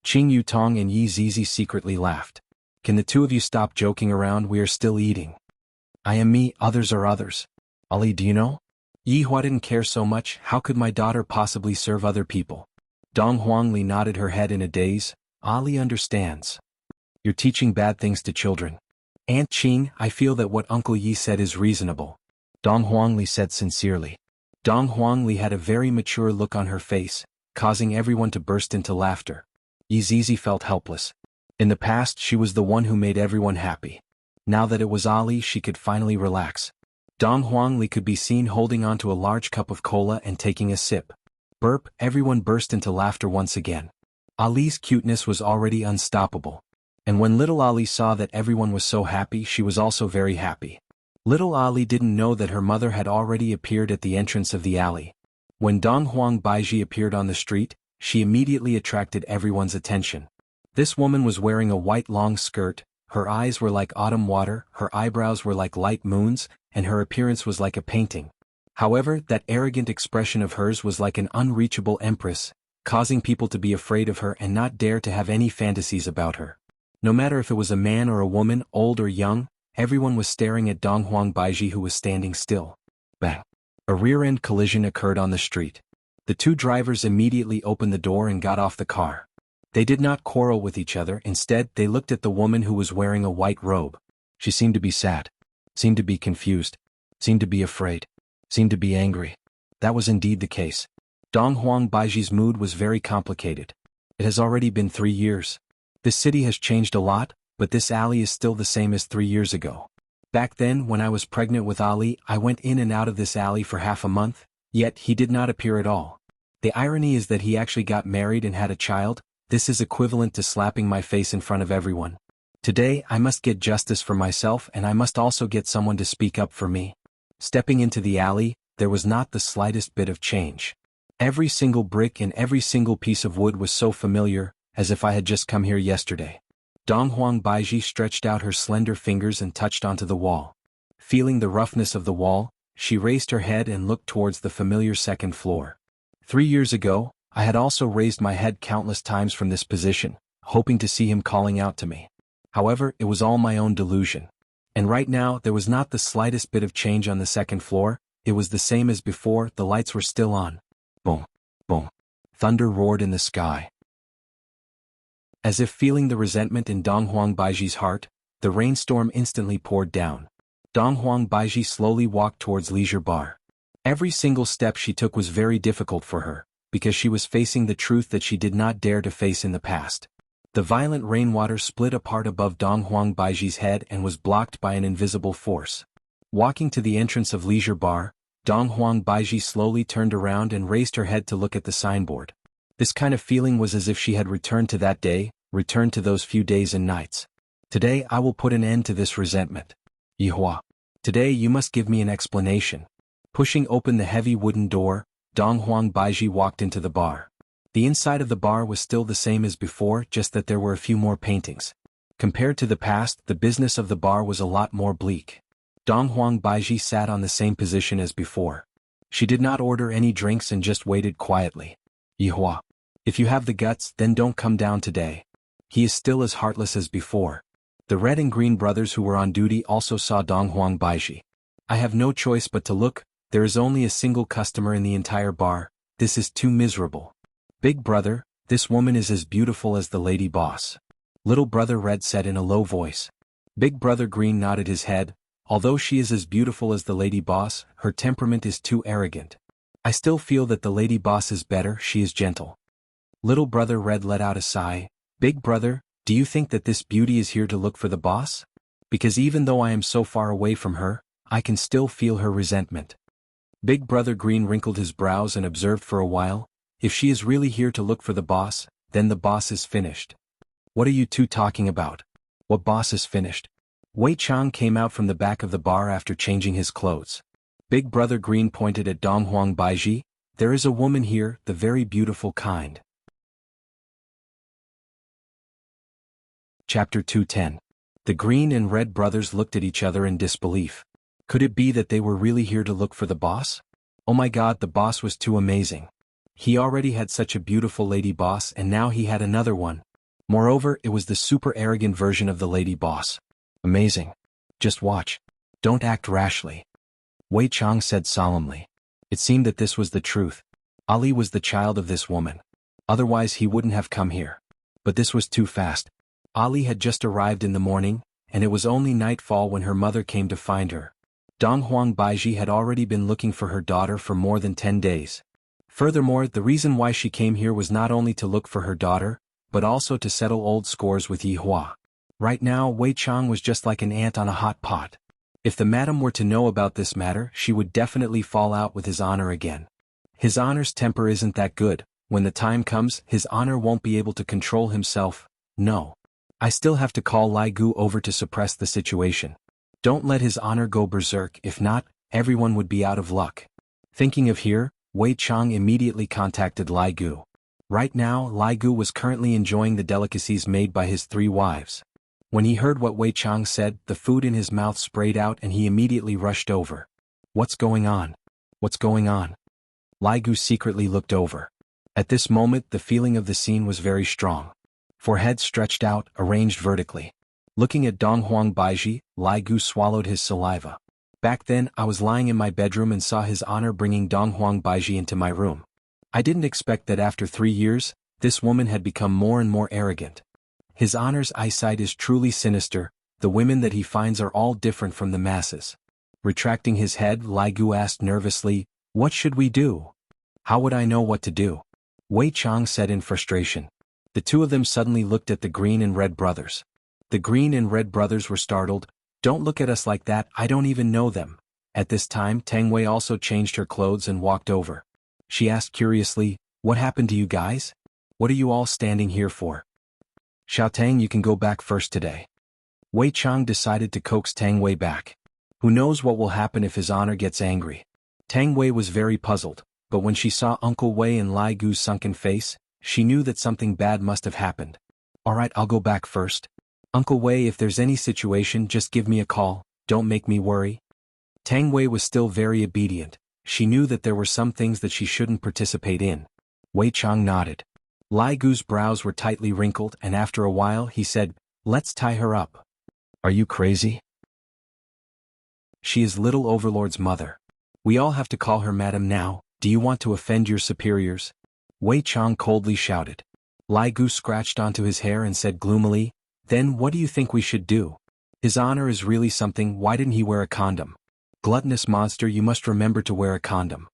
Qing Yutong and Yi Zizi secretly laughed. Can the two of you stop joking around? We are still eating. I am me, others are others. Ali, do you know? Yihua didn't care so much. How could my daughter possibly serve other people? Dong Huangli nodded her head in a daze. Ali understands. You're teaching bad things to children. Aunt Qing, I feel that what Uncle Yi said is reasonable. Dong Huangli said sincerely. Dong Huangli had a very mature look on her face, causing everyone to burst into laughter. Yi Zizi felt helpless. In the past she was the one who made everyone happy. Now that it was Ali, she could finally relax. Dong Huangli could be seen holding onto a large cup of cola and taking a sip. Burp, everyone burst into laughter once again. Ali's cuteness was already unstoppable. And when little Ali saw that everyone was so happy, she was also very happy. Little Ali didn't know that her mother had already appeared at the entrance of the alley. When Dong Huang Baiji appeared on the street, she immediately attracted everyone's attention. This woman was wearing a white long skirt, her eyes were like autumn water, her eyebrows were like light moons, and her appearance was like a painting. However, that arrogant expression of hers was like an unreachable empress, causing people to be afraid of her and not dare to have any fantasies about her. No matter if it was a man or a woman, old or young, everyone was staring at Dong Huang Baiji, who was standing still. Bang! A rear-end collision occurred on the street. The two drivers immediately opened the door and got off the car. They did not quarrel with each other. Instead, they looked at the woman who was wearing a white robe. She seemed to be sad, seemed to be confused, seemed to be afraid, seemed to be angry. That was indeed the case. Dong Huang Baiji's mood was very complicated. It has already been 3 years. This city has changed a lot, but this alley is still the same as 3 years ago. Back then, when I was pregnant with Ali, I went in and out of this alley for half a month, yet he did not appear at all. The irony is that he actually got married and had a child. This is equivalent to slapping my face in front of everyone. Today, I must get justice for myself, and I must also get someone to speak up for me. Stepping into the alley, there was not the slightest bit of change. Every single brick and every single piece of wood was so familiar, as if I had just come here yesterday. Dong Huang Baiji stretched out her slender fingers and touched onto the wall. Feeling the roughness of the wall, she raised her head and looked towards the familiar second floor. 3 years ago, I had also raised my head countless times from this position, hoping to see him calling out to me. However, it was all my own delusion. And right now, there was not the slightest bit of change on the second floor. It was the same as before. The lights were still on. Boom, boom. Thunder roared in the sky. As if feeling the resentment in Dong Huang Baiji's heart, the rainstorm instantly poured down. Dong Huang Baiji slowly walked towards Leisure Bar. Every single step she took was very difficult for her, because she was facing the truth that she did not dare to face in the past. The violent rainwater split apart above Dong Huang Baiji's head and was blocked by an invisible force. Walking to the entrance of Leisure Bar, Dong Huang Baiji slowly turned around and raised her head to look at the signboard. This kind of feeling was as if she had returned to that day, returned to those few days and nights. Today I will put an end to this resentment. Yihua. Today you must give me an explanation. Pushing open the heavy wooden door, Dong Huang Baiji walked into the bar. The inside of the bar was still the same as before, just that there were a few more paintings. Compared to the past, the business of the bar was a lot more bleak. Dong Huang Baiji sat on the same position as before. She did not order any drinks and just waited quietly. Yihua. If you have the guts, then don't come down today. He is still as heartless as before. The red and green brothers who were on duty also saw Dong Huang Baiji. I have no choice but to look. There is only a single customer in the entire bar. This is too miserable. Big brother, this woman is as beautiful as the lady boss. Little brother Red said in a low voice. Big brother Green nodded his head. Although she is as beautiful as the lady boss, her temperament is too arrogant. I still feel that the lady boss is better. She is gentle. Little brother Red let out a sigh. Big brother, do you think that this beauty is here to look for the boss? Because even though I am so far away from her, I can still feel her resentment. Big brother Green wrinkled his brows and observed for a while. If she is really here to look for the boss, then the boss is finished. What are you two talking about? What boss is finished? Wei Chang came out from the back of the bar after changing his clothes. Big brother Green pointed at Dong Huang Baiji. There is a woman here, the very beautiful kind. Chapter 210. The green and red brothers looked at each other in disbelief. Could it be that they were really here to look for the boss? Oh my god, the boss was too amazing. He already had such a beautiful lady boss and now he had another one. Moreover, it was the super arrogant version of the lady boss. Amazing. Just watch. Don't act rashly. Wei Chang said solemnly. It seemed that this was the truth. Ali was the child of this woman. Otherwise he wouldn't have come here. But this was too fast. Ali had just arrived in the morning, and it was only nightfall when her mother came to find her. Donghuang Baiji had already been looking for her daughter for more than 10 days. Furthermore, the reason why she came here was not only to look for her daughter, but also to settle old scores with Yi Hua. Right now, Wei Chang was just like an ant on a hot pot. If the madam were to know about this matter, she would definitely fall out with his honor again. His honor's temper isn't that good. When the time comes, his honor won't be able to control himself. No. I still have to call Lai Gu over to suppress the situation. Don't let his honor go berserk, if not, everyone would be out of luck. Thinking of here, Wei Chang immediately contacted Lai Gu. Right now, Lai Gu was currently enjoying the delicacies made by his 3 wives. When he heard what Wei Chang said, the food in his mouth sprayed out and he immediately rushed over. What's going on? What's going on? Lai Gu secretly looked over. At this moment, the feeling of the scene was very strong. Forehead stretched out, arranged vertically. Looking at Donghuang Baiji, Lai Gu swallowed his saliva. Back then, I was lying in my bedroom and saw his honor bringing Donghuang Baiji into my room. I didn't expect that after 3 years, this woman had become more and more arrogant. His honor's eyesight is truly sinister. The women that he finds are all different from the masses. Retracting his head, Lai Gu asked nervously, "What should we do?" "How would I know what to do?" Wei Chang said in frustration. The two of them suddenly looked at the green and red brothers. The green and red brothers were startled. "Don't look at us like that, I don't even know them." At this time, Tang Wei also changed her clothes and walked over. She asked curiously, "What happened to you guys? What are you all standing here for?" "Xiaotang, you can go back first today." Wei Chang decided to coax Tang Wei back. Who knows what will happen if his honor gets angry. Tang Wei was very puzzled, but when she saw Uncle Wei and Lai Gu's sunken face, she knew that something bad must have happened. "Alright, I'll go back first. Uncle Wei, if there's any situation, just give me a call, don't make me worry." Tang Wei was still very obedient. She knew that there were some things that she shouldn't participate in. Wei Chang nodded. Lai Gu's brows were tightly wrinkled and after a while he said, "Let's tie her up." "Are you crazy? She is little Overlord's mother. We all have to call her madam now. Do you want to offend your superiors?" Wei Chang coldly shouted. Lai Gu scratched onto his hair and said gloomily, "Then what do you think we should do? His honor is really something. Why didn't he wear a condom? Gluttonous monster, you must remember to wear a condom."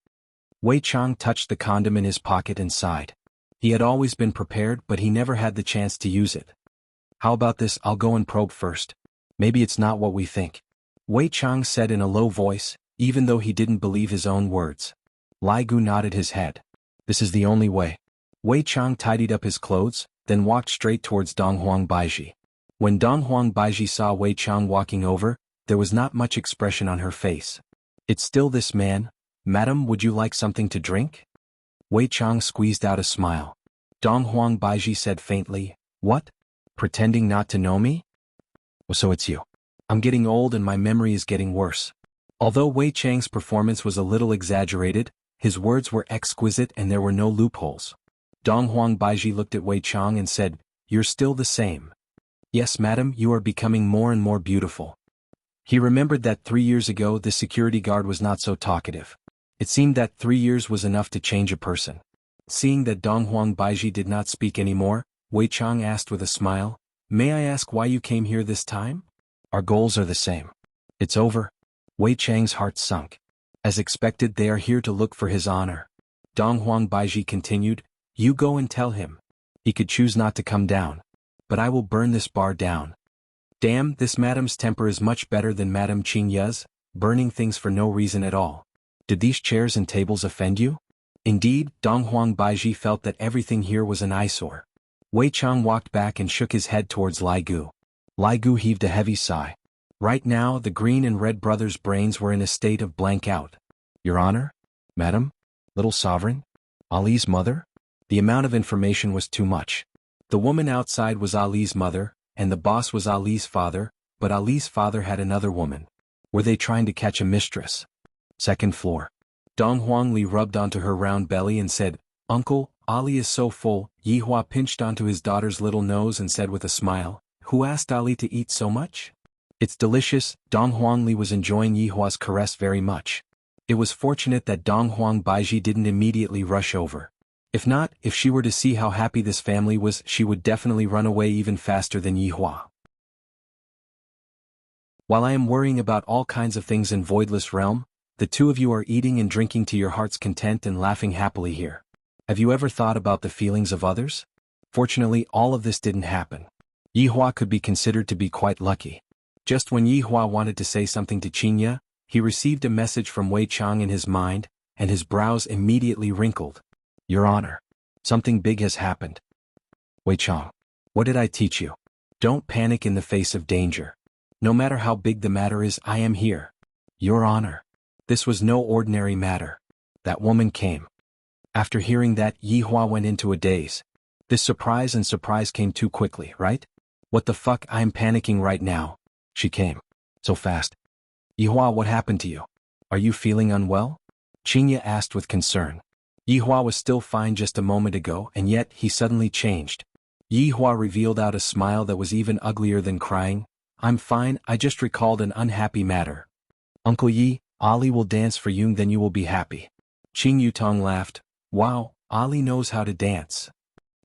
Wei Chang touched the condom in his pocket and sighed. He had always been prepared but he never had the chance to use it. "How about this, I'll go and probe first. Maybe it's not what we think," Wei Chang said in a low voice, even though he didn't believe his own words. Lai Gu nodded his head. "This is the only way." Wei Chang tidied up his clothes, then walked straight towards Donghuang Baiji. When Donghuang Baiji saw Wei Chang walking over, there was not much expression on her face. "It's still this man. Madam, would you like something to drink?" Wei Chang squeezed out a smile. Donghuang Baiji said faintly, "What? Pretending not to know me?" "Oh, so it's you. I'm getting old and my memory is getting worse." Although Wei Chang's performance was a little exaggerated, his words were exquisite and there were no loopholes. Donghuang Baiji looked at Wei Chang and said, "You're still the same." "Yes, madam, you are becoming more and more beautiful." He remembered that 3 years ago the security guard was not so talkative. It seemed that 3 years was enough to change a person. Seeing that Donghuang Baiji did not speak anymore, Wei Chang asked with a smile, "May I ask why you came here this time?" "Our goals are the same." "It's over." Wei Chang's heart sunk. As expected, they are here to look for his honor. Donghuang Baiji continued, "You go and tell him. He could choose not to come down. But I will burn this bar down." Damn, this madam's temper is much better than Madame Qing Ye's, burning things for no reason at all. Did these chairs and tables offend you? Indeed, Donghuang Baiji felt that everything here was an eyesore. Wei Chang walked back and shook his head towards Lai Gu. Lai Gu heaved a heavy sigh. Right now, the green and red brothers' brains were in a state of blank out. "Your honor? Madam? Little sovereign? Ali's mother?" The amount of information was too much. The woman outside was Ali's mother, and the boss was Ali's father, but Ali's father had another woman. Were they trying to catch a mistress? Second floor. Donghuang Li rubbed onto her round belly and said, "Uncle, Ali is so full." Yi Hua pinched onto his daughter's little nose and said with a smile, "Who asked Ali to eat so much?" "It's delicious." Donghuang Li was enjoying Yi Hua's caress very much. It was fortunate that Donghuang Baiji didn't immediately rush over. If not, if she were to see how happy this family was, she would definitely run away even faster than Yihua. While I am worrying about all kinds of things in Voidless Realm, the two of you are eating and drinking to your heart's content and laughing happily here. Have you ever thought about the feelings of others? Fortunately, all of this didn't happen. Yihua could be considered to be quite lucky. Just when Yihua wanted to say something to Qinya, he received a message from Wei Chang in his mind, and his brows immediately wrinkled. Your Honor, something big has happened. Wei Chang, what did I teach you? Don't panic in the face of danger. No matter how big the matter is, I am here. Your Honor. This was no ordinary matter. That woman came. After hearing that, Yihua went into a daze. This surprise came too quickly, right? What the fuck, I'm panicking right now. She came. So fast. Yihua, what happened to you? Are you feeling unwell? Qinya asked with concern. Yihua was still fine just a moment ago, and yet he suddenly changed. Yihua revealed out a smile that was even uglier than crying. I'm fine, I just recalled an unhappy matter. Uncle Yi, Ali will dance for you, then you will be happy. Qing Yutong laughed. Wow, Ali knows how to dance.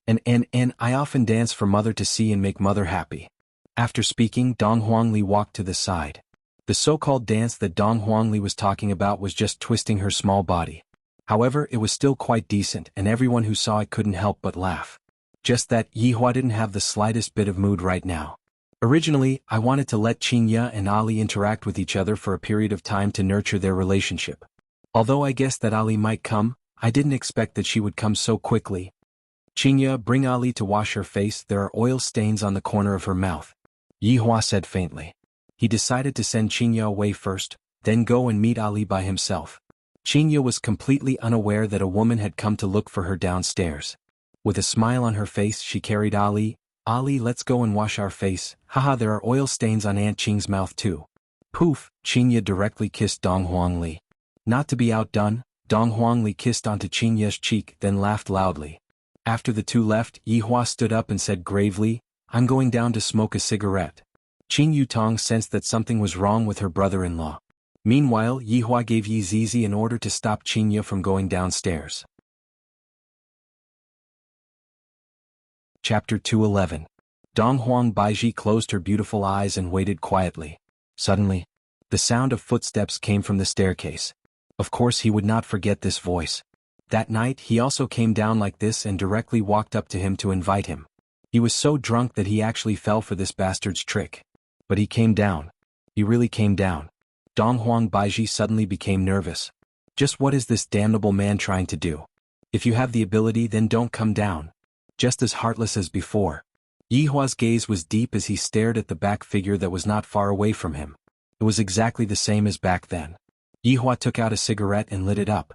And I often dance for mother to see and make mother happy. After speaking, Dong Huangli walked to the side. The so-called dance that Dong Huangli was talking about was just twisting her small body. However, it was still quite decent, and everyone who saw it couldn't help but laugh. Just that, Yihua didn't have the slightest bit of mood right now. Originally, I wanted to let Qinya and Ali interact with each other for a period of time to nurture their relationship. Although I guessed that Ali might come, I didn't expect that she would come so quickly. Qinya, bring Ali to wash her face, there are oil stains on the corner of her mouth. Yihua said faintly. He decided to send Qinya away first, then go and meet Ali by himself. Qinya was completely unaware that a woman had come to look for her downstairs. With a smile on her face, she carried Ali. Ali, let's go and wash our face. Haha, there are oil stains on Aunt Qing's mouth too. Poof, Qinya directly kissed Dong Huangli. Not to be outdone, Dong Huangli kissed onto Qinya's cheek, then laughed loudly. After the two left, Yihua stood up and said gravely, I'm going down to smoke a cigarette. Qing Yutong sensed that something was wrong with her brother-in-law. Meanwhile, Yihua gave Yi Zizi an order to stop Qinya from going downstairs. Chapter 211. Donghuang Baiji closed her beautiful eyes and waited quietly. Suddenly, the sound of footsteps came from the staircase. Of course he would not forget this voice. That night he also came down like this and directly walked up to him to invite him. He was so drunk that he actually fell for this bastard's trick. But he came down. He really came down. Donghuang Baiji suddenly became nervous. Just what is this damnable man trying to do? If you have the ability, then don't come down. Just as heartless as before. Yihua's gaze was deep as he stared at the back figure that was not far away from him. It was exactly the same as back then. Yihua took out a cigarette and lit it up.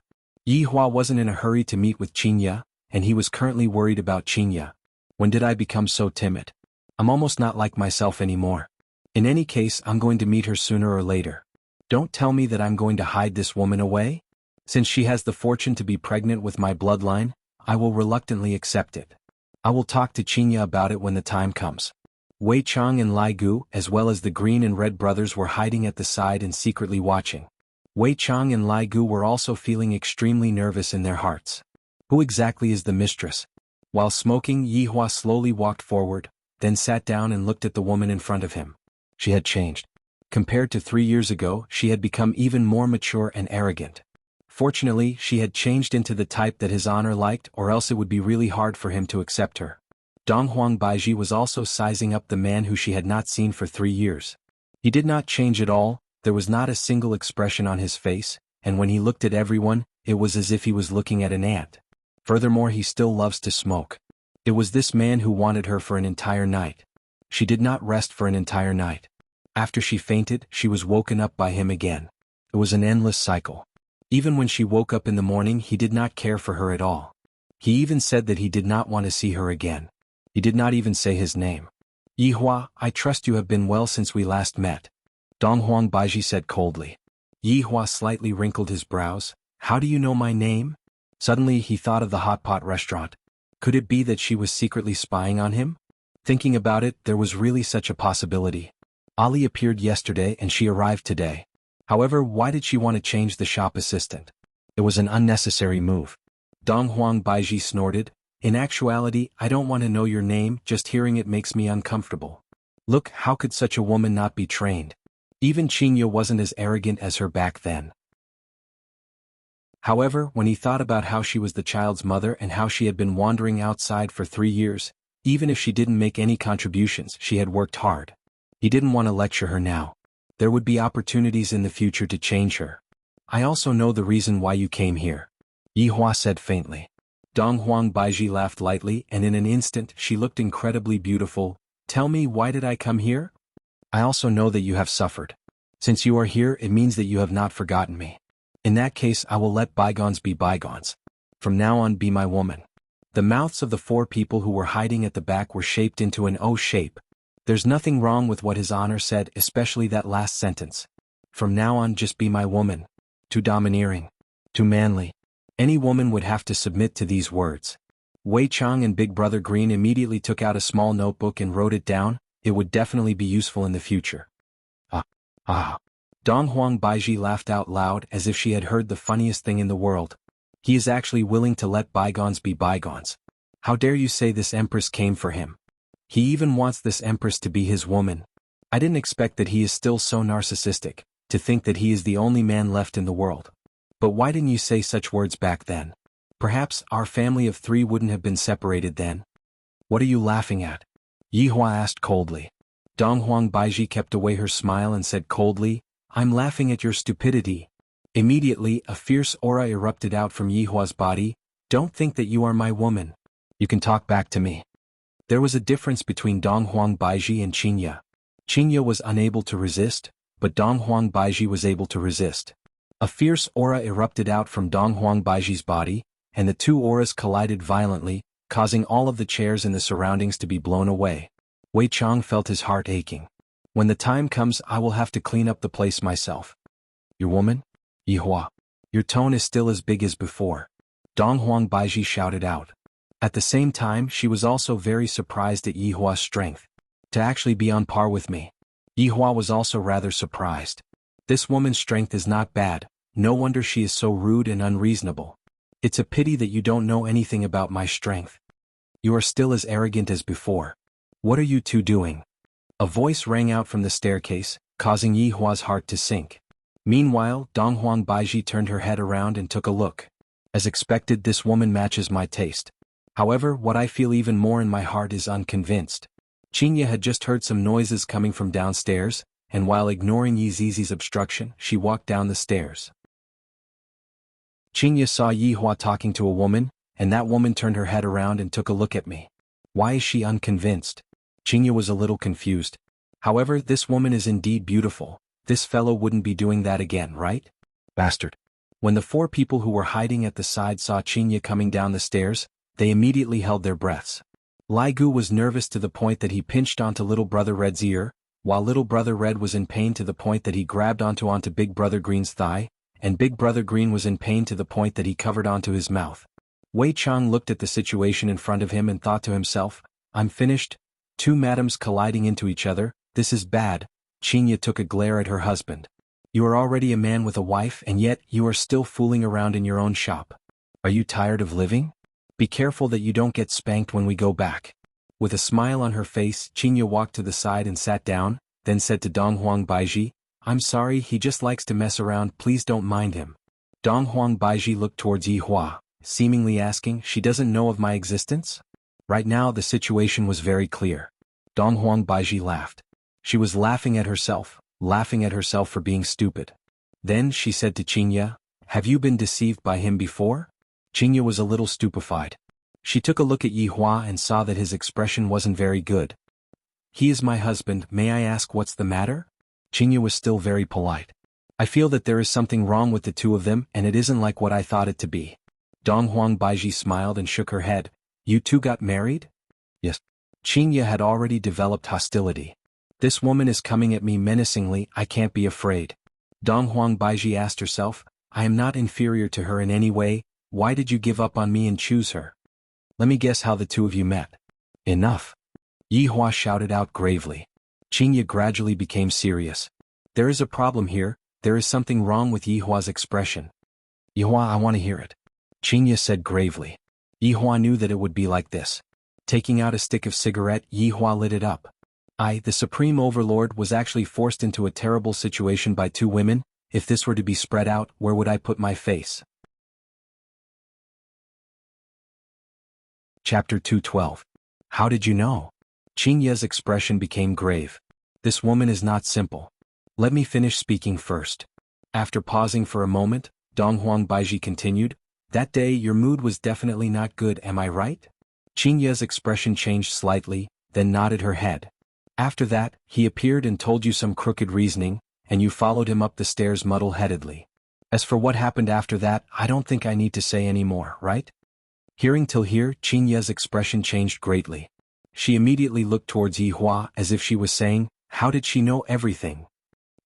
Yihua wasn't in a hurry to meet with Qinya, and he was currently worried about Qinya. When did I become so timid? I'm almost not like myself anymore. In any case, I'm going to meet her sooner or later. Don't tell me that I'm going to hide this woman away? Since she has the fortune to be pregnant with my bloodline, I will reluctantly accept it. I will talk to Qinya about it when the time comes. Wei Chang and Lai Gu, as well as the Green and Red brothers, were hiding at the side and secretly watching. Wei Chang and Lai Gu were also feeling extremely nervous in their hearts. Who exactly is the mistress? While smoking, Yihua slowly walked forward, then sat down and looked at the woman in front of him. She had changed. Compared to 3 years ago, she had become even more mature and arrogant. Fortunately, she had changed into the type that his honor liked, or else it would be really hard for him to accept her. Donghuang Baiji was also sizing up the man who she had not seen for 3 years. He did not change at all, there was not a single expression on his face, and when he looked at everyone, it was as if he was looking at an ant. Furthermore, he still loves to smoke. It was this man who wanted her for an entire night. She did not rest for an entire night. After she fainted, she was woken up by him again. It was an endless cycle. Even when she woke up in the morning, he did not care for her at all. He even said that he did not want to see her again. He did not even say his name. Yihua, I trust you have been well since we last met. Donghuang Baiji said coldly. Yihua slightly wrinkled his brows. How do you know my name? Suddenly he thought of the hot pot restaurant. Could it be that she was secretly spying on him? Thinking about it, there was really such a possibility. Ali appeared yesterday and she arrived today. However, why did she want to change the shop assistant? It was an unnecessary move. Dong Huang Baiji snorted, "In actuality, I don't want to know your name, just hearing it makes me uncomfortable. Look, how could such a woman not be trained? Even Qinya wasn't as arrogant as her back then." However, when he thought about how she was the child's mother and how she had been wandering outside for 3 years, even if she didn't make any contributions, she had worked hard. He didn't want to lecture her now. There would be opportunities in the future to change her. "I also know the reason why you came here," Yi Hua said faintly. Dong Huang Baiji laughed lightly, and in an instant she looked incredibly beautiful. "Tell me, why did I come here? I also know that you have suffered. Since you are here, it means that you have not forgotten me. In that case, I will let bygones be bygones. From now on, be my woman." The mouths of the 4 people who were hiding at the back were shaped into an O shape. There's nothing wrong with what His Honor said, especially that last sentence. From now on, just be my woman. Too domineering. Too manly. Any woman would have to submit to these words. Wei Chang and Big Brother Green immediately took out a small notebook and wrote it down. It would definitely be useful in the future. Ah. Dong Huang Baiji laughed out loud as if she had heard the funniest thing in the world. He is actually willing to let bygones be bygones. How dare you say this empress came for him? He even wants this empress to be his woman. I didn't expect that he is still so narcissistic, to think that he is the only man left in the world. But why didn't you say such words back then? Perhaps our family of 3 wouldn't have been separated then. What are you laughing at? Yi Hua asked coldly. Dong Huang Baiji kept away her smile and said coldly, "I'm laughing at your stupidity." Immediately, a fierce aura erupted out from Yi Hua's body. "Don't think that you are my woman. You can talk back to me." There was a difference between Dong Huang Baiji and Qinya. Qinya was unable to resist, but Dong Huang Baiji was able to resist. A fierce aura erupted out from Dong Huang Baiji's body, and the 2 auras collided violently, causing all of the chairs in the surroundings to be blown away. Wei Chang felt his heart aching. "When the time comes, I will have to clean up the place myself." "Your woman? Yi Hua. Your tone is still as big as before," Dong Huang Baiji shouted out. At the same time, she was also very surprised at Yi Hua's strength. To actually be on par with me. Yi Hua was also rather surprised. This woman's strength is not bad, no wonder she is so rude and unreasonable. It's a pity that you don't know anything about my strength. You are still as arrogant as before. What are you 2 doing? A voice rang out from the staircase, causing Yi Hua's heart to sink. Meanwhile, Dong Huang Baiji turned her head around and took a look. As expected, this woman matches my taste. However, what I feel even more in my heart is unconvinced. Qinya had just heard some noises coming from downstairs, and while ignoring Yi Zizi's obstruction, she walked down the stairs. Qinya saw Yi Hua talking to a woman, and that woman turned her head around and took a look at me. Why is she unconvinced? Qinya was a little confused. However, this woman is indeed beautiful. This fellow wouldn't be doing that again, right? Bastard. When the 4 people who were hiding at the side saw Qinya coming down the stairs, they immediately held their breaths. Lai Gu was nervous to the point that he pinched onto Little Brother Red's ear, while Little Brother Red was in pain to the point that he grabbed onto Big Brother Green's thigh, and Big Brother Green was in pain to the point that he covered onto his mouth. Wei Chang looked at the situation in front of him and thought to himself, "I'm finished. 2 madams colliding into each other, this is bad." Qinya took a glare at her husband. "You are already a man with a wife and yet you are still fooling around in your own shop. Are you tired of living? Be careful that you don't get spanked when we go back." With a smile on her face, Qinya walked to the side and sat down, then said to Dong Huang Baiji, "I'm sorry, he just likes to mess around, please don't mind him." Dong Huang Baiji looked towards Yi Hua, seemingly asking, "She doesn't know of my existence?" Right now the situation was very clear. Dong Huang Baiji laughed. She was laughing at herself for being stupid. Then she said to Qinya, "Have you been deceived by him before?" Qinya was a little stupefied. She took a look at Yi Hua and saw that his expression wasn't very good. "He is my husband, may I ask what's the matter?" Qinya was still very polite. "I feel that there is something wrong with the 2 of them and it isn't like what I thought it to be." Dong Huang Baiji smiled and shook her head. "You 2 got married?" "Yes." Qinya had already developed hostility. "This woman is coming at me menacingly, I can't be afraid." Dong Huang Baiji asked herself, "I am not inferior to her in any way, why did you give up on me and choose her? Let me guess how the 2 of you met." "Enough." Yi Hua shouted out gravely. Qinya gradually became serious. "There is a problem here, there is something wrong with Yihua's expression. Yihua, I want to hear it. Qingye said gravely. Yihua knew that it would be like this. Taking out a stick of cigarette, Yihua lit it up. I, the Supreme Overlord, was actually forced into a terrible situation by two women. If this were to be spread out, where would I put my face? Chapter 212. How did you know? Qingye's expression became grave. This woman is not simple. Let me finish speaking first. After pausing for a moment, Donghuang Baiji continued, that day your mood was definitely not good, am I right? Qingye's expression changed slightly, then nodded her head. After that, he appeared and told you some crooked reasoning, and you followed him up the stairs muddle-headedly. As for what happened after that, I don't think I need to say any more, right? Hearing till here, Qingye's expression changed greatly. She immediately looked towards Yihua as if she was saying, how did she know everything?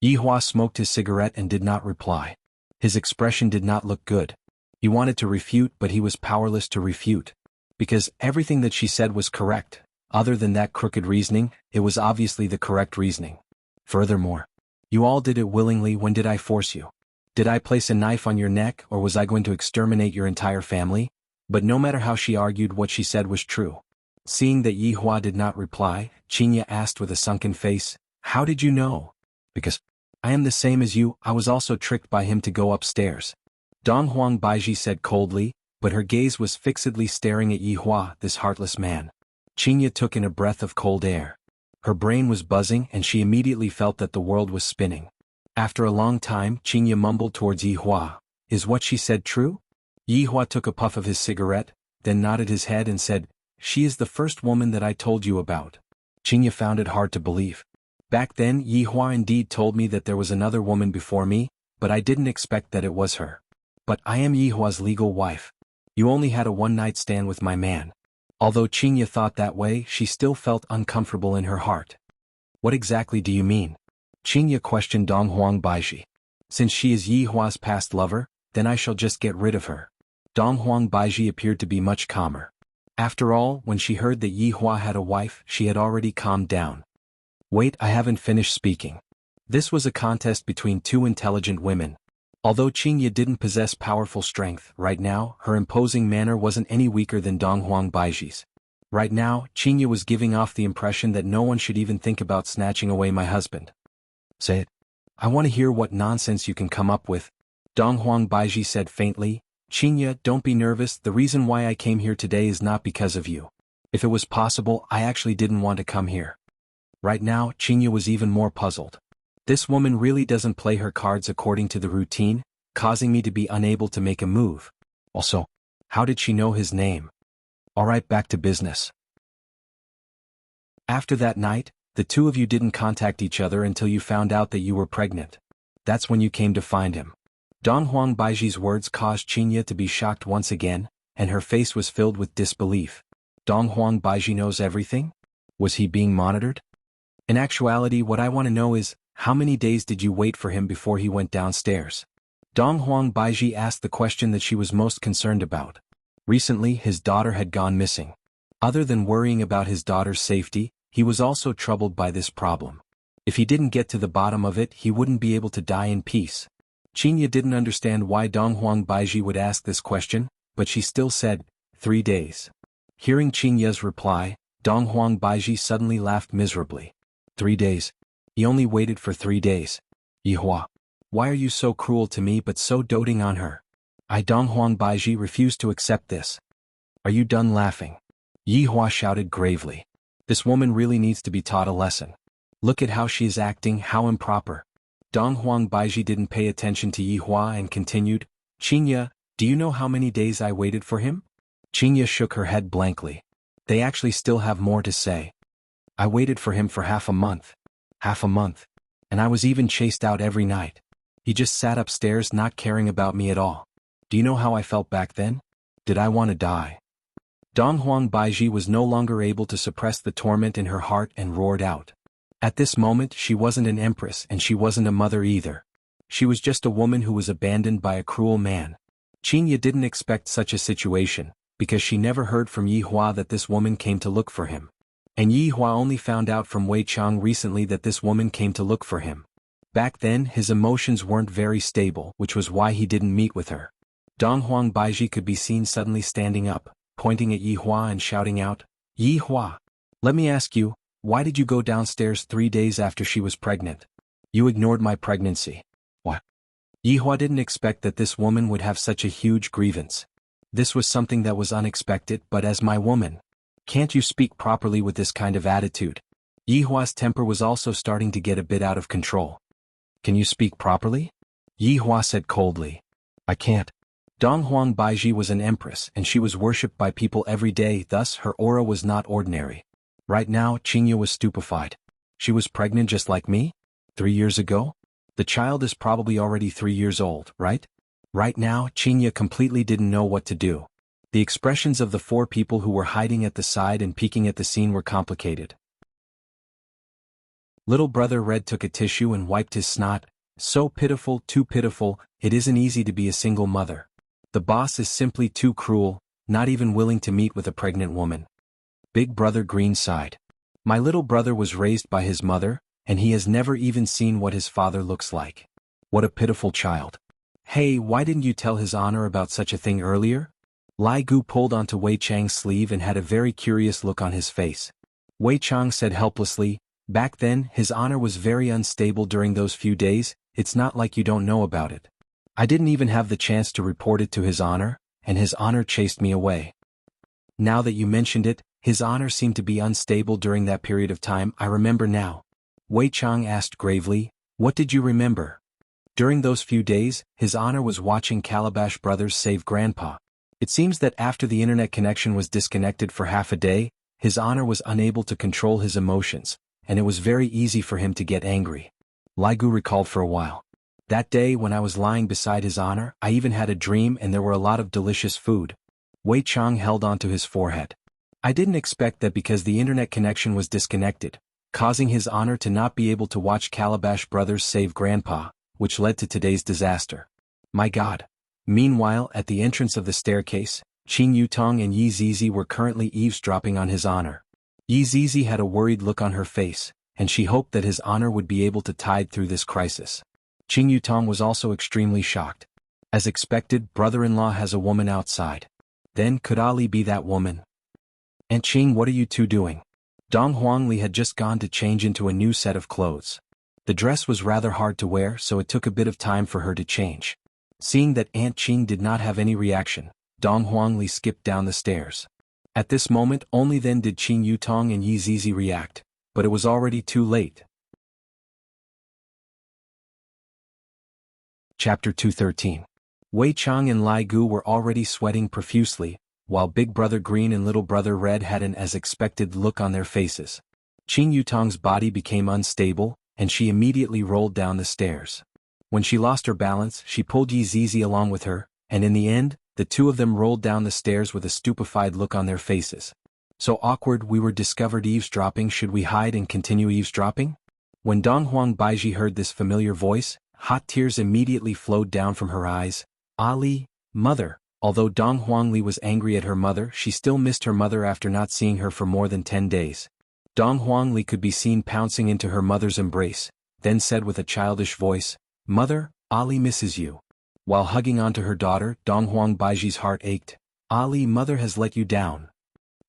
Yihua smoked his cigarette and did not reply. His expression did not look good. He wanted to refute, but he was powerless to refute. Because everything that she said was correct. Other than that crooked reasoning, it was obviously the correct reasoning. Furthermore, you all did it willingly. When did I force you? Did I place a knife on your neck, or was I going to exterminate your entire family? But no matter how she argued, what she said was true. Seeing that Yihua did not reply, Qingye asked with a sunken face, how did you know? Because I am the same as you, I was also tricked by him to go upstairs. Donghuang Baiji said coldly, but her gaze was fixedly staring at Yihua, this heartless man. Qingye took in a breath of cold air. Her brain was buzzing and she immediately felt that the world was spinning. After a long time, Qingye mumbled towards Yihua, is what she said true? Yihua took a puff of his cigarette, then nodded his head and said, she is the first woman that I told you about. Qingye found it hard to believe. Back then, Yihua indeed told me that there was another woman before me, but I didn't expect that it was her. But I am Yihua's legal wife. You only had a one-night stand with my man. Although Qingye thought that way, she still felt uncomfortable in her heart. What exactly do you mean? Qingye questioned Donghuang Baiji. Since she is Yihua's past lover, then I shall just get rid of her. Donghuang Baiji appeared to be much calmer. After all, when she heard that Yihua had a wife, she had already calmed down. Wait, I haven't finished speaking. This was a contest between two intelligent women. Although Qingye didn't possess powerful strength, right now, her imposing manner wasn't any weaker than Donghuang Baiji's. Right now, Qingye was giving off the impression that no one should even think about snatching away my husband. Say it. I want to hear what nonsense you can come up with. Donghuang Baiji said faintly, Qingye, don't be nervous, the reason why I came here today is not because of you. If it was possible, I actually didn't want to come here. Right now, Qingye was even more puzzled. This woman really doesn't play her cards according to the routine, causing me to be unable to make a move. Also, how did she know his name? Alright, back to business. After that night, the two of you didn't contact each other until you found out that you were pregnant. That's when you came to find him. Donghuang Baiji's words caused Qingye to be shocked once again, and her face was filled with disbelief. Donghuang Baiji knows everything? Was he being monitored? In actuality, what I want to know is, how many days did you wait for him before he went downstairs? Donghuang Baiji asked the question that she was most concerned about. Recently, his daughter had gone missing. Other than worrying about his daughter's safety, he was also troubled by this problem. If he didn't get to the bottom of it, he wouldn't be able to die in peace. Qingye didn't understand why Donghuang Baiji would ask this question, but she still said, 3 days. Hearing Qingye's reply, Donghuang Baiji suddenly laughed miserably. 3 days. He only waited for 3 days. Yihua, why are you so cruel to me but so doting on her? I, Donghuang Baiji, refuse to accept this. Are you done laughing? Yihua shouted gravely. This woman really needs to be taught a lesson. Look at how she is acting, how improper. Donghuang Baiji didn't pay attention to Yihua and continued, Qingye, do you know how many days I waited for him? Qingye shook her head blankly. They actually still have more to say. I waited for him for half a month. Half a month. And I was even chased out every night. He just sat upstairs not caring about me at all. Do you know how I felt back then? Did I want to die? Donghuang Baiji was no longer able to suppress the torment in her heart and roared out. At this moment, she wasn't an empress and she wasn't a mother either. She was just a woman who was abandoned by a cruel man. Qingye didn't expect such a situation, because she never heard from Yihua that this woman came to look for him. And Yihua only found out from Wei Chang recently that this woman came to look for him. Back then his emotions weren't very stable, which was why he didn't meet with her. Donghuang Baiji could be seen suddenly standing up, pointing at Yi Hua and shouting out, "Yi Hua! Let me ask you, why did you go downstairs 3 days after she was pregnant? You ignored my pregnancy." What? Yi Hua didn't expect that this woman would have such a huge grievance. This was something that was unexpected, but as my woman, can't you speak properly with this kind of attitude? Yi Hua's temper was also starting to get a bit out of control. Can you speak properly? Yi Hua said coldly. I can't. Donghuang Baiji was an empress and she was worshipped by people every day, thus her aura was not ordinary. Right now, Qingye was stupefied. She was pregnant just like me? 3 years ago? The child is probably already 3 years old, right? Right now, Qingye completely didn't know what to do. The expressions of the 4 people who were hiding at the side and peeking at the scene were complicated. Little brother Red took a tissue and wiped his snot. So pitiful, too pitiful, it isn't easy to be a single mother. The boss is simply too cruel, not even willing to meet with a pregnant woman. Big brother Green sighed. My little brother was raised by his mother, and he has never even seen what his father looks like. What a pitiful child. Hey, why didn't you tell His Honor about such a thing earlier? Lai Gu pulled onto Wei Chang's sleeve and had a very curious look on his face. Wei Chang said helplessly, back then, His Honor was very unstable during those few days, it's not like you don't know about it. I didn't even have the chance to report it to His Honor, and His Honor chased me away. Now that you mentioned it, His Honor seemed to be unstable during that period of time, I remember now. Wei Chang asked gravely, what did you remember? During those few days, His Honor was watching Calabash Brothers save Grandpa. It seems that after the internet connection was disconnected for half a day, His Honor was unable to control his emotions, and it was very easy for him to get angry. Lai Gu recalled for a while. That day when I was lying beside His Honor, I even had a dream and there were a lot of delicious food. Wei Chang held onto his forehead. I didn't expect that because the internet connection was disconnected, causing His Honor to not be able to watch Calabash Brothers save Grandpa, which led to today's disaster. My God. Meanwhile, at the entrance of the staircase, Qing Yutong and Yi Zizi were currently eavesdropping on His Honor. Yi Zizi had a worried look on her face, and she hoped that His Honor would be able to tide through this crisis. Qing Yutong was also extremely shocked. As expected, brother-in-law has a woman outside. Then could Ali be that woman? Aunt Qing, what are you two doing? Dong Huangli had just gone to change into a new set of clothes. The dress was rather hard to wear, so it took a bit of time for her to change. Seeing that Aunt Qing did not have any reaction, Dong Huangli skipped down the stairs. At this moment, only then did Qing Yutong and Yi Zizi react, but it was already too late. Chapter 213. Wei Chang and Lai Gu were already sweating profusely, while Big Brother Green and Little Brother Red had an as-expected look on their faces. Qing Yutong's body became unstable, and she immediately rolled down the stairs. When she lost her balance, she pulled Yi Zizi along with her, and in the end, the two of them rolled down the stairs with a stupefied look on their faces. So awkward, we were discovered eavesdropping. Should we hide and continue eavesdropping? When Donghuang Baiji heard this familiar voice, hot tears immediately flowed down from her eyes. Ali, mother. Although Dong Huangli was angry at her mother, she still missed her mother after not seeing her for more than 10 days. Dong Huangli could be seen pouncing into her mother's embrace, then said with a childish voice, Mother, Ali misses you. While hugging onto her daughter, Dong Huang Baiji's heart ached. Ali, mother has let you down.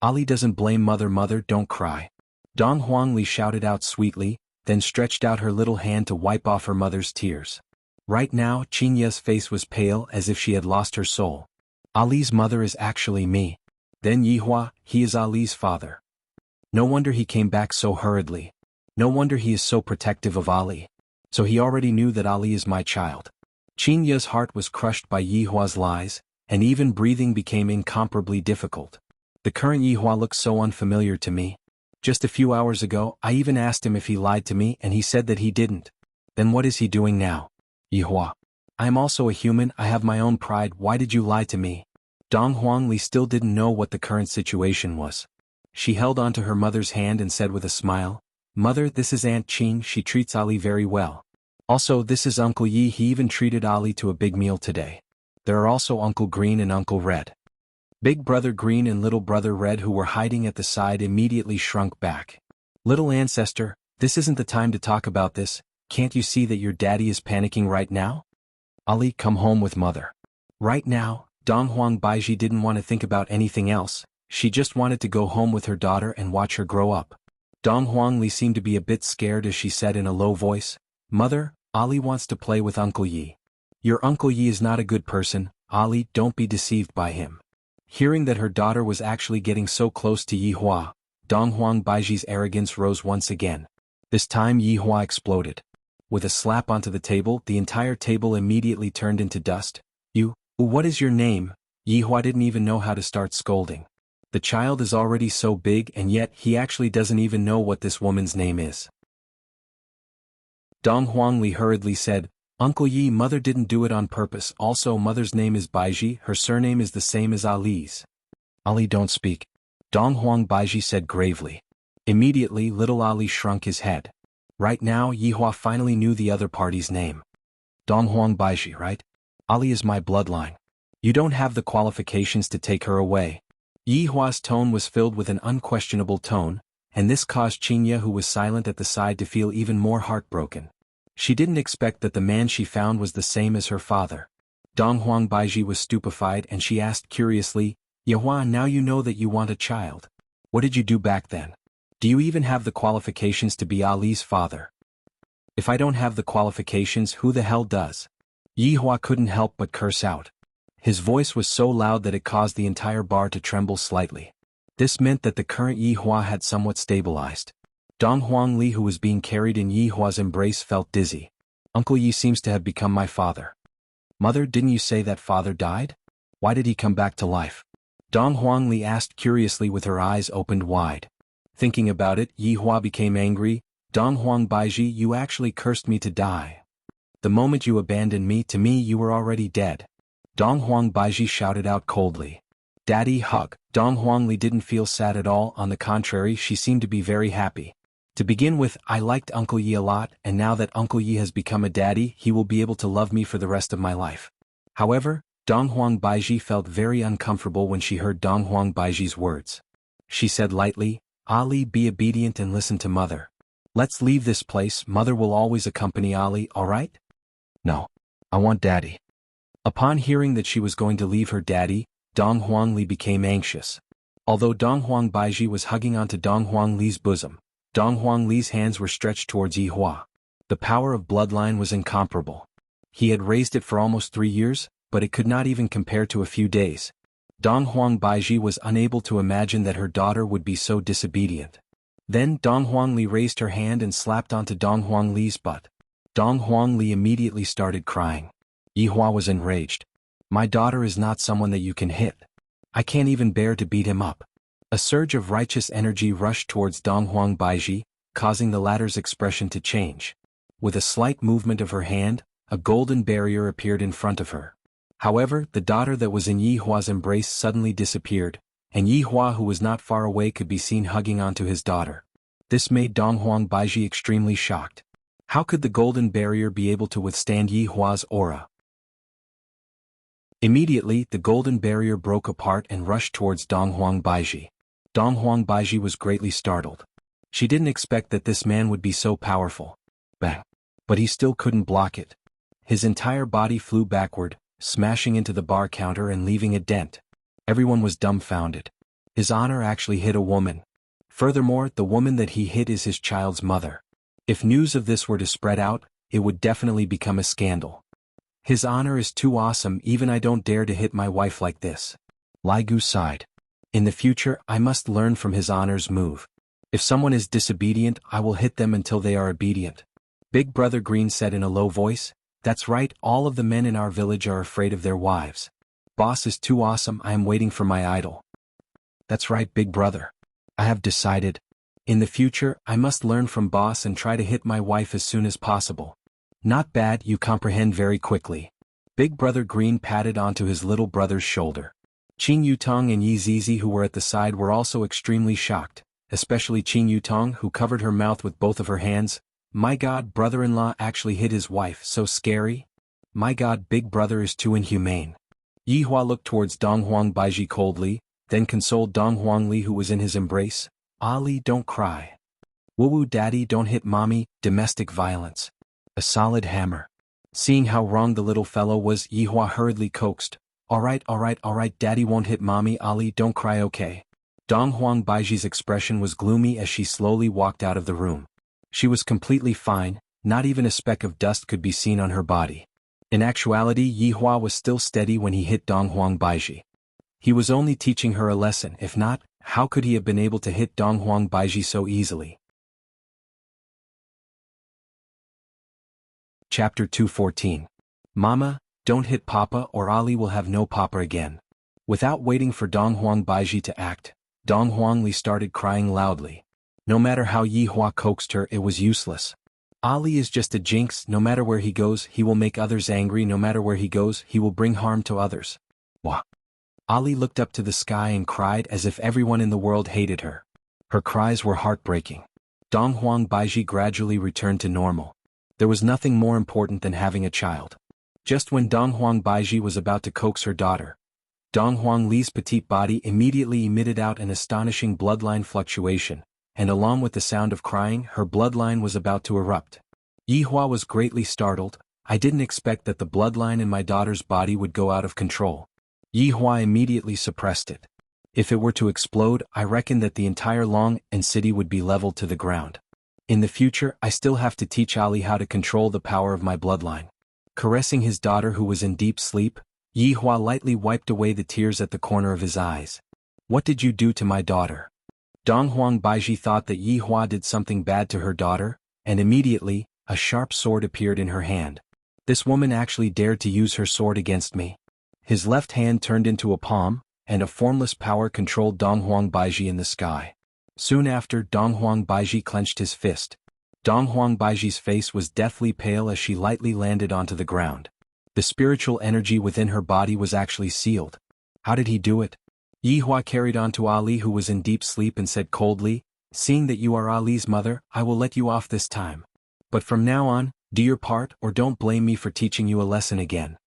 Ali doesn't blame mother, mother, don't cry. Dong Huangli shouted out sweetly, then stretched out her little hand to wipe off her mother's tears. Right now, Qingye's face was pale as if she had lost her soul. Ali's mother is actually me. Then Yihua, he is Ali's father. No wonder he came back so hurriedly. No wonder he is so protective of Ali. So he already knew that Ali is my child. Qingye's heart was crushed by Yihua's lies, and even breathing became incomparably difficult. The current Yihua looks so unfamiliar to me. Just a few hours ago, I even asked him if he lied to me and he said that he didn't. Then what is he doing now? Yihua. I am also a human, I have my own pride, why did you lie to me? Dong Huangli still didn't know what the current situation was. She held onto her mother's hand and said with a smile, Mother, this is Aunt Qing, she treats Ali very well. Also, this is Uncle Yi, he even treated Ali to a big meal today. There are also Uncle Green and Uncle Red. Big Brother Green and Little Brother Red, who were hiding at the side, immediately shrunk back. Little ancestor, this isn't the time to talk about this, Can't you see that your daddy is panicking right now? Ali, come home with mother. Right now, Donghuang Baiji didn't want to think about anything else, she just wanted to go home with her daughter and watch her grow up. Donghuang Li seemed to be a bit scared as she said in a low voice, "Mother, Ali wants to play with Uncle Yi. Your Uncle Yi is not a good person, Ali, don't be deceived by him." Hearing that her daughter was actually getting so close to Yi Hua, Donghuang Baiji's arrogance rose once again. This time Yi Hua exploded. With a slap onto the table, the entire table immediately turned into dust. What is your name?" Yi Hua didn't even know how to start scolding. The child is already so big and yet he actually doesn't even know what this woman's name is. Donghuang Li hurriedly said, "Uncle Yi, mother didn't do it on purpose, also mother's name is Baiji, her surname is the same as Ali's." "Ali, don't speak," Donghuang Baiji said gravely. Immediately little Ali shrunk his head. Right now Yi Hua finally knew the other party's name. "Donghuang Baiji, right? Ali is my bloodline. You don't have the qualifications to take her away." Yi Hua's tone was filled with an unquestionable tone, and this caused Qingye, who was silent at the side, to feel even more heartbroken. She didn't expect that the man she found was the same as her father. Donghuang Baiji was stupefied and she asked curiously, "Yi Hua, now you know that you want a child. What did you do back then? Do you even have the qualifications to be Ali's father?" "If I don't have the qualifications, who the hell does?" Yi Hua couldn't help but curse out. His voice was so loud that it caused the entire bar to tremble slightly. This meant that the current Yi Hua had somewhat stabilized. Donghuang Li, who was being carried in Yi Hua's embrace, felt dizzy. "Uncle Yi seems to have become my father." "Mother, didn't you say that father died? Why did he come back to life?" Donghuang Li asked curiously with her eyes opened wide. Thinking about it, Yi Hua became angry. "Donghuang Baiji, you actually cursed me to die. The moment you abandoned me, to me you were already dead." Donghuang Baiji shouted out coldly. "Daddy, hug." Donghuang Li didn't feel sad at all, on the contrary, she seemed to be very happy. To begin with, I liked Uncle Yi a lot, and now that Uncle Yi has become a daddy, he will be able to love me for the rest of my life. However, Donghuang Baiji felt very uncomfortable when she heard Donghuang Baiji's words. She said lightly, "Ali, be obedient and listen to mother. Let's leave this place, mother will always accompany Ali, alright?" "No. I want daddy." Upon hearing that she was going to leave her daddy, Donghuang Li became anxious. Although Donghuang Baiji was hugging onto Donghuang Li's bosom, Donghuang Li's hands were stretched towards Yi Hua. The power of bloodline was incomparable. He had raised it for almost 3 years, but it could not even compare to a few days. Donghuang Baiji was unable to imagine that her daughter would be so disobedient. Then Donghuang Li raised her hand and slapped onto Donghuang Li's butt. Donghuang Li immediately started crying. Yi Hua was enraged. "My daughter is not someone that you can hit. I can't even bear to beat him up." A surge of righteous energy rushed towards Donghuang Baiji, causing the latter's expression to change. With a slight movement of her hand, a golden barrier appeared in front of her. However, the daughter that was in Yi Hua's embrace suddenly disappeared, and Yi Hua, who was not far away, could be seen hugging onto his daughter. This made Donghuang Baiji extremely shocked. How could the golden barrier be able to withstand Yi Hua's aura? Immediately, the golden barrier broke apart and rushed towards Donghuang Baiji. Donghuang Baiji was greatly startled. She didn't expect that this man would be so powerful. Bang! But he still couldn't block it. His entire body flew backward, smashing into the bar counter and leaving a dent. Everyone was dumbfounded. His honor actually hit a woman. Furthermore, the woman that he hit is his child's mother. If news of this were to spread out, it would definitely become a scandal. His honor is too awesome, even I don't dare to hit my wife like this. Li Gu sighed. In the future, I must learn from his honor's move. If someone is disobedient, I will hit them until they are obedient. Big Brother Green said in a low voice, "That's right, all of the men in our village are afraid of their wives. Boss is too awesome, I am waiting for my idol." "That's right, Big Brother. I have decided. In the future, I must learn from boss and try to hit my wife as soon as possible." "Not bad, you comprehend very quickly." Big Brother Green patted onto his little brother's shoulder. Qing Yutong and Yi Zizi, who were at the side, were also extremely shocked, especially Qing Yutong, who covered her mouth with both of her hands. "My God, brother-in-law actually hit his wife, so scary. My God, Big Brother is too inhumane." Yi Hua looked towards Donghuang Baiji coldly, then consoled Donghuang Li, who was in his embrace. "Ali, don't cry. Woo-woo daddy, don't hit mommy, domestic violence." A solid hammer. Seeing how wrong the little fellow was, Yihua hurriedly coaxed, All right, Daddy won't hit Mommy. Ali, don't cry, okay? Dong Huang Baiji's expression was gloomy as she slowly walked out of the room. She was completely fine, not even a speck of dust could be seen on her body. In actuality, Yihua was still steady when he hit Dong Huang Baiji. He was only teaching her a lesson. If not, how could he have been able to hit Dong Huang Baiji so easily? Chapter 214. Mama, don't hit Papa or Ali will have no Papa again. Without waiting for Dong Huang Baiji to act, Dong Huangli started crying loudly. No matter how Yihua coaxed her, it was useless. Ali is just a jinx. No matter where he goes, he will make others angry. No matter where he goes, he will bring harm to others. Wah! Ali looked up to the sky and cried as if everyone in the world hated her. Her cries were heartbreaking. Dong Huang Baiji gradually returned to normal. There was nothing more important than having a child. Just when Dong Huang Baiji was about to coax her daughter, Dong Huang Li's petite body immediately emitted out an astonishing bloodline fluctuation, and along with the sound of crying, her bloodline was about to erupt. Yihua was greatly startled. I didn't expect that the bloodline in my daughter's body would go out of control. Yihua immediately suppressed it. If it were to explode, I reckon that the entire Long and city would be leveled to the ground. In the future, I still have to teach Ali how to control the power of my bloodline. Caressing his daughter who was in deep sleep, Yihua lightly wiped away the tears at the corner of his eyes. What did you do to my daughter? Dong Huang Baiji thought that Yihua did something bad to her daughter, and immediately, a sharp sword appeared in her hand. This woman actually dared to use her sword against me. His left hand turned into a palm, and a formless power controlled Dong Huang Baiji in the sky. Soon after, Dong Huang Baiji clenched his fist. Dong Huang Baiji's face was deathly pale as she lightly landed onto the ground. The spiritual energy within her body was actually sealed. How did he do it? Yihua carried on to Ali who was in deep sleep and said coldly, Seeing that you are Ali's mother, I will let you off this time. But from now on, do your part or don't blame me for teaching you a lesson again.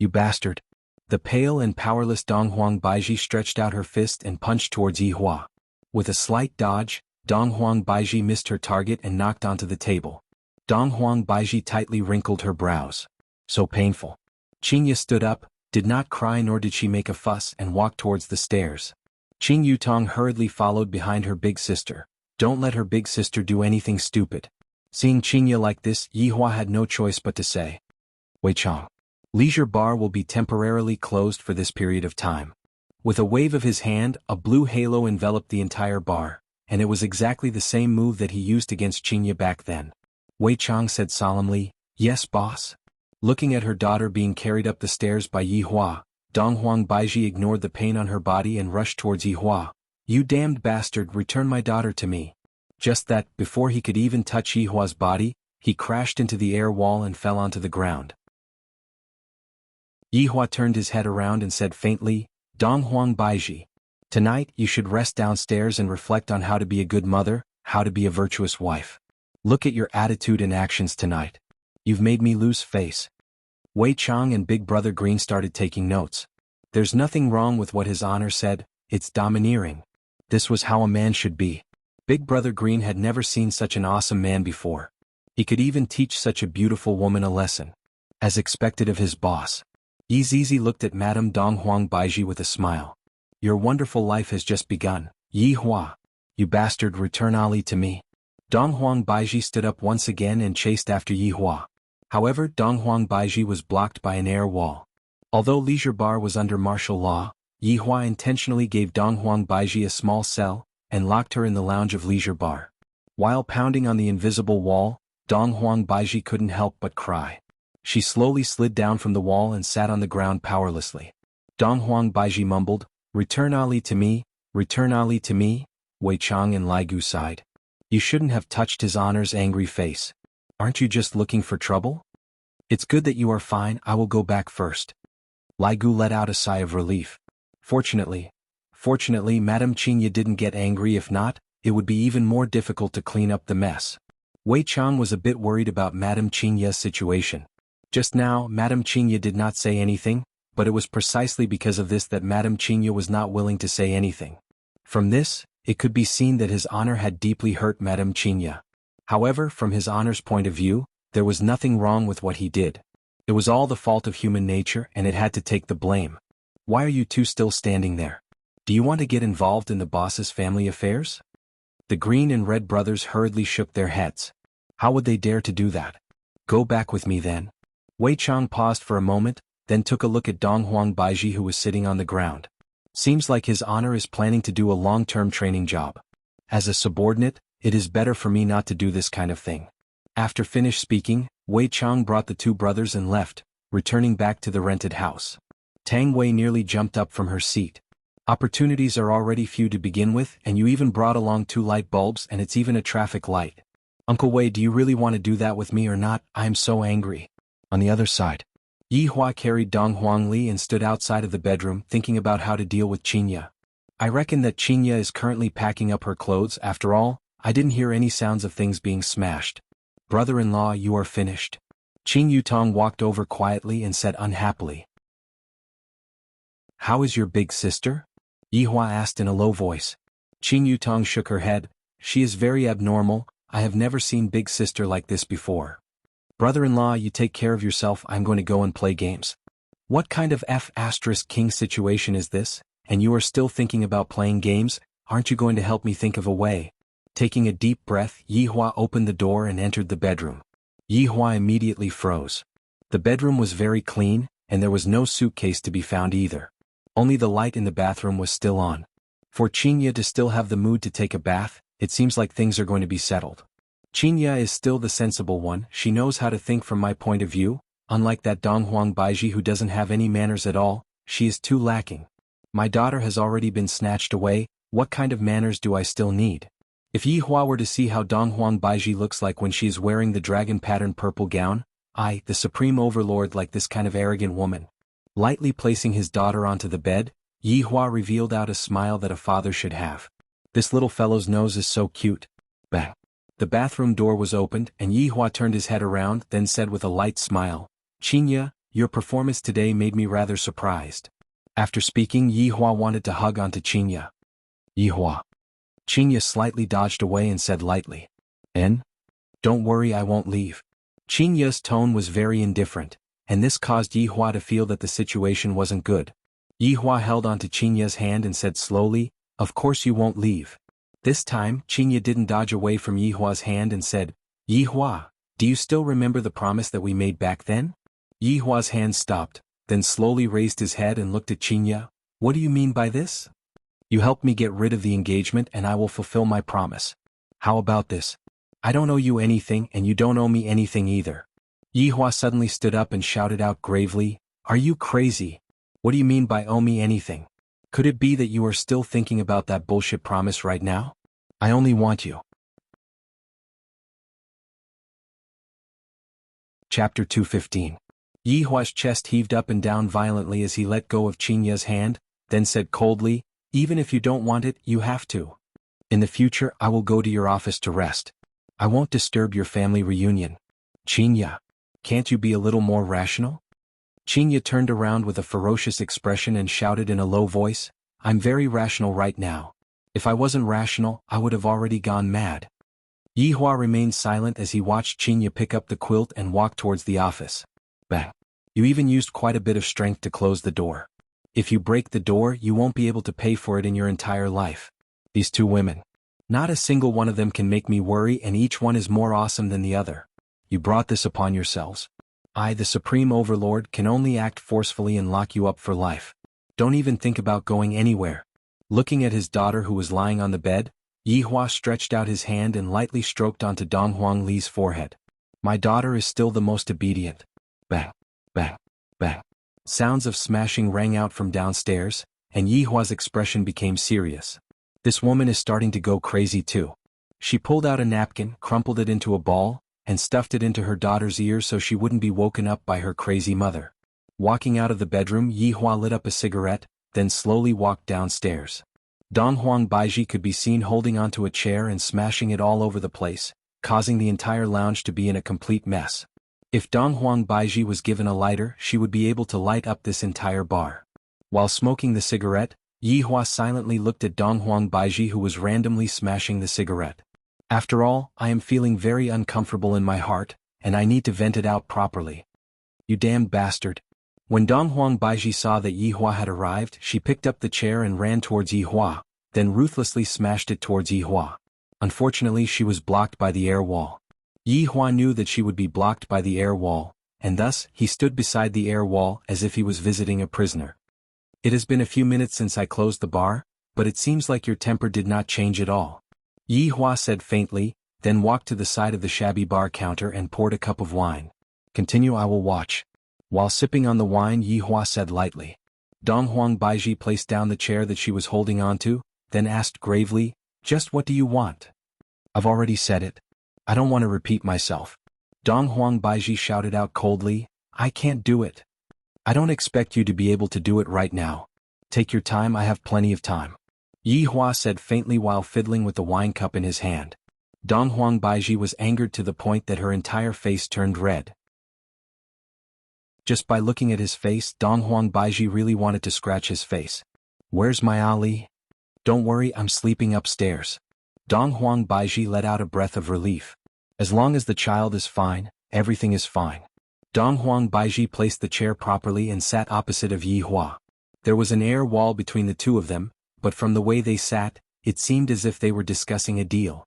You bastard. The pale and powerless Dong Huang Baiji stretched out her fist and punched towards Yihua. With a slight dodge, Dong Huang Baiji missed her target and knocked onto the table. Dong Huang Baiji tightly wrinkled her brows. So painful. Qingya stood up, did not cry nor did she make a fuss and walked towards the stairs. Qing Yutong hurriedly followed behind her big sister. Don't let her big sister do anything stupid. Seeing Qingya like this, Yihua had no choice but to say, Wei Chang. Leisure bar will be temporarily closed for this period of time. With a wave of his hand, a blue halo enveloped the entire bar, and it was exactly the same move that he used against Qingya back then. Wei Chang said solemnly, Yes, boss. Looking at her daughter being carried up the stairs by Yihua, Dong Huang Baiji ignored the pain on her body and rushed towards Yihua. You damned bastard, return my daughter to me. Just that, before he could even touch Yihua's body, he crashed into the air wall and fell onto the ground. Yihua turned his head around and said faintly, Dong Huang Baiji. Tonight you should rest downstairs and reflect on how to be a good mother, how to be a virtuous wife. Look at your attitude and actions tonight. You've made me lose face. Wei Chang and Big Brother Green started taking notes. There's nothing wrong with what His Honor said, it's domineering. This was how a man should be. Big Brother Green had never seen such an awesome man before. He could even teach such a beautiful woman a lesson. As expected of his boss. Yizizi looked at Madame Dong Huang Baiji with a smile. Your wonderful life has just begun, Yihua. You bastard, return Ali to me. Dong Huang Baiji stood up once again and chased after Yihua. However, Dong Huang Baiji was blocked by an air wall. Although Leisure Bar was under martial law, Yihua intentionally gave Dong Huang Baiji a small cell, and locked her in the lounge of Leisure Bar. While pounding on the invisible wall, Dong Huang Baiji couldn't help but cry. She slowly slid down from the wall and sat on the ground powerlessly. Dong Huang Baiji mumbled, Return Ali to me, return Ali to me. Wei Chang and Lai Gu sighed. You shouldn't have touched His Honor's angry face. Aren't you just looking for trouble? It's good that you are fine, I will go back first. Lai Gu let out a sigh of relief. Fortunately, Madame Qingya didn't get angry. If not, it would be even more difficult to clean up the mess. Wei Chang was a bit worried about Madame Qingya's situation. Just now, Madame Qingya did not say anything, but it was precisely because of this that Madame Qingya was not willing to say anything. From this, it could be seen that His Honor had deeply hurt Madame Qingya. However, from His Honor's point of view, There was nothing wrong with what he did. It was all the fault of human nature and it had to take the blame. Why are you two still standing there? Do you want to get involved in the boss's family affairs? The green and red brothers hurriedly shook their heads. How would they dare to do that? Go back with me then. Wei Chang paused for a moment, then took a look at Dong Huang Baiji who was sitting on the ground. Seems like his honor is planning to do a long-term training job. As a subordinate, it is better for me not to do this kind of thing. After finished speaking, Wei Chang brought the two brothers and left, returning back to the rented house. Tang Wei nearly jumped up from her seat. Opportunities are already few to begin with, and you even brought along 2 light bulbs and it's even a traffic light. Uncle Wei, do you really want to do that with me or not? I am so angry. On the other side, Yi Hua carried Dong Huangli and stood outside of the bedroom thinking about how to deal with Qinya. I reckon that Qinya is currently packing up her clothes. After all, I didn't hear any sounds of things being smashed. Brother-in-law, you are finished. Qin Yutong walked over quietly and said unhappily. How is your big sister? Yi Hua asked in a low voice. Qin Yutong shook her head. She is very abnormal. I have never seen big sister like this before. Brother-in-law, you take care of yourself. I'm going to go and play games. What kind of F***king situation is this? And you are still thinking about playing games? Aren't you going to help me think of a way? Taking a deep breath, Yi Hua opened the door and entered the bedroom. Yi Hua immediately froze. The bedroom was very clean, and there was no suitcase to be found either. Only the light in the bathroom was still on. For Qinya to still have the mood to take a bath, it seems like things are going to be settled. Qinya is still the sensible one. She knows how to think from my point of view. Unlike that Dong Huang Baiji who doesn't have any manners at all, she is too lacking. My daughter has already been snatched away. What kind of manners do I still need? If Yi Hua were to see how Dong Huang Baiji looks like when she is wearing the dragon pattern purple gown, I, the supreme overlord, like this kind of arrogant woman. Lightly placing his daughter onto the bed, Yi Hua revealed out a smile that a father should have. This little fellow's nose is so cute. Bang. The bathroom door was opened and Yi Hua turned his head around, then said with a light smile, Qinya, your performance today made me rather surprised. After speaking, Yi Hua wanted to hug onto Qinya. Yi Hua. Qinya slightly dodged away and said lightly, N? Don't worry, I won't leave. Qinya's tone was very indifferent, and this caused Yi Hua to feel that the situation wasn't good. Yi Hua held onto Qinya's hand and said slowly, Of course you won't leave. This time, Qinya didn't dodge away from Yi Hua's hand and said, Yi Hua, do you still remember the promise that we made back then? Yi Hua's hand stopped, then slowly raised his head and looked at Qinya. What do you mean by this? You helped me get rid of the engagement and I will fulfill my promise. How about this? I don't owe you anything and you don't owe me anything either. Yi Hua suddenly stood up and shouted out gravely, Are you crazy? What do you mean by owe me anything? Could it be that you are still thinking about that bullshit promise right now? I only want you. Chapter 215. Yi Hua's chest heaved up and down violently as he let go of Qinya's hand, then said coldly, Even if you don't want it, you have to. In the future, I will go to your office to rest. I won't disturb your family reunion. Qinya, can't you be a little more rational? Qinya turned around with a ferocious expression and shouted in a low voice, I'm very rational right now. If I wasn't rational, I would have already gone mad. Yi Hua remained silent as he watched Qinya pick up the quilt and walk towards the office. Bang. You even used quite a bit of strength to close the door. If you break the door, you won't be able to pay for it in your entire life. These two women. Not a single one of them can make me worry, and each one is more awesome than the other. You brought this upon yourselves. I, the Supreme Overlord, can only act forcefully and lock you up for life. Don't even think about going anywhere. Looking at his daughter who was lying on the bed, Yi Hua stretched out his hand and lightly stroked onto Dong Huang Li's forehead. My daughter is still the most obedient. Bang, bang, bang. Sounds of smashing rang out from downstairs, and Yi Hua's expression became serious. This woman is starting to go crazy too. She pulled out a napkin, crumpled it into a ball, and stuffed it into her daughter's ear so she wouldn't be woken up by her crazy mother. Walking out of the bedroom, Yi Hua lit up a cigarette, then slowly walked downstairs. Dong Huang Baiji could be seen holding onto a chair and smashing it all over the place, causing the entire lounge to be in a complete mess. If Dong Huang Baiji was given a lighter, she would be able to light up this entire bar. While smoking the cigarette, Yi Hua silently looked at Dong Huang Baiji who was randomly smashing the cigarette. After all, I am feeling very uncomfortable in my heart, and I need to vent it out properly. You damned bastard. When Dong Huang Baiji saw that Yi Hua had arrived, she picked up the chair and ran towards Yi Hua, then ruthlessly smashed it towards Yi Hua. Unfortunately, she was blocked by the air wall. Yi Hua knew that she would be blocked by the air wall, and thus, he stood beside the air wall as if he was visiting a prisoner. It has been a few minutes since I closed the bar, but it seems like your temper did not change at all. Yi Hua said faintly, then walked to the side of the shabby bar counter and poured a cup of wine. Continue, I will watch. While sipping on the wine, Yi Hua said lightly. Dong Huang Baiji placed down the chair that she was holding onto, then asked gravely, just what do you want? I've already said it. I don't want to repeat myself. Dong Huang Baiji shouted out coldly, I can't do it. I don't expect you to be able to do it right now. Take your time, I have plenty of time. Yi Hua said faintly while fiddling with the wine cup in his hand. Dong Huang Baiji was angered to the point that her entire face turned red. Just by looking at his face, Dong Huang Baiji really wanted to scratch his face. Where's my Ali? Don't worry, I'm sleeping upstairs. Dong Huang Baiji let out a breath of relief. As long as the child is fine, everything is fine. Dong Huang Baiji placed the chair properly and sat opposite of Yi Hua. There was an air wall between the two of them, but from the way they sat, it seemed as if they were discussing a deal.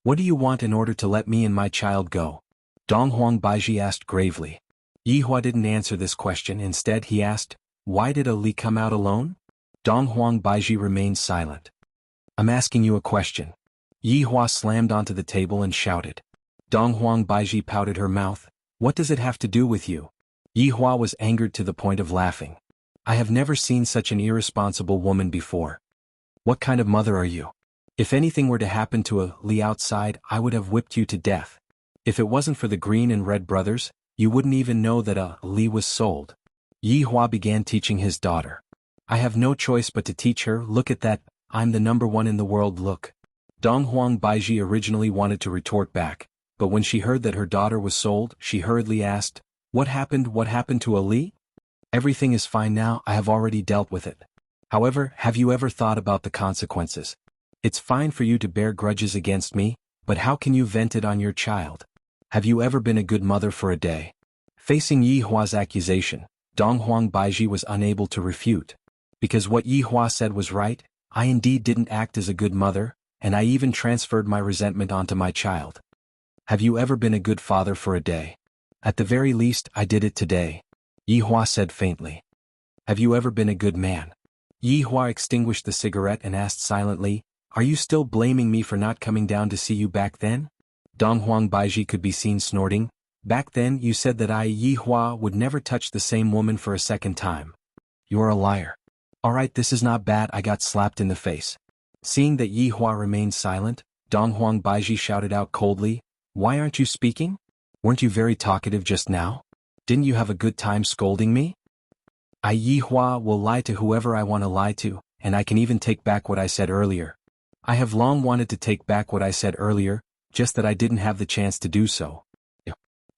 What do you want in order to let me and my child go? Dong Huang Baiji asked gravely. Yi Hua didn't answer this question. Instead he asked, why did Ali come out alone? Dong Huang Baiji remained silent. I'm asking you a question. Yi Hua slammed onto the table and shouted. Dong Huang Baiji pouted her mouth. What does it have to do with you? Yi Hua was angered to the point of laughing. I have never seen such an irresponsible woman before. What kind of mother are you? If anything were to happen to Ali outside, I would have whipped you to death. If it wasn't for the Green and Red brothers, you wouldn't even know that Ali was sold. Yi Hua began teaching his daughter. I have no choice but to teach her. Look at that, I'm the #1 in the world, look. Dong Huang Baiji originally wanted to retort back, but when she heard that her daughter was sold, she hurriedly asked, What happened to Ali? Everything is fine now, I have already dealt with it. However, have you ever thought about the consequences? It's fine for you to bear grudges against me, but how can you vent it on your child? Have you ever been a good mother for a day? Facing Yi Hua's accusation, Dong Huang Baiji was unable to refute. Because what Yi Hua said was right, I indeed didn't act as a good mother, and I even transferred my resentment onto my child. Have you ever been a good father for a day? At the very least, I did it today. Yi Hua said faintly. Have you ever been a good man? Yi Hua extinguished the cigarette and asked silently, Are you still blaming me for not coming down to see you back then? Dong Huang Baiji could be seen snorting. Back then you said that I, Yi Hua, would never touch the same woman for a second time. You're a liar. Alright, this is not bad, I got slapped in the face. Seeing that Yi Hua remained silent, Dong Huang Baiji shouted out coldly, Why aren't you speaking? Weren't you very talkative just now? Didn't you have a good time scolding me? I, Yi Hua, will lie to whoever I want to lie to, and I can even take back what I said earlier. I have long wanted to take back what I said earlier, just that I didn't have the chance to do so.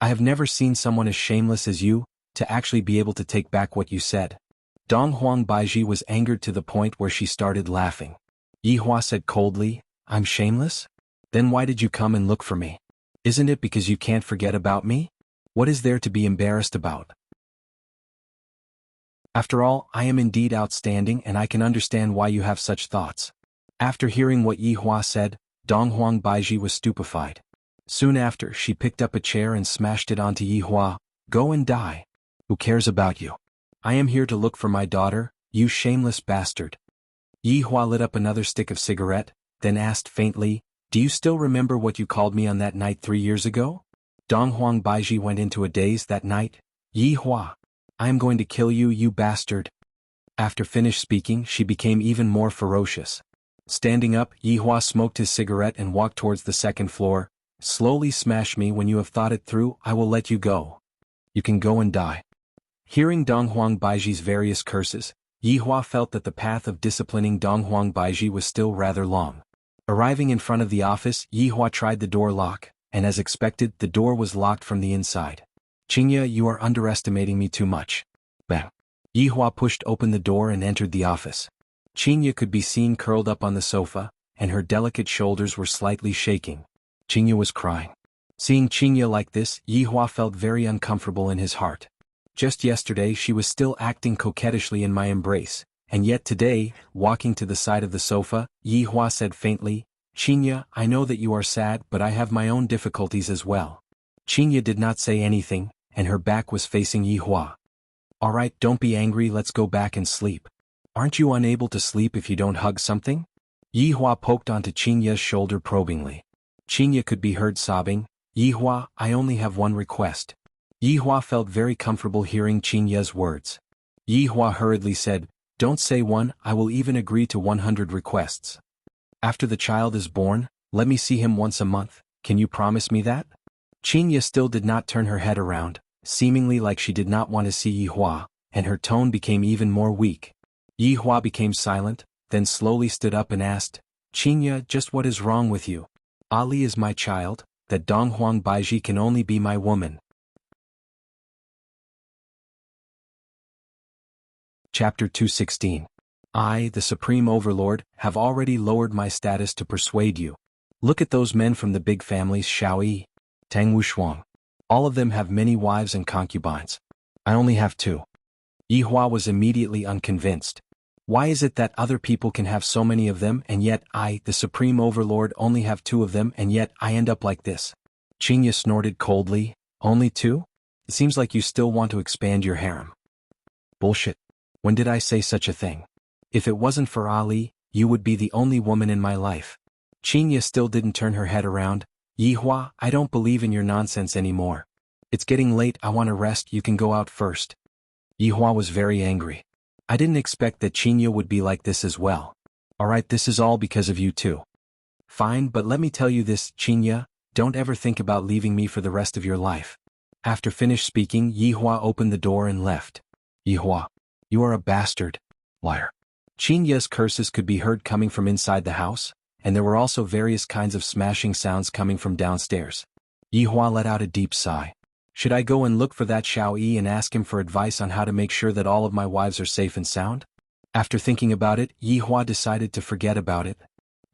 I have never seen someone as shameless as you, to actually be able to take back what you said. Dong Huang Baiji was angered to the point where she started laughing. Yi Hua said coldly, I'm shameless? Then why did you come and look for me? Isn't it because you can't forget about me? What is there to be embarrassed about? After all, I am indeed outstanding and I can understand why you have such thoughts. After hearing what Yi Hua said, Dong Huang Baiji was stupefied. Soon after, she picked up a chair and smashed it onto Yi Hua. Go and die. Who cares about you? I am here to look for my daughter, you shameless bastard. Yi Hua lit up another stick of cigarette, then asked faintly, Do you still remember what you called me on that night 3 years ago? Dong Huang Baiji went into a daze that night. Yi Hua. I am going to kill you, you bastard. After finished speaking, she became even more ferocious. Standing up, Yi Hua smoked his cigarette and walked towards the second floor. Slowly smash me when you have thought it through, I will let you go. You can go and die. Hearing Dong Huang Baiji's various curses, Yi Hua felt that the path of disciplining Dong Huang Baiji was still rather long. Arriving in front of the office, Yi Hua tried the door lock, and as expected, the door was locked from the inside. Qingya, you are underestimating me too much. Bang. Yi Hua pushed open the door and entered the office. Qingya could be seen curled up on the sofa, and her delicate shoulders were slightly shaking. Qingya was crying. Seeing Qinya like this, Yihua felt very uncomfortable in his heart. Just yesterday she was still acting coquettishly in my embrace, and yet today, walking to the side of the sofa, Yihua said faintly, "Qinya, I know that you are sad, but I have my own difficulties as well." Qinya did not say anything, and her back was facing Yihua. "Alright, don't be angry, let's go back and sleep. Aren't you unable to sleep if you don't hug something?" Yihua poked onto Qinya's shoulder probingly. Qinya could be heard sobbing, "Yihua, I only have one request." Yihua felt very comfortable hearing Qinya's words. Yihua hurriedly said, "Don't say one, I will even agree to 100 requests. After the child is born, let me see him once a month, can you promise me that?" Qinya still did not turn her head around, seemingly like she did not want to see Yihua, and her tone became even more weak. Yihua became silent, then slowly stood up and asked, "Qinya, just what is wrong with you? Ali is my child, that Donghuang Baiji can only be my woman." Chapter 216. I, the Supreme Overlord, have already lowered my status to persuade you. Look at those men from the big families Xiao Yi, Tang Wushuang. All of them have many wives and concubines. I only have 2. Yihua was immediately unconvinced. Why is it that other people can have so many of them and yet I, the Supreme Overlord, only have 2 of them and yet I end up like this? Qinya snorted coldly, "Only 2? It seems like you still want to expand your harem." "Bullshit. When did I say such a thing? If it wasn't for Ali, you would be the only woman in my life." Qinya still didn't turn her head around. "Yihua, I don't believe in your nonsense anymore. It's getting late, I want to rest, you can go out first." Yihua was very angry. I didn't expect that Qinya would be like this as well. "Alright, this is all because of you too." "Fine, but let me tell you this, Qinya, don't ever think about leaving me for the rest of your life." After finished speaking, Yihua opened the door and left. "Yihua, you are a bastard. Liar." Qinya's curses could be heard coming from inside the house, and there were also various kinds of smashing sounds coming from downstairs. Yihua let out a deep sigh. Should I go and look for that Xiao Yi and ask him for advice on how to make sure that all of my wives are safe and sound? After thinking about it, Yihua decided to forget about it.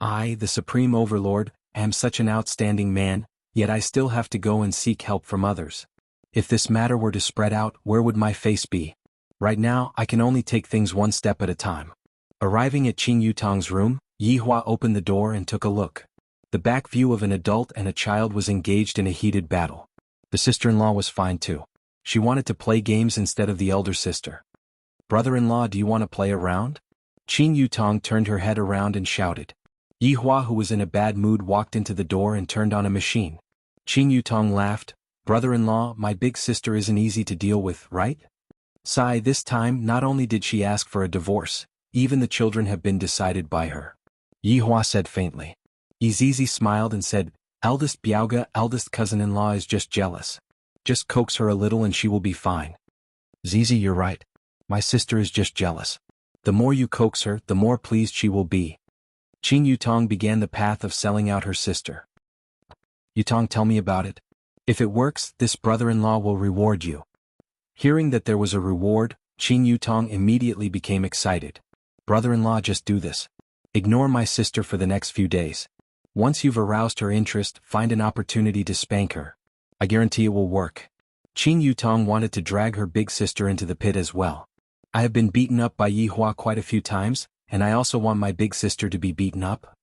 I, the Supreme Overlord, am such an outstanding man, yet I still have to go and seek help from others. If this matter were to spread out, where would my face be? Right now, I can only take things one step at a time. Arriving at Qing Yutong's room, Yihua opened the door and took a look. The back view of an adult and a child was engaged in a heated battle. The sister-in-law was fine too. She wanted to play games instead of the elder sister. "Brother-in-law, do you want to play around?" Qing Yutong turned her head around and shouted. Yihua, who was in a bad mood, walked into the door and turned on a machine. Qing Yutong laughed. "Brother-in-law, my big sister isn't easy to deal with, right?" Sigh, this time not only did she ask for a divorce, even the children have been decided by her. Yihua said faintly. Izizi smiled and said, "Eldest Biaoga, eldest cousin-in-law is just jealous. Just coax her a little and she will be fine." "Zizi, you're right. My sister is just jealous. The more you coax her, the more pleased she will be." Qing Yutong began the path of selling out her sister. "Yutong, tell me about it. If it works, this brother-in-law will reward you." Hearing that there was a reward, Qing Yutong immediately became excited. "Brother-in-law, just do this. Ignore my sister for the next few days. Once you've aroused her interest, find an opportunity to spank her. I guarantee it will work." Qing Yutong wanted to drag her big sister into the pit as well. "I have been beaten up by Yihua quite a few times, and I also want my big sister to be beaten up."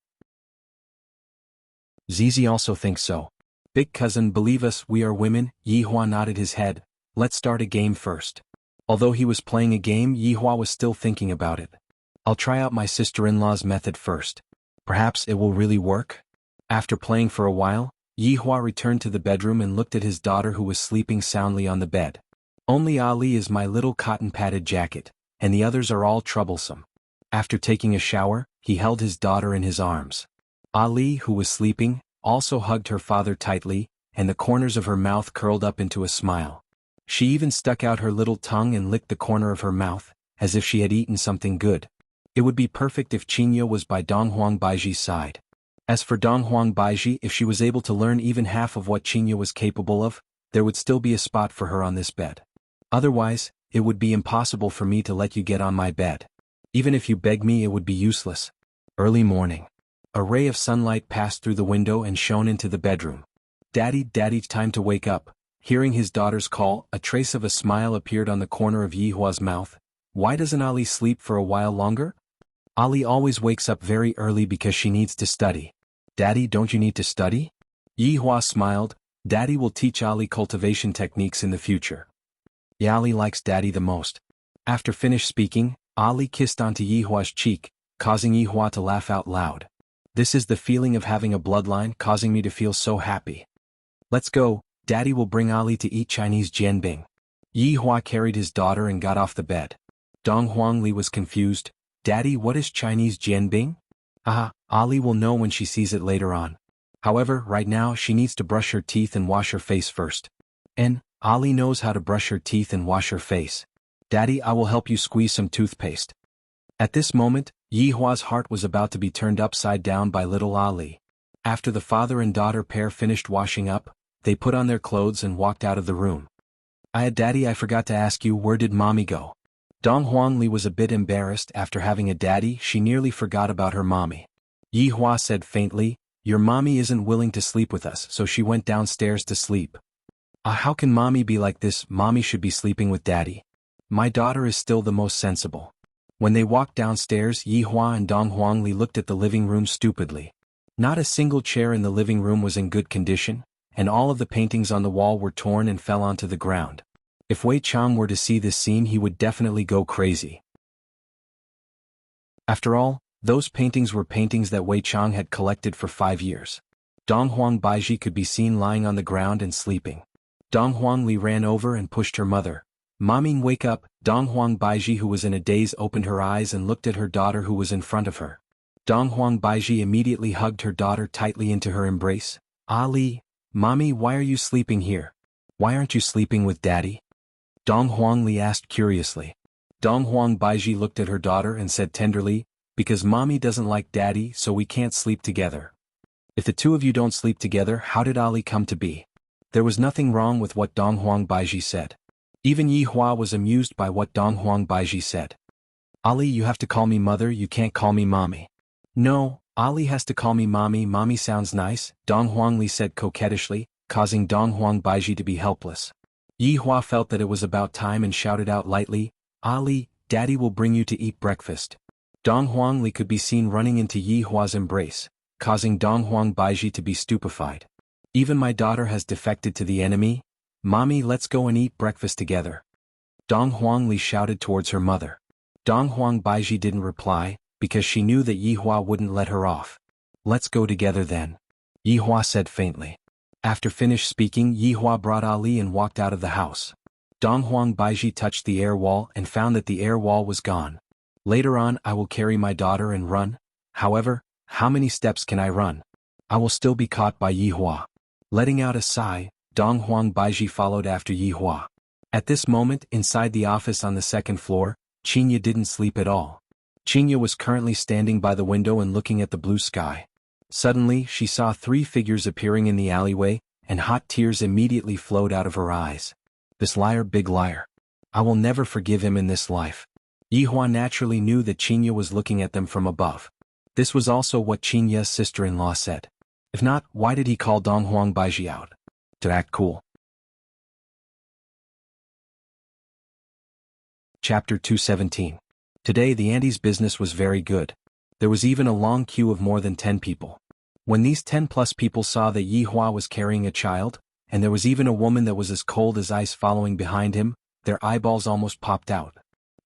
Zizi also thinks so. "Big cousin, believe us, we are women." Yihua nodded his head. "Let's start a game first." Although he was playing a game, Yihua was still thinking about it. "I'll try out my sister-in-law's method first. Perhaps it will really work?" After playing for a while, Yihua returned to the bedroom and looked at his daughter, who was sleeping soundly on the bed. "Only Ali is my little cotton-padded jacket, and the others are all troublesome." After taking a shower, he held his daughter in his arms. Ali, who was sleeping, also hugged her father tightly, and the corners of her mouth curled up into a smile. She even stuck out her little tongue and licked the corner of her mouth, as if she had eaten something good. It would be perfect if Qinya was by Donghuang Baiji's side. As for Donghuang Baiji, if she was able to learn even half of what Qinya was capable of, there would still be a spot for her on this bed. Otherwise, it would be impossible for me to let you get on my bed. Even if you beg me, it would be useless. Early morning. A ray of sunlight passed through the window and shone into the bedroom. Daddy, Daddy, time to wake up." Hearing his daughter's call, a trace of a smile appeared on the corner of Yihua's mouth. "Why doesn't Ali sleep for a while longer?" "Ali always wakes up very early because she needs to study." "Daddy, don't you need to study?" Yihua smiled. "Daddy will teach Ali cultivation techniques in the future." Ali likes Daddy the most. After finished speaking, Ali kissed onto Yihua's cheek, causing Yihua to laugh out loud. "This is the feeling of having a bloodline causing me to feel so happy. Let's go, Daddy will bring Ali to eat Chinese jianbing." Yihua carried his daughter and got off the bed. Dong Huangli was confused. "Daddy, what is Chinese jianbing?" Ali will know when she sees it later on. However, right now she needs to brush her teeth and wash her face first. And Ali knows how to brush her teeth and wash her face. "Daddy, I will help you squeeze some toothpaste." At this moment, Yihua's heart was about to be turned upside down by little Ali. After the father and daughter pair finished washing up, they put on their clothes and walked out of the room. Daddy, I forgot to ask you, where did Mommy go?" Dong Huangli was a bit embarrassed. After having a daddy, she nearly forgot about her mommy. Yihua said faintly, "Your mommy isn't willing to sleep with us, so she went downstairs to sleep." How can Mommy be like this? Mommy should be sleeping with Daddy. My daughter is still the most sensible." When they walked downstairs, Yihua and Dong Huangli looked at the living room stupidly. Not a single chair in the living room was in good condition, and all of the paintings on the wall were torn and fell onto the ground. If Wei Chang were to see this scene, he would definitely go crazy. After all, those paintings were paintings that Wei Chang had collected for 5 years. Dong Huang Baiji could be seen lying on the ground and sleeping. Dong Huangli ran over and pushed her mother. "Mommy, wake up." Dong Huang Baiji, who was in a daze, opened her eyes and looked at her daughter who was in front of her. Dong Huang Baiji immediately hugged her daughter tightly into her embrace. "Ali, Mommy, why are you sleeping here? Why aren't you sleeping with Daddy?" Dong Huangli asked curiously. Dong Huang Baiji looked at her daughter and said tenderly, "Because Mommy doesn't like Daddy, so we can't sleep together." "If the two of you don't sleep together, how did Ali come to be?" There was nothing wrong with what Dong Huang Baiji said. Even Yihua was amused by what Dong Huang Baiji said. "Ali, you have to call me mother, you can't call me mommy." "No, Ali has to call me mommy, mommy sounds nice," Dong Huangli said coquettishly, causing Dong Huang Baiji to be helpless. Yihua felt that it was about time and shouted out lightly, "Ali, Daddy will bring you to eat breakfast." Dong Huangli could be seen running into Yihua's embrace, causing Dong Huang Baiji to be stupefied. "Even my daughter has defected to the enemy? Mommy, let's go and eat breakfast together." Dong Huangli shouted towards her mother. Dong Huang Baiji didn't reply, because she knew that Yihua wouldn't let her off. "Let's go together then," Yihua said faintly. After finished speaking, Yihua brought Ali and walked out of the house. Dong Huang Baiji touched the air wall and found that the air wall was gone. "Later on I will carry my daughter and run. However, how many steps can I run? I will still be caught by Yihua." Letting out a sigh, Dong Huang Baiji followed after Yihua. At this moment, inside the office on the second floor, Qinya didn't sleep at all. Qinya was currently standing by the window and looking at the blue sky. Suddenly, she saw 3 figures appearing in the alleyway, and hot tears immediately flowed out of her eyes. "This liar, big liar. I will never forgive him in this life." Yihua naturally knew that Qinya was looking at them from above. This was also what Qinya's sister-in-law said. If not, why did he call Dong Huang Baiji out? To act cool. Chapter 217. Today the Andes business was very good. There was even a long queue of more than 10 people. When these 10+ people saw that Yihua was carrying a child, and there was even a woman that was as cold as ice following behind him, their eyeballs almost popped out.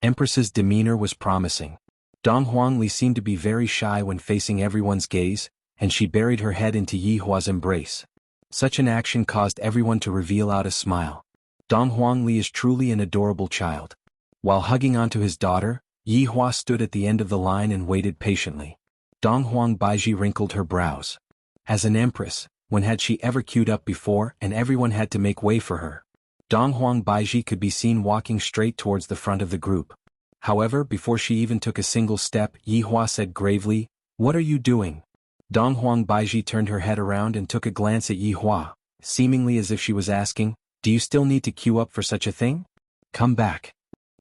Empress's demeanor was promising. Dong Huangli seemed to be very shy when facing everyone's gaze, and she buried her head into Yihua's embrace. Such an action caused everyone to reveal out a smile. Dong Huangli is truly an adorable child. While hugging onto his daughter, Yihua stood at the end of the line and waited patiently. Dong Huang Baiji wrinkled her brows. As an empress, when had she ever queued up before and everyone had to make way for her? Dong Huang Baiji could be seen walking straight towards the front of the group. However, before she even took a single step, Yihua said gravely, "What are you doing?" Dong Huang Baiji turned her head around and took a glance at Yihua, seemingly as if she was asking, "Do you still need to queue up for such a thing? Come back."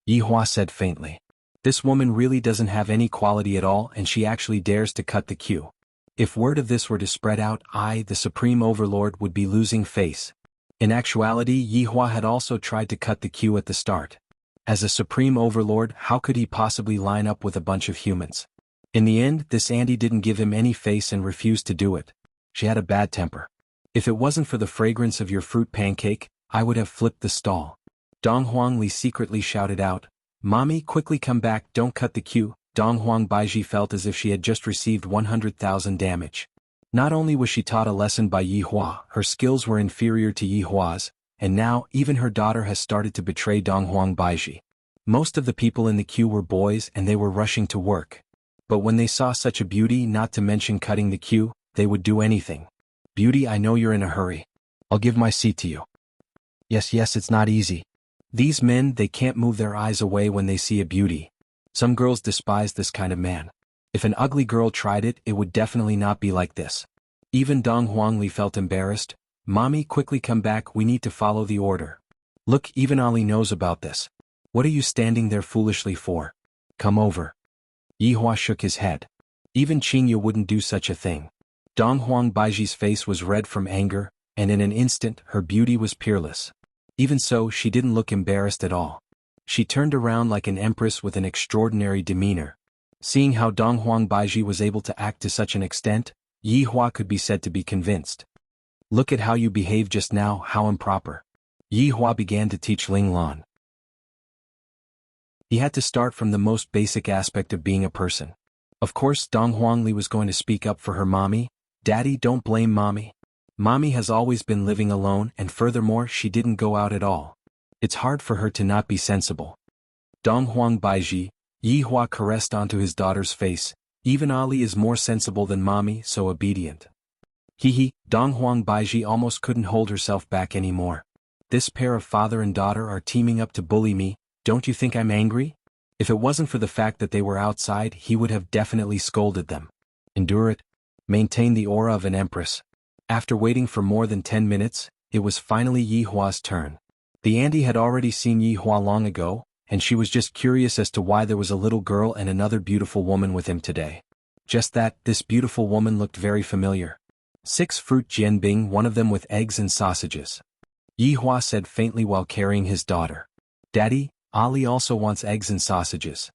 Yihua said faintly. This woman really doesn't have any quality at all and she actually dares to cut the queue. If word of this were to spread out, I, the Supreme Overlord, would be losing face. In actuality, Yihua had also tried to cut the queue at the start. As a Supreme Overlord, how could he possibly line up with a bunch of humans? In the end, this auntie didn't give him any face and refused to do it. She had a bad temper. If it wasn't for the fragrance of your fruit pancake, I would have flipped the stall. Dong Huangli secretly shouted out, "Mommy, quickly come back, don't cut the queue." Dong Huang Baiji felt as if she had just received 100,000 damage. Not only was she taught a lesson by Yihua, her skills were inferior to Yihua's, and now even her daughter has started to betray Dong Huang Baiji. Most of the people in the queue were boys and they were rushing to work. But when they saw such a beauty, not to mention cutting the queue, they would do anything. "Beauty, I know you're in a hurry. I'll give my seat to you." Yes, it's not easy. These men, they can't move their eyes away when they see a beauty. Some girls despise this kind of man. If an ugly girl tried it, it would definitely not be like this. Even Dong Huangli felt embarrassed. "Mommy, quickly come back, we need to follow the order." "Look, even Ali knows about this. What are you standing there foolishly for? Come over." Yihua shook his head. Even Qingyu wouldn't do such a thing. Dong Huang Baiji's face was red from anger, and in an instant her beauty was peerless. Even so, she didn't look embarrassed at all. She turned around like an empress with an extraordinary demeanor. Seeing how Dong Huang Baiji was able to act to such an extent, Yihua could be said to be convinced. "Look at how you behaved just now, how improper." Yihua began to teach Ling Lan. He had to start from the most basic aspect of being a person. Of course, Dong Huangli was going to speak up for her mommy. "Daddy, don't blame mommy. Mommy has always been living alone, and furthermore, she didn't go out at all. It's hard for her to not be sensible." Dong Huang Baiji, Yihua caressed onto his daughter's face. "Even Ali is more sensible than mommy, so obedient." Dong Huang Baiji almost couldn't hold herself back anymore. "This pair of father and daughter are teaming up to bully me. Don't you think I'm angry?" If it wasn't for the fact that they were outside, he would have definitely scolded them. Endure it. Maintain the aura of an empress. After waiting for more than 10 minutes, it was finally Yihua's turn. The auntie had already seen Yihua long ago, and she was just curious as to why there was a little girl and another beautiful woman with him today. Just that, this beautiful woman looked very familiar. 6 fruit jianbing, one of them with eggs and sausages. Yihua said faintly while carrying his daughter. "Daddy, Ali also wants eggs and sausages."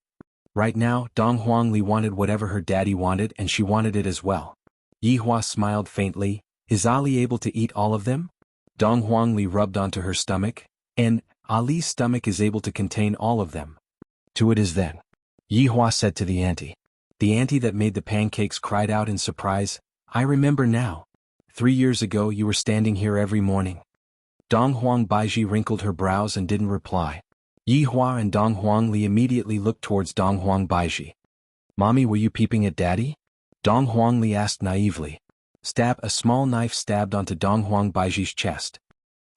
Right now, Dong Huangli wanted whatever her daddy wanted and she wanted it as well. Yihua smiled faintly. "Is Ali able to eat all of them?" Dong Huangli rubbed onto her stomach. "And Ali's stomach is able to contain all of them." "To it is then," Yihua said to the auntie. The auntie that made the pancakes cried out in surprise. "I remember now. 3 years ago you were standing here every morning." Dong Huang Baiji wrinkled her brows and didn't reply. Yihua and Dong Huangli immediately looked towards Dong Huang Baiji. "Mommy, were you peeping at daddy?" Dong Huangli asked naively. A small knife stabbed onto Dong Huang Baiji's chest.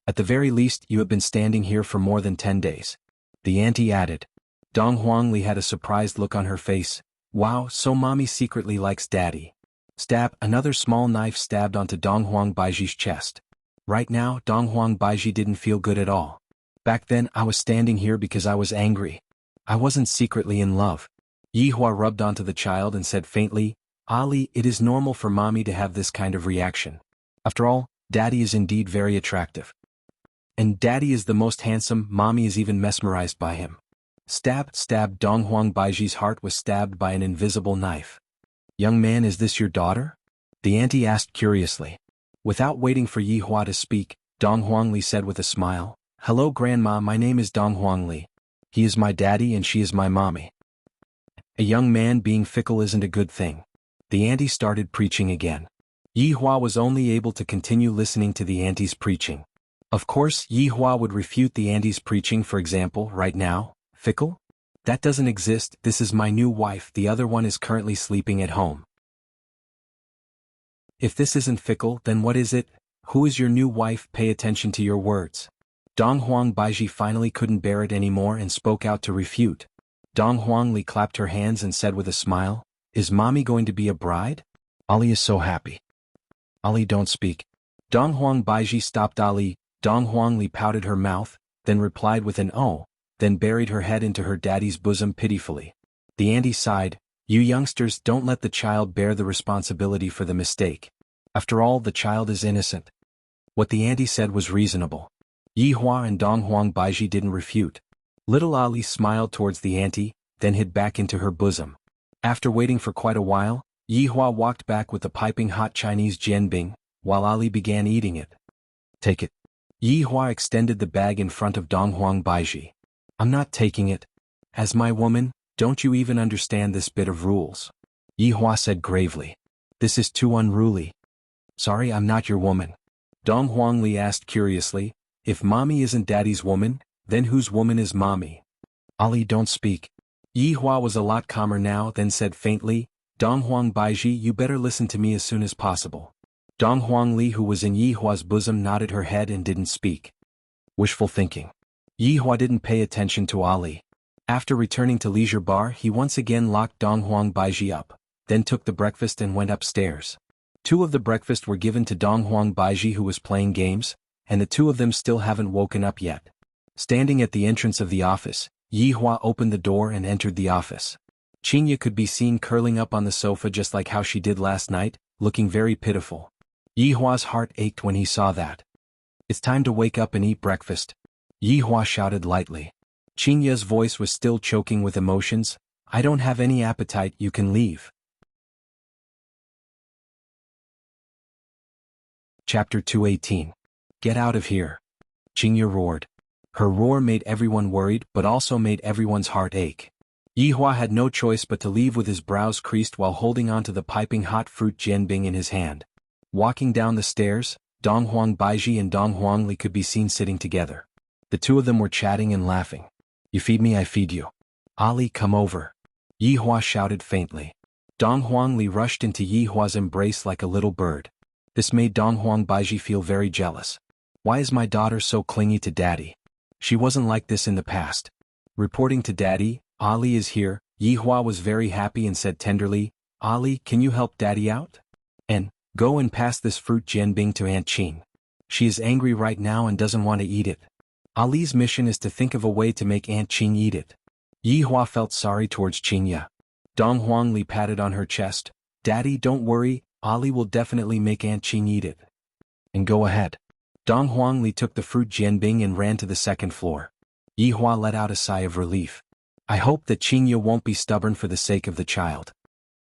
"At the very least, you have been standing here for more than 10 days. The auntie added. Dong Huangli had a surprised look on her face. "Wow, so mommy secretly likes daddy." Another small knife stabbed onto Dong Huang Baiji's chest. Right now, Dong Huang Baiji didn't feel good at all. "Back then, I was standing here because I was angry. I wasn't secretly in love." Yihua rubbed onto the child and said faintly, "Ali, it is normal for mommy to have this kind of reaction. After all, daddy is indeed very attractive. And daddy is the most handsome, mommy is even mesmerized by him." Stab. Dong Huang Baiji's heart was stabbed by an invisible knife. "Young man, is this your daughter?" the auntie asked curiously. Without waiting for Yihua to speak, Dong Huangli said with a smile, "Hello grandma, my name is Dong Huangli. He is my daddy and she is my mommy." A young man being fickle isn't a good thing. The auntie started preaching again. Yihua was only able to continue listening to the auntie's preaching. Of course, Yihua would refute the auntie's preaching, for example, right now. Fickle? That doesn't exist, this is my new wife, the other one is currently sleeping at home. If this isn't fickle, then what is it? Who is your new wife? Pay attention to your words. Dong Huang Baiji finally couldn't bear it anymore and spoke out to refute. Dong Huangli clapped her hands and said with a smile, "Is mommy going to be a bride? Ali is so happy." "Ali, don't speak." Dong Huang Baiji stopped Ali. Dong Huangli pouted her mouth, then replied with an "oh," then buried her head into her daddy's bosom pitifully. The auntie sighed. You youngsters don't let the child bear the responsibility for the mistake. After all, the child is innocent. What the auntie said was reasonable. Yi Hua and Dong Huang Baiji didn't refute. Little Ali smiled towards the auntie, then hid back into her bosom. After waiting for quite a while, Yi Hua walked back with the piping hot Chinese jianbing, while Ali began eating it. Take it. Yi Hua extended the bag in front of Dong Huang Baiji. I'm not taking it. As my woman, don't you even understand this bit of rules? Yi Hua said gravely. This is too unruly. Sorry, I'm not your woman. Dong Huangli asked curiously, if mommy isn't daddy's woman, then whose woman is mommy? Ali, don't speak. Yi Hua was a lot calmer now, then said faintly, Dong Huang Baiji, you better listen to me as soon as possible. Dong Huangli, who was in Yi Hua's bosom, nodded her head and didn't speak. Wishful thinking. Yi Hua didn't pay attention to Ali. After returning to leisure bar, he once again locked Dong Huang Baiji up, then took the breakfast and went upstairs. 2 of the breakfast were given to Dong Huang Baiji, who was playing games, and the 2 of them still haven't woken up yet. Standing at the entrance of the office, Yi Hua opened the door and entered the office. Qinya could be seen curling up on the sofa just like how she did last night, looking very pitiful. Yi Hua's heart ached when he saw that. It's time to wake up and eat breakfast. Yi Hua shouted lightly. Qinya's voice was still choking with emotions. I don't have any appetite, you can leave. Chapter 218. Get out of here. Qinya roared. Her roar made everyone worried but also made everyone's heart ache. Yi Hua had no choice but to leave with his brows creased while holding on to the piping hot fruit jianbing in his hand. Walking down the stairs, Dong Huang Baiji and Dong Huangli could be seen sitting together. The 2 of them were chatting and laughing. You feed me, I feed you. Ali, come over. Yi Hua shouted faintly. Dong Huangli rushed into Yi Hua's embrace like a little bird. This made Dong Huang Baiji feel very jealous. Why is my daughter so clingy to daddy? She wasn't like this in the past. Reporting to daddy, Ali is here. Yi Hua was very happy and said tenderly, Ali, can you help daddy out? And, go and pass this fruit jianbing to Aunt Qin. She is angry right now and doesn't want to eat it. Ali's mission is to think of a way to make Aunt Qin eat it. Yi Hua felt sorry towards Qinya. Dong Huangli patted on her chest. Daddy, don't worry, Ali will definitely make Aunt Qin eat it. And go ahead. Dong Huangli took the fruit jianbing and ran to the 2nd floor. Yi Hua let out a sigh of relief. I hope that Qinya won't be stubborn for the sake of the child.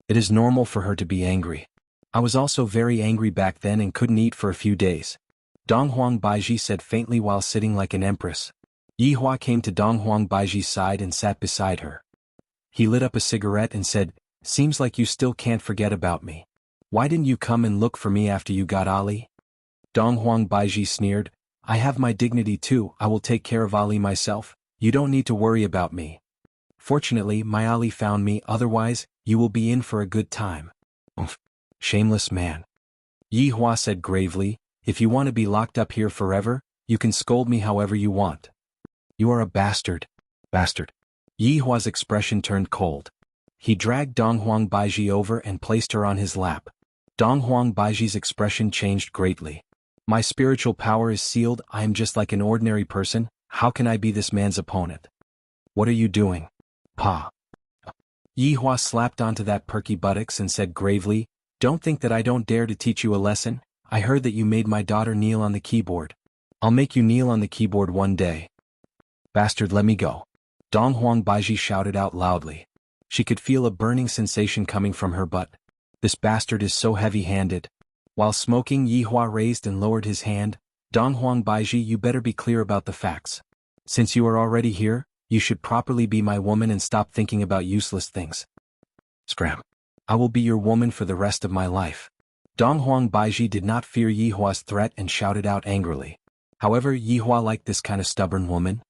It is normal for her to be angry. I was also very angry back then and couldn't eat for a few days. Dong Huang Baiji said faintly while sitting like an empress. Yi Hua came to Dong Huang Baiji's side and sat beside her. He lit up a cigarette and said, Seems like you still can't forget about me. Why didn't you come and look for me after you got Ali? Dong Huang Baiji sneered, I have my dignity too, I will take care of Ali myself, you don't need to worry about me. Fortunately, my Ali found me, otherwise, you will be in for a good time. Oomph. Shameless man. Yi Hua said gravely, if you want to be locked up here forever, you can scold me however you want. You are a bastard. Bastard. Yi Hua's expression turned cold. He dragged Dong Huang Baiji over and placed her on his lap. Dong Huang Baiji's expression changed greatly. My spiritual power is sealed, I am just like an ordinary person, how can I be this man's opponent? What are you doing? Pa. Yi Hua slapped onto that perky buttocks and said gravely, Don't think that I don't dare to teach you a lesson, I heard that you made my daughter kneel on the keyboard. I'll make you kneel on the keyboard one day. Bastard, let me go. Dong Huang Baiji shouted out loudly. She could feel a burning sensation coming from her butt. This bastard is so heavy-handed. While smoking, Yi Hua raised and lowered his hand. Dong Huang Baiji, you better be clear about the facts. Since you are already here, you should properly be my woman and stop thinking about useless things. Scram. I will be your woman for the rest of my life. Dong Huang Baiji did not fear Yi Hua's threat and shouted out angrily. However, Yi Hua liked this kind of stubborn woman.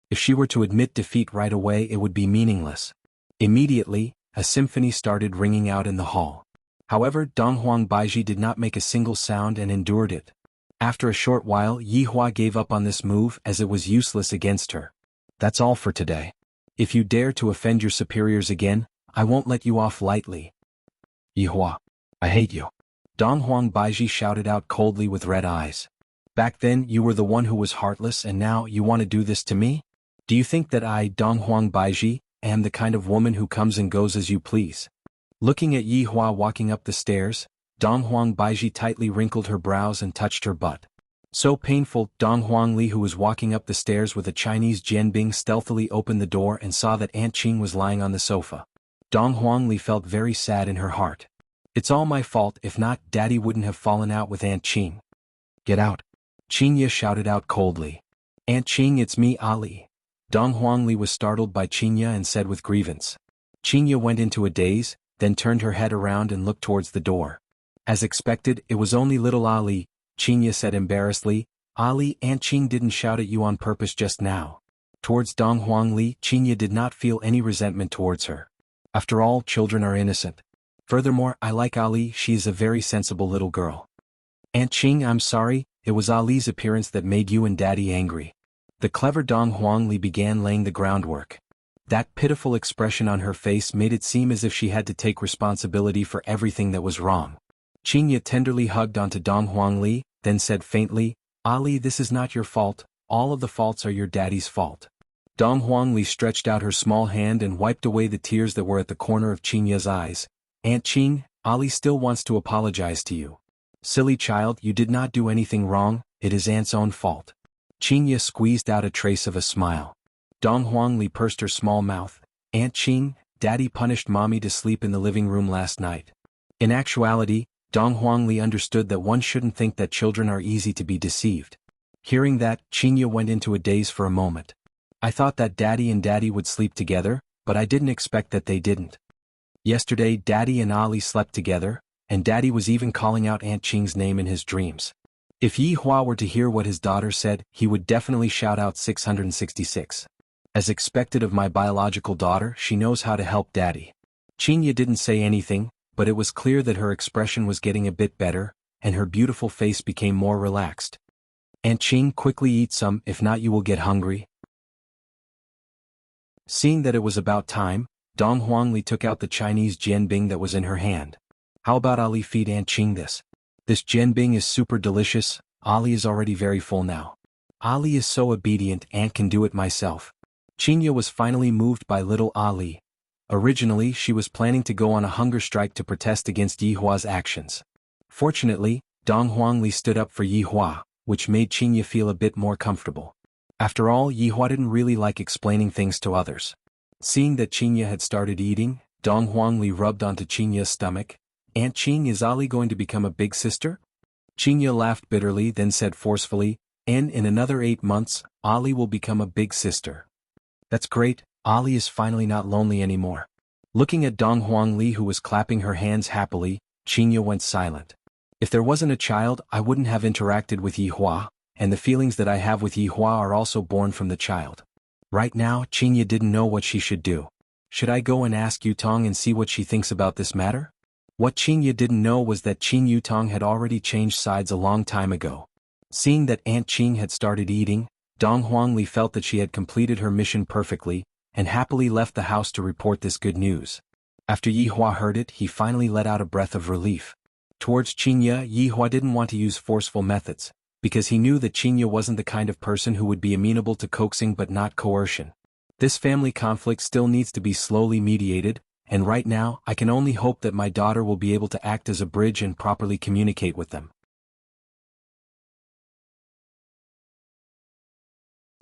If she were to admit defeat right away, it would be meaningless. Immediately, a symphony started ringing out in the hall. However, Dong Huang Baiji did not make a single sound and endured it. After a short while, Yi Hua gave up on this move as it was useless against her. That's all for today. If you dare to offend your superiors again, I won't let you off lightly. Yi Hua, I hate you. Dong Huang Baiji shouted out coldly with red eyes. Back then, you were the one who was heartless and now you want to do this to me? Do you think that I, Dong Huang Baiji, am the kind of woman who comes and goes as you please. Looking at Yi Hua walking up the stairs, Dong Huang Baiji tightly wrinkled her brows and touched her butt. So painful. Dong Huangli, who was walking up the stairs with a Chinese Jianbing, stealthily opened the door and saw that Aunt Qing was lying on the sofa. Dong Huangli felt very sad in her heart. It's all my fault. If not, Daddy wouldn't have fallen out with Aunt Qing. Get out. Qingya shouted out coldly. Aunt Qing, it's me, Ali. Dong Huangli was startled by Qingya and said with grievance. Qingya went into a daze, then turned her head around and looked towards the door. As expected, it was only little Ali. Qingya said embarrassedly. Ali, Aunt Qing didn't shout at you on purpose just now. Towards Dong Huangli, Qingya did not feel any resentment towards her. After all, children are innocent. Furthermore, I like Ali, she is a very sensible little girl. Aunt Qing, I'm sorry, it was Ali's appearance that made you and Daddy angry. The clever Dong Huangli began laying the groundwork. That pitiful expression on her face made it seem as if she had to take responsibility for everything that was wrong. Qingya tenderly hugged onto Dong Huangli, then said faintly, Ali, this is not your fault, all of the faults are your daddy's fault. Dong Huangli stretched out her small hand and wiped away the tears that were at the corner of Qingya's eyes. Aunt Qing, Ali still wants to apologize to you. Silly child, you did not do anything wrong, it is Aunt's own fault. Qingya squeezed out a trace of a smile. Dong Huangli pursed her small mouth. Aunt Qing, Daddy punished Mommy to sleep in the living room last night. In actuality, Dong Huangli understood that one shouldn't think that children are easy to be deceived. Hearing that, Qingya went into a daze for a moment. I thought that Daddy and Daddy would sleep together, but I didn't expect that they didn't. Yesterday, Daddy and Ali slept together, and Daddy was even calling out Aunt Qing's name in his dreams. If Yi Hua were to hear what his daughter said, he would definitely shout out 666. As expected of my biological daughter, she knows how to help Daddy. Qingya didn't say anything, but it was clear that her expression was getting a bit better, and her beautiful face became more relaxed. Aunt Qing, quickly eat some, if not you will get hungry. Seeing that it was about time, Dong Huangli took out the Chinese Jianbing that was in her hand. How about Ali feed Aunt Qing this? This Jianbing is super delicious, Ali is already very full now. Ali is so obedient, Aunt can do it myself. Qingya was finally moved by little Ali. Originally, she was planning to go on a hunger strike to protest against Yi Hua's actions. Fortunately, Dong Huangli stood up for Yi Hua, which made Qingya feel a bit more comfortable. After all, Yi Hua didn't really like explaining things to others. Seeing that Qingya had started eating, Dong Huangli rubbed onto Qingya's stomach. Aunt Qing, is Ali going to become a big sister? Qingya laughed bitterly, then said forcefully, in another 8 months, Ali will become a big sister. That's great, Ali is finally not lonely anymore. Looking at Dong Huangli, who was clapping her hands happily, Qingya went silent. If there wasn't a child, I wouldn't have interacted with Yi Hua, and the feelings that I have with Yi Hua are also born from the child. Right now, Qingya didn't know what she should do. Should I go and ask Yutong and see what she thinks about this matter? What Qingya didn't know was that Qing Yutong had already changed sides a long time ago. Seeing that Aunt Qing had started eating, Dong Huangli felt that she had completed her mission perfectly, and happily left the house to report this good news. After Yi Hua heard it, he finally let out a breath of relief. Towards Qingya, Yi Hua didn't want to use forceful methods, because he knew that Qingya wasn't the kind of person who would be amenable to coaxing but not coercion. This family conflict still needs to be slowly mediated, and right now, I can only hope that my daughter will be able to act as a bridge and properly communicate with them.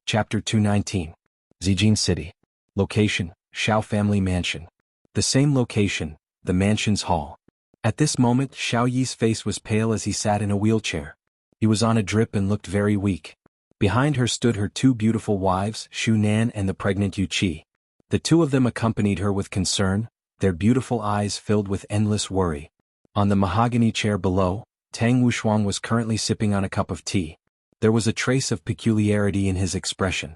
Chapter 219. Zijin City. Location, Xiao Family Mansion. The same location, the mansion's hall. At this moment, Xiao Yi's face was pale as he sat in a wheelchair. He was on a drip and looked very weak. Behind her stood her 2 beautiful wives, Xu Nan and the pregnant Yu Qi. The 2 of them accompanied her with concern, their beautiful eyes filled with endless worry. On the mahogany chair below, Tang Wushuang was currently sipping on a cup of tea. There was a trace of peculiarity in his expression.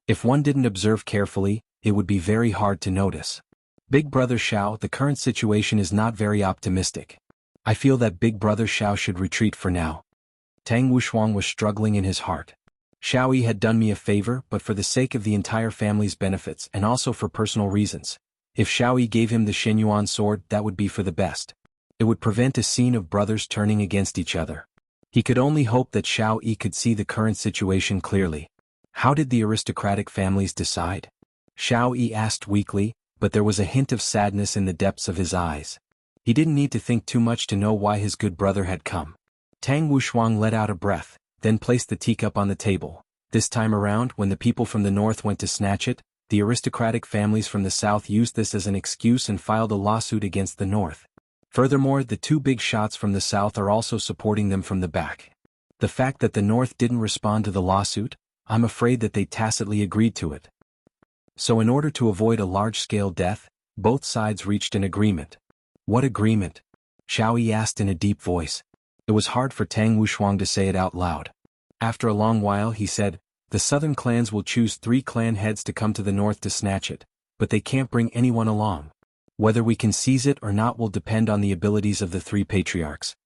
If one didn't observe carefully, it would be very hard to notice. Big Brother Xiao, the current situation is not very optimistic. I feel that Big Brother Xiao should retreat for now. Tang Wushuang was struggling in his heart. Xiao Yi had done me a favor, but for the sake of the entire family's benefits and also for personal reasons. If Xiao Yi gave him the Shenyuan sword, that would be for the best. It would prevent a scene of brothers turning against each other. He could only hope that Xiao Yi could see the current situation clearly. How did the aristocratic families decide? Xiao Yi asked weakly, but there was a hint of sadness in the depths of his eyes. He didn't need to think too much to know why his good brother had come. Tang Wushuang let out a breath, then placed the teacup on the table. This time around, when the people from the north went to snatch it, the aristocratic families from the south used this as an excuse and filed a lawsuit against the north. Furthermore, the two big shots from the south are also supporting them from the back. The fact that the north didn't respond to the lawsuit, I'm afraid that they tacitly agreed to it. So in order to avoid a large-scale death, both sides reached an agreement. What agreement? Xiao Yi asked in a deep voice. It was hard for Tang Wushuang to say it out loud. After a long while he said, the southern clans will choose 3 clan heads to come to the north to snatch it, but they can't bring anyone along. Whether we can seize it or not will depend on the abilities of the 3 patriarchs.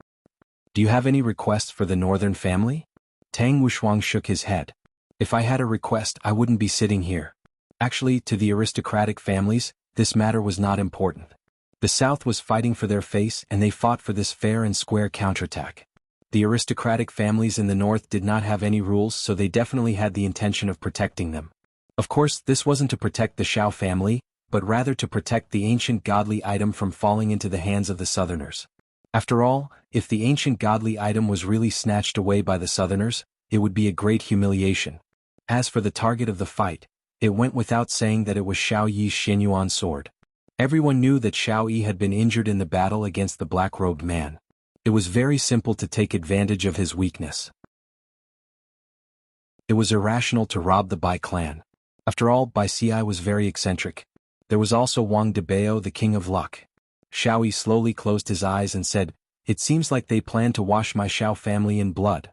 Do you have any requests for the northern family? Tang Wushuang shook his head. If I had a request, I wouldn't be sitting here. Actually, to the aristocratic families, this matter was not important. The south was fighting for their face and they fought for this fair and square counterattack. The aristocratic families in the north did not have any rules, so they definitely had the intention of protecting them. Of course, this wasn't to protect the Xiao family, but rather to protect the ancient godly item from falling into the hands of the southerners. After all, if the ancient godly item was really snatched away by the southerners, it would be a great humiliation. As for the target of the fight, it went without saying that it was Xiao Yi's Xianyuan sword. Everyone knew that Xiao Yi had been injured in the battle against the black-robed man. It was very simple to take advantage of his weakness. It was irrational to rob the Bai clan. After all, Bai Ci was very eccentric. There was also Wang Debao, the king of luck. Xiao Yi slowly closed his eyes and said, it seems like they plan to wash my Xiao family in blood.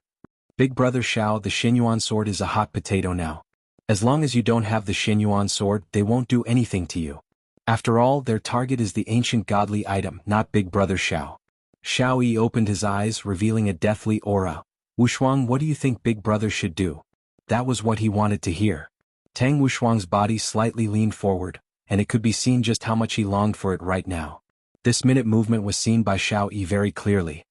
Big brother Xiao, the Xianyuan sword is a hot potato now. As long as you don't have the Xianyuan sword, they won't do anything to you. After all, their target is the ancient godly item, not Big Brother Xiao. Xiao Yi opened his eyes, revealing a deathly aura. Wushuang, what do you think Big Brother should do? That was what he wanted to hear. Tang Wushuang's body slightly leaned forward, and it could be seen just how much he longed for it right now. This minute movement was seen by Xiao Yi very clearly.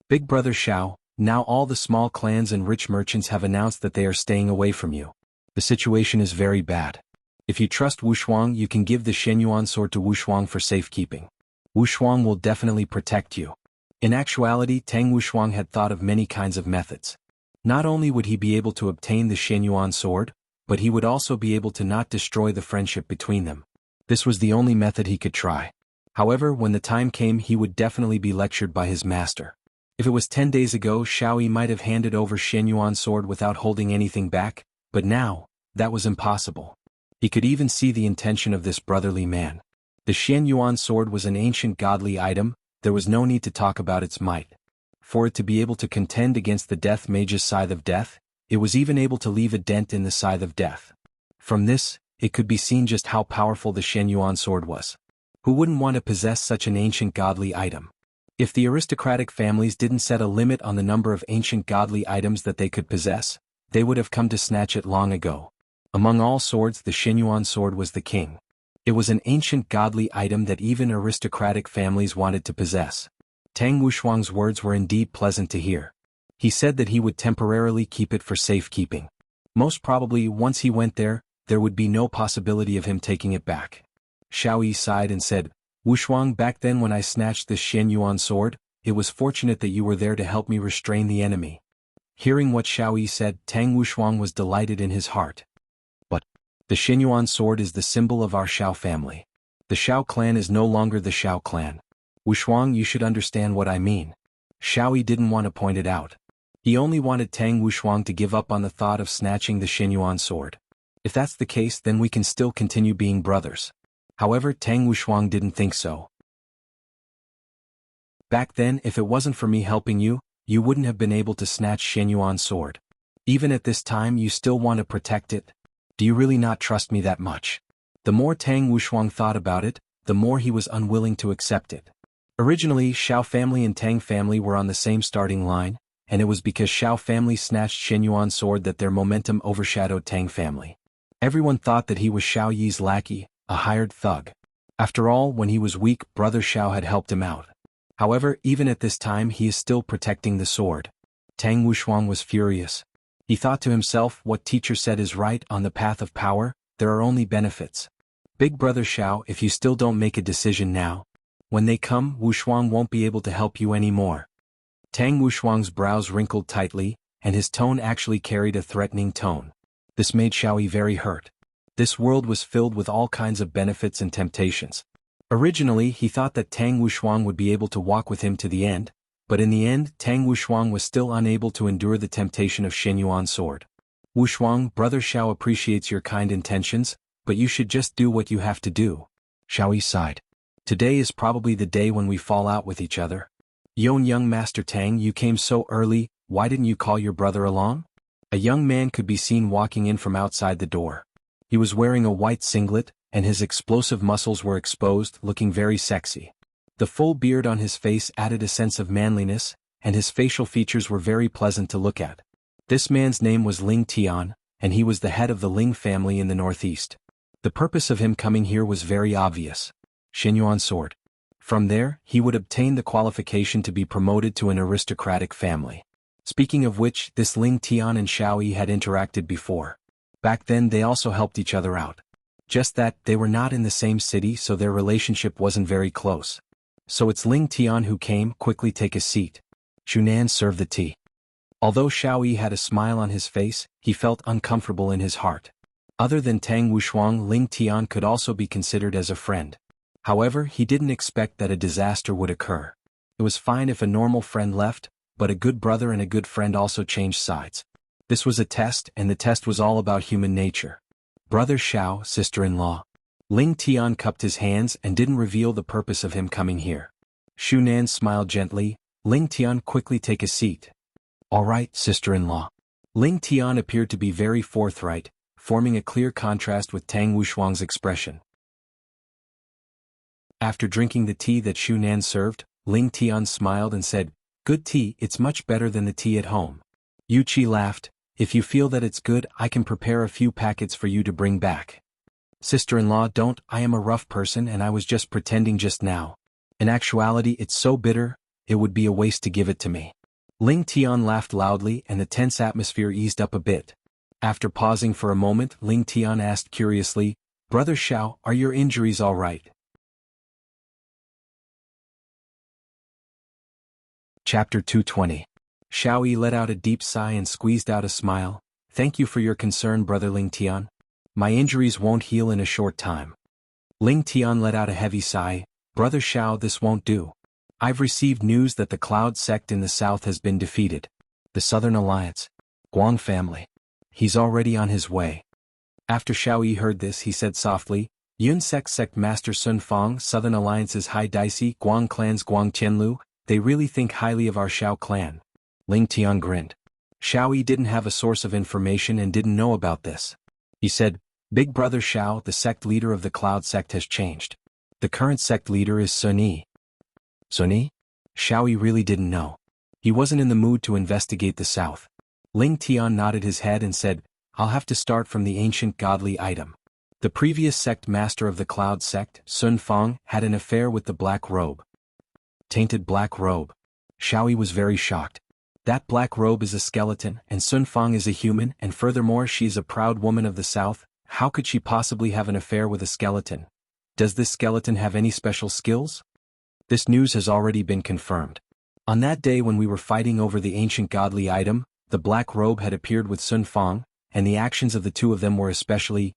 Big Brother Xiao, now all the small clans and rich merchants have announced that they are staying away from you. The situation is very bad. If you trust Wushuang, you can give the Xianyuan sword to Wushuang for safekeeping. Wushuang will definitely protect you. In actuality, Tang Wushuang had thought of many kinds of methods. Not only would he be able to obtain the Xianyuan sword, but he would also be able to not destroy the friendship between them. This was the only method he could try. However, when the time came, he would definitely be lectured by his master. If it was 10 days ago, Xiao Yi might have handed over Xianyuan sword without holding anything back, but now, that was impossible. He could even see the intention of this brotherly man. The Xianyuan sword was an ancient godly item, there was no need to talk about its might. For it to be able to contend against the Death Mage's Scythe of Death, it was even able to leave a dent in the Scythe of Death. From this, it could be seen just how powerful the Xianyuan sword was. Who wouldn't want to possess such an ancient godly item? If the aristocratic families didn't set a limit on the number of ancient godly items that they could possess, they would have come to snatch it long ago. Among all swords, the Xianyuan sword was the king. It was an ancient godly item that even aristocratic families wanted to possess. Tang Wushuang's words were indeed pleasant to hear. He said that he would temporarily keep it for safekeeping. Most probably, once he went there would be no possibility of him taking it back. Xiao Yi sighed and said, Wushuang, back then when I snatched this Xianyuan sword, it was fortunate that you were there to help me restrain the enemy. Hearing what Xiao Yi said, Tang Wushuang was delighted in his heart. But the Xianyuan sword is the symbol of our Xiao family. The Xiao clan is no longer the Xiao clan. Wushuang, you should understand what I mean. Xiao Yi didn't want to point it out. He only wanted Tang Wushuang to give up on the thought of snatching the Xianyuan sword. If that's the case, then we can still continue being brothers. However, Tang Wushuang didn't think so. Back then, if it wasn't for me helping you, you wouldn't have been able to snatch Xianyuan sword. Even at this time, you still want to protect it? Do you really not trust me that much? The more Tang Wushuang thought about it, the more he was unwilling to accept it. Originally, Xiao family and Tang family were on the same starting line, and it was because Xiao family snatched Xianyuan sword that their momentum overshadowed Tang family. Everyone thought that he was Xiao Yi's lackey, a hired thug. After all, when he was weak, brother Xiao had helped him out. However, even at this time he is still protecting the sword. Tang Wushuang was furious. He thought to himself, what teacher said is right, on the path of power, there are only benefits. Big brother Xiao, if you still don't make a decision now, when they come, Wushuang won't be able to help you anymore. Tang Wushuang's brows wrinkled tightly, and his tone actually carried a threatening tone. This made Xiaoyi very hurt. This world was filled with all kinds of benefits and temptations. Originally, he thought that Tang Wushuang would be able to walk with him to the end, but in the end, Tang Wushuang was still unable to endure the temptation of Shenyuan's sword. Wushuang, brother Xiao appreciates your kind intentions, but you should just do what you have to do. Xiaoyi sighed. Today is probably the day when we fall out with each other. Young Master Tang, you came so early, why didn't you call your brother along? A young man could be seen walking in from outside the door. He was wearing a white singlet, and his explosive muscles were exposed, looking very sexy. The full beard on his face added a sense of manliness, and his facial features were very pleasant to look at. This man's name was Ling Tian, and he was the head of the Ling family in the northeast. The purpose of him coming here was very obvious. Shenyuan's sword. From there, he would obtain the qualification to be promoted to an aristocratic family. Speaking of which, this Ling Tian and Xiaoyi had interacted before. Back then they also helped each other out. Just that, they were not in the same city, so their relationship wasn't very close. So it's Ling Tian who came. Quickly take a seat. Shunan served the tea. Although Xiaoyi had a smile on his face, he felt uncomfortable in his heart. Other than Tang Wushuang, Ling Tian could also be considered as a friend. However, he didn't expect that a disaster would occur. It was fine if a normal friend left, but a good brother and a good friend also changed sides. This was a test, and the test was all about human nature. Brother Xiao, sister-in-law. Ling Tian cupped his hands and didn't reveal the purpose of him coming here. Shunan smiled gently. Ling Tian, quickly take a seat. All right, sister-in-law. Ling Tian appeared to be very forthright, forming a clear contrast with Tang Wushuang's expression. After drinking the tea that Shunan served, Ling Tian smiled and said, "Good tea, it's much better than the tea at home." Yu Qi laughed. "If you feel that it's good, I can prepare a few packets for you to bring back." "Sister-in-law, don't, I am a rough person and I was just pretending just now. In actuality, it's so bitter, it would be a waste to give it to me." Ling Tian laughed loudly and the tense atmosphere eased up a bit. After pausing for a moment, Ling Tian asked curiously, "Brother Xiao, are your injuries all right?" Chapter 220. Xiaoyi let out a deep sigh and squeezed out a smile. "Thank you for your concern, brother Ling Tian. My injuries won't heal in a short time." Ling Tian let out a heavy sigh. "Brother Xiao, this won't do. I've received news that the Cloud sect in the south has been defeated. The Southern Alliance. Guang family. He's already on his way." After Xiaoyi heard this, he said softly, "Yun sect Master Sun Fang, Southern Alliance's High Dicey, Guang clan's Guang Qianlu, they really think highly of our Xiao clan." Ling Tian grinned. Xiaoyi didn't have a source of information and didn't know about this. He said, "Big brother Xiao, the sect leader of the Cloud sect has changed. The current sect leader is Sun Yi." Sun Yi? Xiaoyi really didn't know. He wasn't in the mood to investigate the south. Ling Tian nodded his head and said, "I'll have to start from the ancient godly item. The previous sect master of the Cloud sect, Sun Fang, had an affair with the black robe." Tainted black robe. Xiaoyi was very shocked. That black robe is a skeleton, and Sun Fang is a human, and furthermore she is a proud woman of the south. How could she possibly have an affair with a skeleton? Does this skeleton have any special skills? This news has already been confirmed. On that day when we were fighting over the ancient godly item, the black robe had appeared with Sun Fang, and the actions of the two of them were especially,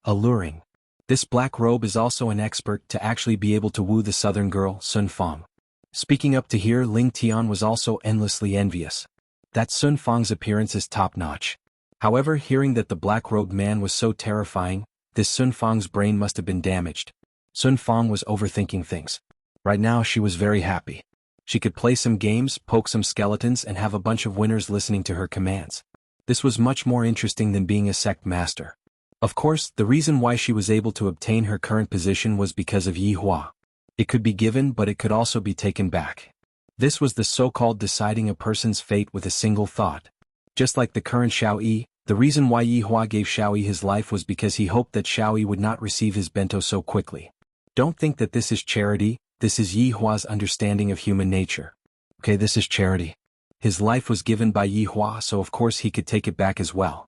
alluring. This black robe is also an expert to actually be able to woo the southern girl, Sun Fang. Speaking up to here, Ling Tian was also endlessly envious. That Sun Fang's appearance is top-notch. However, hearing that the black-robed man was so terrifying, this Sun Fang's brain must have been damaged. Sun Fang was overthinking things. Right now she was very happy. She could play some games, poke some skeletons and have a bunch of winners listening to her commands. This was much more interesting than being a sect master. Of course, the reason why she was able to obtain her current position was because of Yi Hua. It could be given, but it could also be taken back. This was the so-called deciding a person's fate with a single thought. Just like the current Xiao Yi, the reason why Yi Hua gave Xiao Yi his life was because he hoped that Xiao Yi would not receive his bento so quickly. Don't think that this is charity, this is Yi Hua's understanding of human nature. Okay, this is charity. His life was given by Yi Hua, so of course he could take it back as well.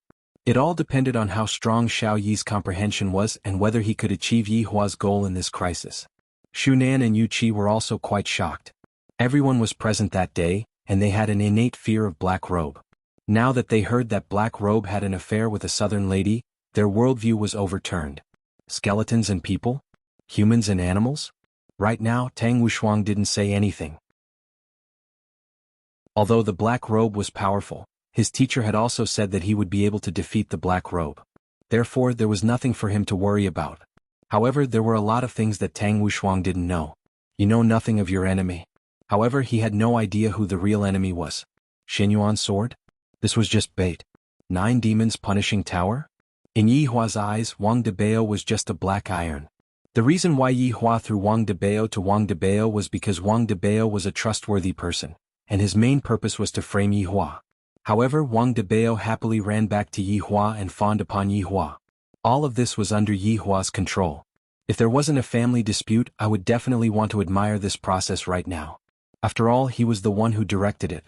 It all depended on how strong Xiao Yi's comprehension was and whether he could achieve Yi Hua's goal in this crisis. Shunan and Yu Qi were also quite shocked. Everyone was present that day, and they had an innate fear of Black Robe. Now that they heard that Black Robe had an affair with a southern lady, their worldview was overturned. Skeletons and people? Humans and animals? Right now, Tang Wushuang didn't say anything. Although the Black Robe was powerful, his teacher had also said that he would be able to defeat the Black Robe. Therefore, there was nothing for him to worry about. However, there were a lot of things that Tang Wushuang didn't know. You know nothing of your enemy. However, he had no idea who the real enemy was. Xinyuan sword? This was just bait. 9 demons punishing tower? In Yi Hua's eyes, Wang Debao was just a black iron. The reason why Yi Hua threw Wang Debao to Wang Debao was because Wang Debao was a trustworthy person, and his main purpose was to frame Yi Hua. However, Wang Debao happily ran back to Yi Hua and fawned upon Yi Hua. All of this was under Yi Hua's control. If there wasn't a family dispute, I would definitely want to admire this process right now. After all, he was the one who directed it.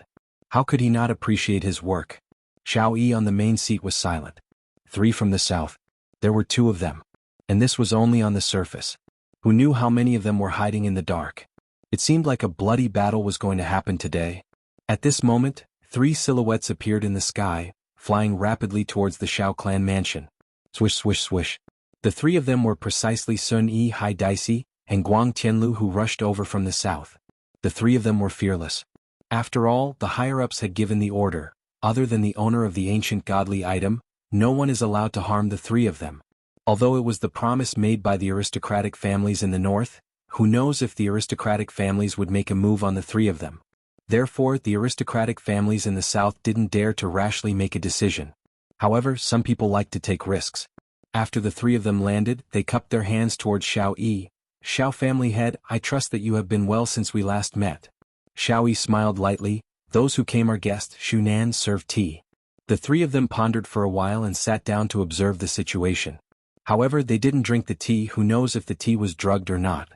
How could he not appreciate his work? Xiao Yi on the main seat was silent. 3 from the south. There were 2 of them. And this was only on the surface. Who knew how many of them were hiding in the dark? It seemed like a bloody battle was going to happen today. At this moment, 3 silhouettes appeared in the sky, flying rapidly towards the Shao clan mansion. Swish swish swish. The 3 of them were precisely Sun Yi Hai Daisi and Guang Tianlu, who rushed over from the south. The 3 of them were fearless. After all, the higher-ups had given the order. Other than the owner of the ancient godly item, no one is allowed to harm the 3 of them. Although it was the promise made by the aristocratic families in the north, who knows if the aristocratic families would make a move on the 3 of them. Therefore, the aristocratic families in the south didn't dare to rashly make a decision. However, some people like to take risks. After the 3 of them landed, they cupped their hands towards Xiao Yi. Xiao family head, I trust that you have been well since we last met. Xiao Yi smiled lightly. Those who came are guests. Shunan served tea. The 3 of them pondered for a while and sat down to observe the situation. However, they didn't drink the tea. Who knows if the tea was drugged or not.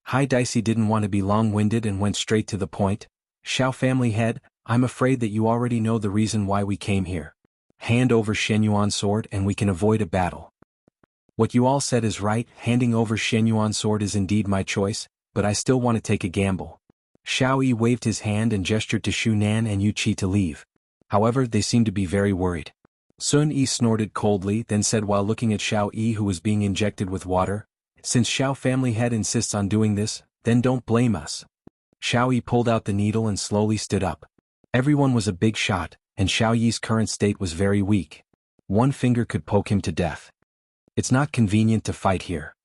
Hai Daisi didn't want to be long-winded and went straight to the point. Xiao family head, I'm afraid that you already know the reason why we came here. Hand over Shenyuan sword and we can avoid a battle. What you all said is right. Handing over Shenyuan sword is indeed my choice, but I still want to take a gamble. Xiao Yi waved his hand and gestured to Shunan and Yu Qi to leave. However, they seemed to be very worried. Sun Yi snorted coldly, then said while looking at Xiao Yi, who was being injected with water, since Xiao family head insists on doing this, then don't blame us. Xiao Yi pulled out the needle and slowly stood up. Everyone was a big shot, and Xiao Yi's current state was very weak. One finger could poke him to death. It's not convenient to fight here.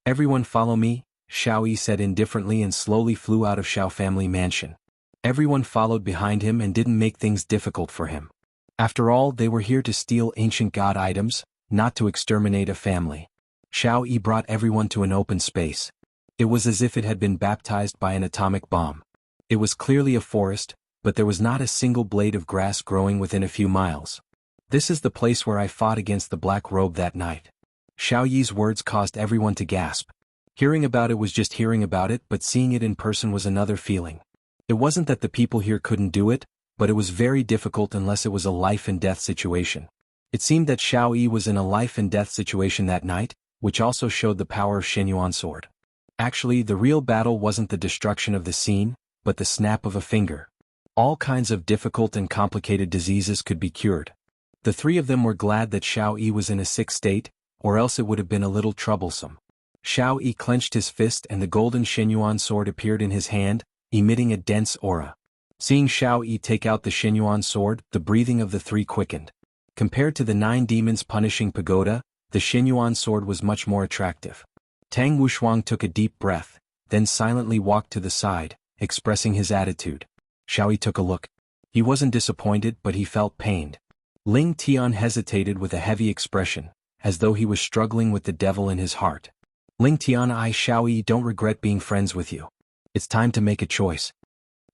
Everyone follow me, Xiao Yi said indifferently and slowly flew out of Xiao family mansion. Everyone followed behind him and didn't make things difficult for him. After all, they were here to steal ancient god items, not to exterminate a family. Xiao Yi brought everyone to an open space. It was as if it had been baptized by an atomic bomb. It was clearly a forest, but there was not a single blade of grass growing within a few miles. This is the place where I fought against the Black Robe that night. Xiao Yi's words caused everyone to gasp. Hearing about it was just hearing about it, but seeing it in person was another feeling. It wasn't that the people here couldn't do it, but it was very difficult unless it was a life-and-death situation. It seemed that Xiao Yi was in a life-and-death situation that night, which also showed the power of Shenyuan sword. Actually, the real battle wasn't the destruction of the scene, but the snap of a finger. All kinds of difficult and complicated diseases could be cured. The 3 of them were glad that Xiao Yi was in a sick state, or else it would have been a little troublesome. Xiao Yi clenched his fist and the golden Shenyuan sword appeared in his hand, emitting a dense aura. Seeing Xiao Yi take out the Shenyuan sword, the breathing of the 3 quickened. Compared to the 9 demons punishing pagoda, the Shenyuan sword was much more attractive. Tang Wushuang took a deep breath, then silently walked to the side, expressing his attitude. Xiao Yi took a look. He wasn't disappointed, but he felt pained. Ling Tian hesitated with a heavy expression, as though he was struggling with the devil in his heart. Ling Tian, I Xiao Yi don't regret being friends with you. It's time to make a choice.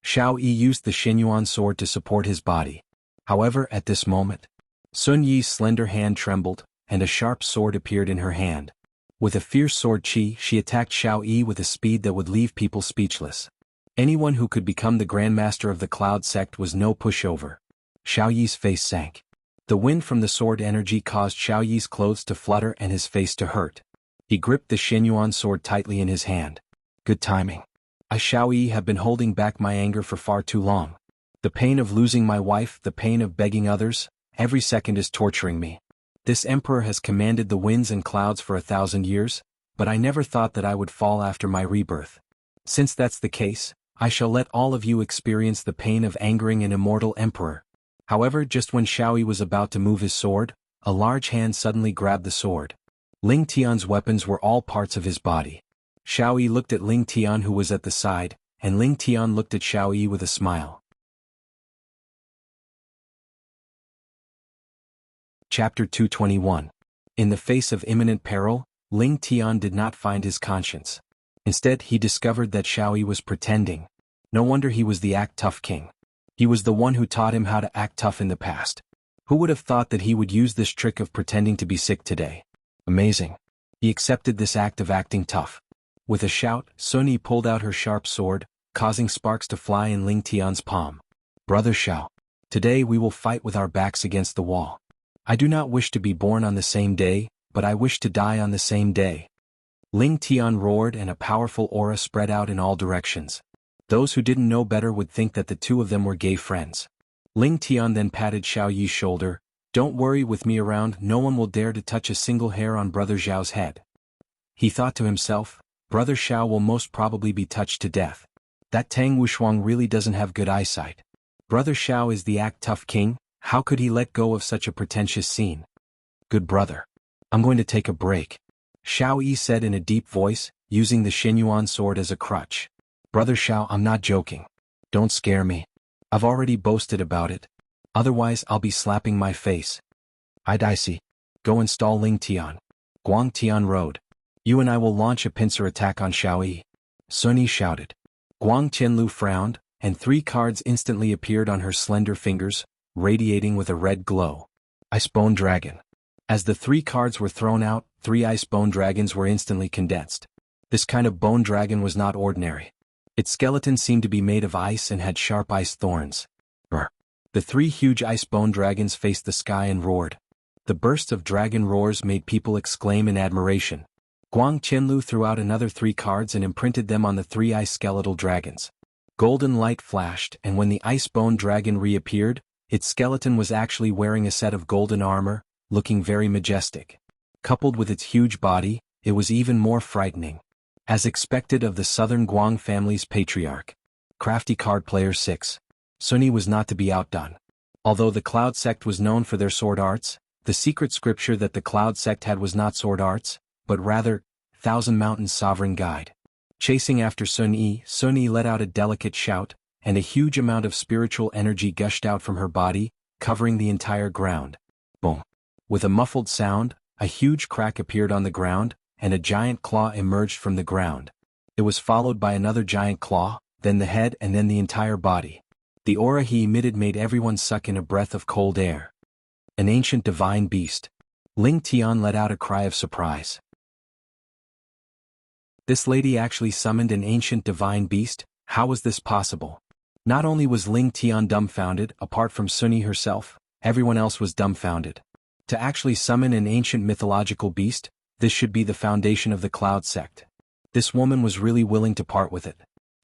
Xiao Yi used the Shenyuan sword to support his body. However, at this moment, Sun Yi's slender hand trembled, and a sharp sword appeared in her hand. With a fierce sword chi, she attacked Xiao Yi with a speed that would leave people speechless. Anyone who could become the Grandmaster of the Cloud Sect was no pushover. Xiao Yi's face sank. The wind from the sword energy caused Xiao Yi's clothes to flutter and his face to hurt. He gripped the Xinyuan sword tightly in his hand. Good timing. I, Xiao Yi, have been holding back my anger for far too long. The pain of losing my wife, the pain of begging others, every second is torturing me. This emperor has commanded the winds and clouds for 1,000 years, but I never thought that I would fall after my rebirth. Since that's the case, I shall let all of you experience the pain of angering an immortal emperor. However, just when Xiao Yi was about to move his sword, a large hand suddenly grabbed the sword. Ling Tian's weapons were all parts of his body. Xiao Yi looked at Ling Tian, who was at the side, and Ling Tian looked at Xiao Yi with a smile. Chapter 221. In the face of imminent peril, Ling Tian did not find his conscience. Instead, he discovered that Xiao Yi was pretending. No wonder he was the act tough king. He was the one who taught him how to act tough in the past. Who would have thought that he would use this trick of pretending to be sick today? Amazing. He accepted this act of acting tough. With a shout, Sun Yi pulled out her sharp sword, causing sparks to fly in Ling Tian's palm. Brother Xiao. Today we will fight with our backs against the wall. I do not wish to be born on the same day, but I wish to die on the same day. Ling Tian roared and a powerful aura spread out in all directions. Those who didn't know better would think that the two of them were gay friends. Ling Tian then patted Xiao Yi's shoulder. Don't worry, with me around, no one will dare to touch a single hair on Brother Xiao's head. He thought to himself, Brother Xiao will most probably be touched to death. That Tang Wushuang really doesn't have good eyesight. Brother Xiao is the act tough king, how could he let go of such a pretentious scene? Good brother. I'm going to take a break. Xiao Yi said in a deep voice, using the Xinyuan sword as a crutch. Brother Xiao, I'm not joking. Don't scare me. I've already boasted about it. Otherwise I'll be slapping my face. I see. Go install Ling Tian. Guang Tian rode. You and I will launch a pincer attack on Xiao Yi. Sun Yi shouted. Guang Tianlu frowned, and 3 cards instantly appeared on her slender fingers, radiating with a red glow. Icebone Dragon. As the 3 cards were thrown out, 3 icebone dragons were instantly condensed. This kind of bone dragon was not ordinary. Its skeleton seemed to be made of ice and had sharp ice thorns. Roar. The 3 huge icebone dragons faced the sky and roared. The bursts of dragon roars made people exclaim in admiration. Guang Qianlu threw out another 3 cards and imprinted them on the 3 ice skeletal dragons. Golden light flashed, and when the icebone dragon reappeared, its skeleton was actually wearing a set of golden armor, looking very majestic. Coupled with its huge body, it was even more frightening. As expected of the southern Guang family's patriarch. Crafty card player 6. Sun Yi was not to be outdone. Although the Cloud sect was known for their sword arts, the secret scripture that the Cloud sect had was not sword arts, but rather, Thousand Mountains Sovereign Guide. Chasing after Sun Yi let out a delicate shout, and a huge amount of spiritual energy gushed out from her body, covering the entire ground. Boom. With a muffled sound, a huge crack appeared on the ground, and a giant claw emerged from the ground. It was followed by another giant claw, then the head and then the entire body. The aura he emitted made everyone suck in a breath of cold air. An ancient divine beast. Ling Tian let out a cry of surprise. This lady actually summoned an ancient divine beast? How was this possible? Not only was Ling Tian dumbfounded, apart from Sun Yi herself, everyone else was dumbfounded. To actually summon an ancient mythological beast, this should be the foundation of the Cloud sect. This woman was really willing to part with it.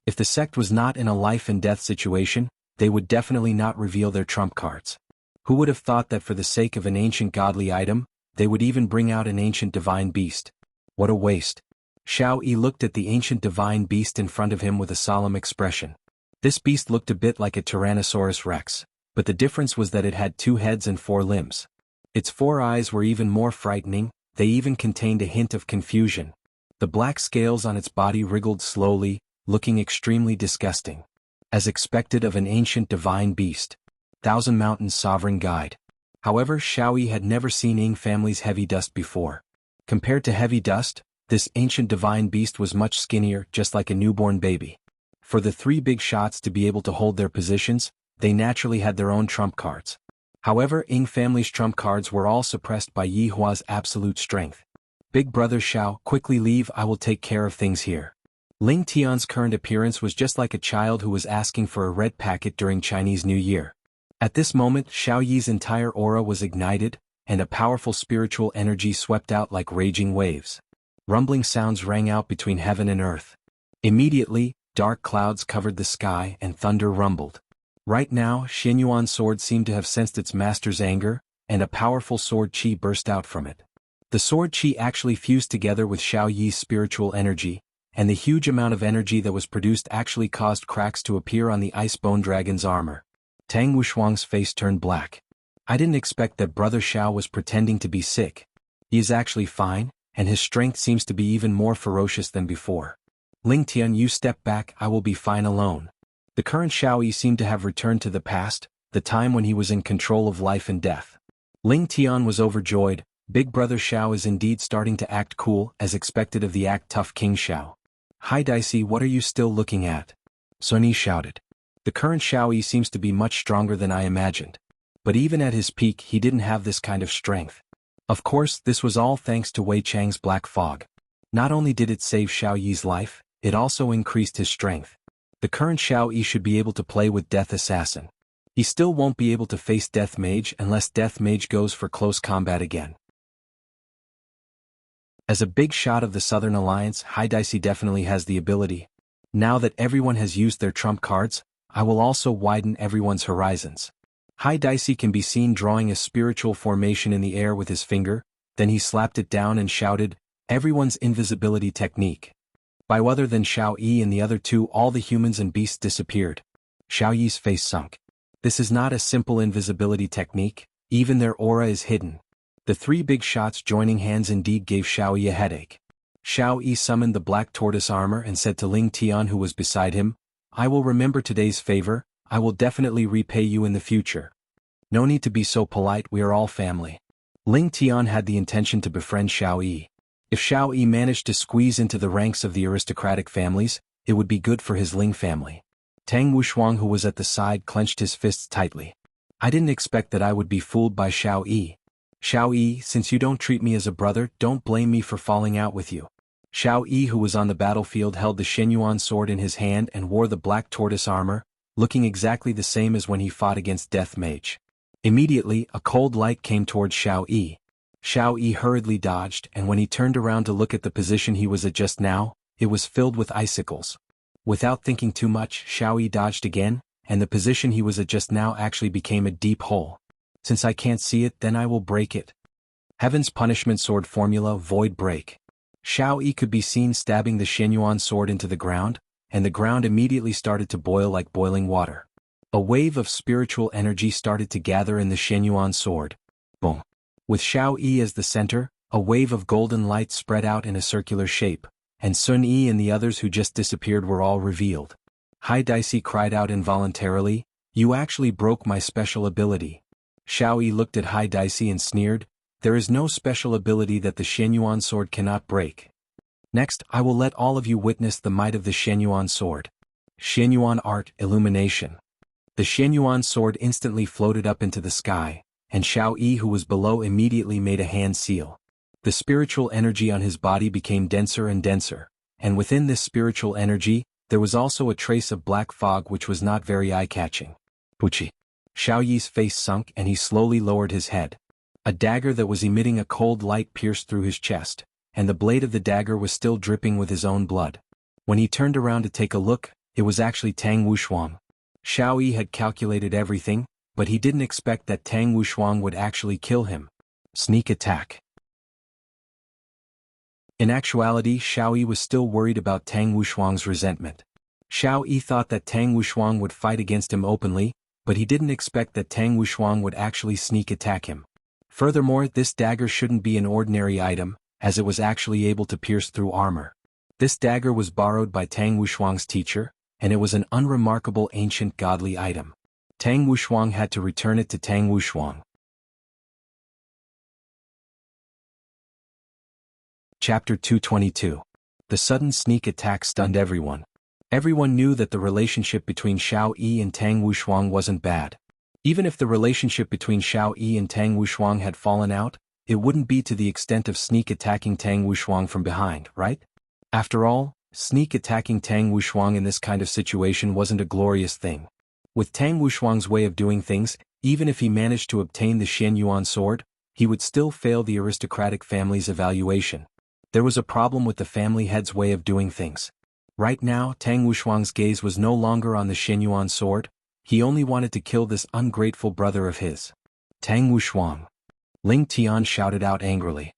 If the sect was not in a life and death situation, they would definitely not reveal their trump cards. Who would have thought that for the sake of an ancient godly item, they would even bring out an ancient divine beast? What a waste. Xiao Yi looked at the ancient divine beast in front of him with a solemn expression. This beast looked a bit like a Tyrannosaurus Rex, but the difference was that it had 2 heads and 4 limbs. Its 4 eyes were even more frightening, they even contained a hint of confusion. The black scales on its body wriggled slowly, looking extremely disgusting. As expected of an ancient divine beast. Thousand Mountains Sovereign Guide. However, Xiao Yi had never seen Ying family's heavy dust before. Compared to heavy dust, this ancient divine beast was much skinnier, just like a newborn baby. For the 3 big shots to be able to hold their positions, they naturally had their own trump cards. However, Ying family's trump cards were all suppressed by Yi Hua's absolute strength. Big brother Xiao, quickly leave, I will take care of things here. Ling Tian's current appearance was just like a child who was asking for a red packet during Chinese New Year. At this moment, Xiao Yi's entire aura was ignited, and a powerful spiritual energy swept out like raging waves. Rumbling sounds rang out between heaven and earth. Immediately, dark clouds covered the sky and thunder rumbled. Right now, Xianyuan's sword seemed to have sensed its master's anger, and a powerful sword chi burst out from it. The sword chi actually fused together with Xiao Yi's spiritual energy, and the huge amount of energy that was produced actually caused cracks to appear on the Icebone Dragon's armor. Tang Wushuang's face turned black. I didn't expect that Brother Xiao was pretending to be sick. He is actually fine, and his strength seems to be even more ferocious than before. Ling Tian, you step back, I will be fine alone. The current Xiao Yi seemed to have returned to the past, the time when he was in control of life and death. Ling Tian was overjoyed. Big Brother Xiao is indeed starting to act cool, as expected of the act-tough King Xiao. Hi Dicey, what are you still looking at? Sun Yi shouted. The current Xiao Yi seems to be much stronger than I imagined. But even at his peak he didn't have this kind of strength. Of course, this was all thanks to Wei Chang's black fog. Not only did it save Xiao Yi's life, it also increased his strength. The current Xiao Yi should be able to play with Death Assassin. He still won't be able to face Death Mage unless Death Mage goes for close combat again. As a big shot of the Southern Alliance, Hai Dicey definitely has the ability. Now that everyone has used their trump cards, I will also widen everyone's horizons. Hai Dicey can be seen drawing a spiritual formation in the air with his finger, then he slapped it down and shouted, everyone's invisibility technique. By other than Xiao Yi and the other two, all the humans and beasts disappeared. Xiao Yi's face sunk. This is not a simple invisibility technique, even their aura is hidden. The three big shots joining hands indeed gave Xiao Yi a headache. Xiao Yi summoned the black tortoise armor and said to Ling Tian, who was beside him, I will remember today's favor, I will definitely repay you in the future. No need to be so polite, we are all family. Ling Tian had the intention to befriend Xiao Yi. If Xiao Yi managed to squeeze into the ranks of the aristocratic families, it would be good for his Ling family. Tang Wushuang, who was at the side, clenched his fists tightly. I didn't expect that I would be fooled by Xiao Yi. Xiao Yi, since you don't treat me as a brother, don't blame me for falling out with you. Xiao Yi, who was on the battlefield, held the Shenyuan sword in his hand and wore the black tortoise armor, looking exactly the same as when he fought against Death Mage. Immediately, a cold light came towards Xiao Yi. Xiao Yi hurriedly dodged, and when he turned around to look at the position he was at just now, it was filled with icicles. Without thinking too much, Xiao Yi dodged again, and the position he was at just now actually became a deep hole. Since I can't see it, then I will break it. Heaven's Punishment Sword Formula Void Break. Xiao Yi could be seen stabbing the Shenyuan sword into the ground, and the ground immediately started to boil like boiling water. A wave of spiritual energy started to gather in the Shenyuan sword. Boom. With Xiao Yi as the center, a wave of golden light spread out in a circular shape, and Sun Yi and the others who just disappeared were all revealed. Hai Dicey cried out involuntarily, you actually broke my special ability. Xiao Yi looked at Hai Dicey and sneered, there is no special ability that the Shenyuan sword cannot break. Next, I will let all of you witness the might of the Shenyuan sword. Shenyuan Art Illumination. The Shenyuan sword instantly floated up into the sky, and Xiao Yi, who was below, immediately made a hand seal. The spiritual energy on his body became denser and denser, and within this spiritual energy, there was also a trace of black fog which was not very eye-catching. Puchi. Xiao Yi's face sunk and he slowly lowered his head. A dagger that was emitting a cold light pierced through his chest, and the blade of the dagger was still dripping with his own blood. When he turned around to take a look, it was actually Tang Wushuang. Xiao Yi had calculated everything, but he didn't expect that Tang Wushuang would actually kill him. Sneak attack. In actuality, Xiao Yi was still worried about Tang Wushuang's resentment. Xiao Yi thought that Tang Wushuang would fight against him openly, but he didn't expect that Tang Wushuang would actually sneak attack him. Furthermore, this dagger shouldn't be an ordinary item, as it was actually able to pierce through armor. This dagger was borrowed by Tang Wushuang's teacher, and it was an unremarkable ancient godly item. Tang Wushuang had to return it to Tang Wushuang. Chapter 222. The sudden sneak attack stunned everyone. Everyone knew that the relationship between Xiao Yi and Tang Wushuang wasn't bad. Even if the relationship between Xiao Yi and Tang Wushuang had fallen out, it wouldn't be to the extent of sneak attacking Tang Wushuang from behind, right? After all, sneak attacking Tang Wushuang in this kind of situation wasn't a glorious thing. With Tang Wushuang's way of doing things, even if he managed to obtain the Xian Yuan sword, he would still fail the aristocratic family's evaluation. There was a problem with the family head's way of doing things. Right now, Tang Wushuang's gaze was no longer on the Xian Yuan sword, he only wanted to kill this ungrateful brother of his. Tang Wushuang! Ling Tian shouted out angrily.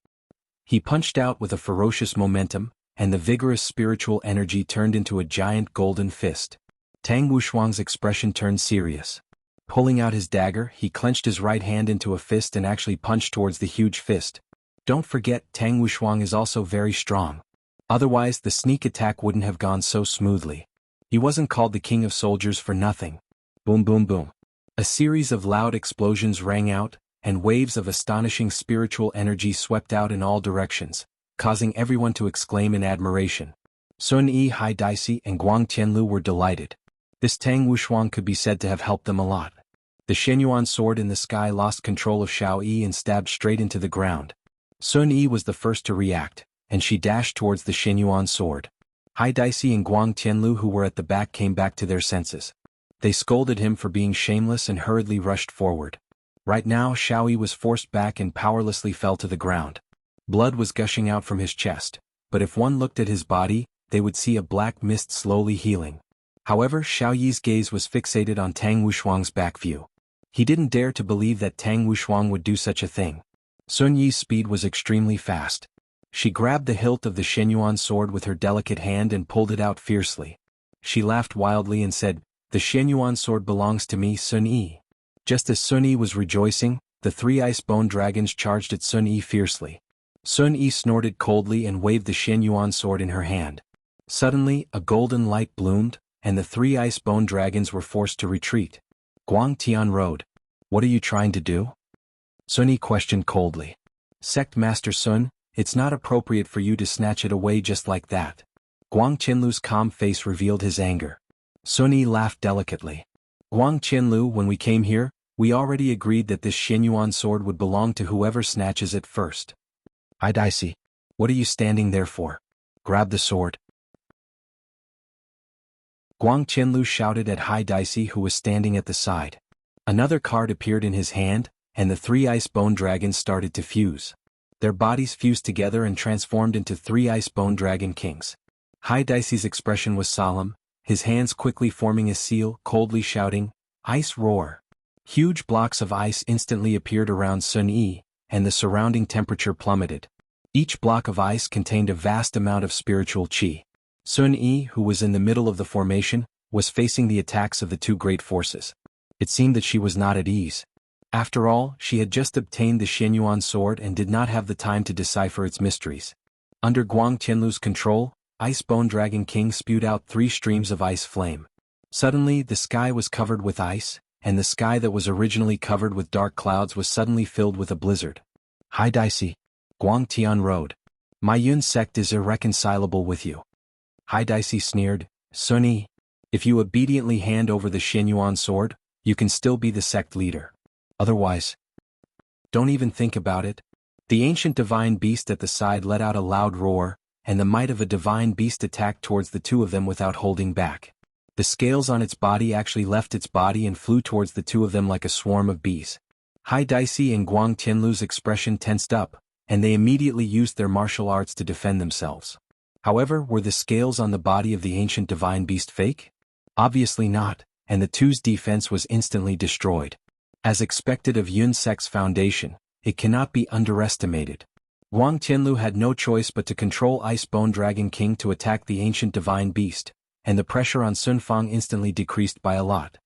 He punched out with a ferocious momentum, and the vigorous spiritual energy turned into a giant golden fist. Tang Wushuang's expression turned serious. Pulling out his dagger, he clenched his right hand into a fist and actually punched towards the huge fist. Don't forget, Tang Wushuang is also very strong. Otherwise, the sneak attack wouldn't have gone so smoothly. He wasn't called the king of soldiers for nothing. Boom boom boom. A series of loud explosions rang out, and waves of astonishing spiritual energy swept out in all directions, causing everyone to exclaim in admiration. Sun Yi, Hai Daixi, and Guang Tianlu were delighted. This Tang Wushuang could be said to have helped them a lot. The Shenyuan sword in the sky lost control of Xiao Yi and stabbed straight into the ground. Sun Yi was the first to react, and she dashed towards the Shenyuan sword. Hai Daixi and Guang Tianlu, who were at the back, came back to their senses. They scolded him for being shameless and hurriedly rushed forward. Right now, Xiao Yi was forced back and powerlessly fell to the ground. Blood was gushing out from his chest, but if one looked at his body, they would see a black mist slowly healing. However, Xiao Yi's gaze was fixated on Tang Wushuang's back view. He didn't dare to believe that Tang Wushuang would do such a thing. Sun Yi's speed was extremely fast. She grabbed the hilt of the Shenyuan sword with her delicate hand and pulled it out fiercely. She laughed wildly and said, "The Shenyuan sword belongs to me, Sun Yi." Just as Sun Yi was rejoicing, the 3 ice bone dragons charged at Sun Yi fiercely. Sun Yi snorted coldly and waved the Shenyuan sword in her hand. Suddenly, a golden light bloomed, and the 3 ice bone dragons were forced to retreat. Guang Tian rode. "What are you trying to do?" Sun Yi questioned coldly. "Sect Master Sun, it's not appropriate for you to snatch it away just like that." Guang Qianlu's calm face revealed his anger. Sun Yi laughed delicately. "Guang Qianlu, when we came here, we already agreed that this Shenyuan sword would belong to whoever snatches it first. Hai Daixi, what are you standing there for? Grab the sword." Guang Qianlu shouted at Hai Daixi, who was standing at the side. Another card appeared in his hand, and the 3 ice bone dragons started to fuse. Their bodies fused together and transformed into 3 ice bone dragon kings. Hai Daixi's expression was solemn, his hands quickly forming a seal, coldly shouting, "Ice roar." Huge blocks of ice instantly appeared around Sun Yi, and the surrounding temperature plummeted. Each block of ice contained a vast amount of spiritual qi. Sun Yi, who was in the middle of the formation, was facing the attacks of the 2 great forces. It seemed that she was not at ease. After all, she had just obtained the Shenyuan sword and did not have the time to decipher its mysteries. Under Guang Tianlu's control, Ice Bone Dragon King spewed out 3 streams of ice flame. Suddenly, the sky was covered with ice, and the sky that was originally covered with dark clouds was suddenly filled with a blizzard. "Hai Daixi," Guang Tian rode. "My Yun sect is irreconcilable with you." Hai Daixi sneered, "Sun Yi, if you obediently hand over the Shenyuan sword, you can still be the sect leader. Otherwise, don't even think about it." The ancient divine beast at the side let out a loud roar, and the might of a divine beast attacked towards the 2 of them without holding back. The scales on its body actually left its body and flew towards the 2 of them like a swarm of bees. Hai Daixi and Guang Tianlu's expression tensed up, and they immediately used their martial arts to defend themselves. However, were the scales on the body of the ancient divine beast fake? Obviously not, and the 2's defense was instantly destroyed. As expected of Yun Sect's foundation, it cannot be underestimated. Guang Tianlu had no choice but to control Ice Bone Dragon King to attack the ancient divine beast, and the pressure on Sun Fang instantly decreased by a lot.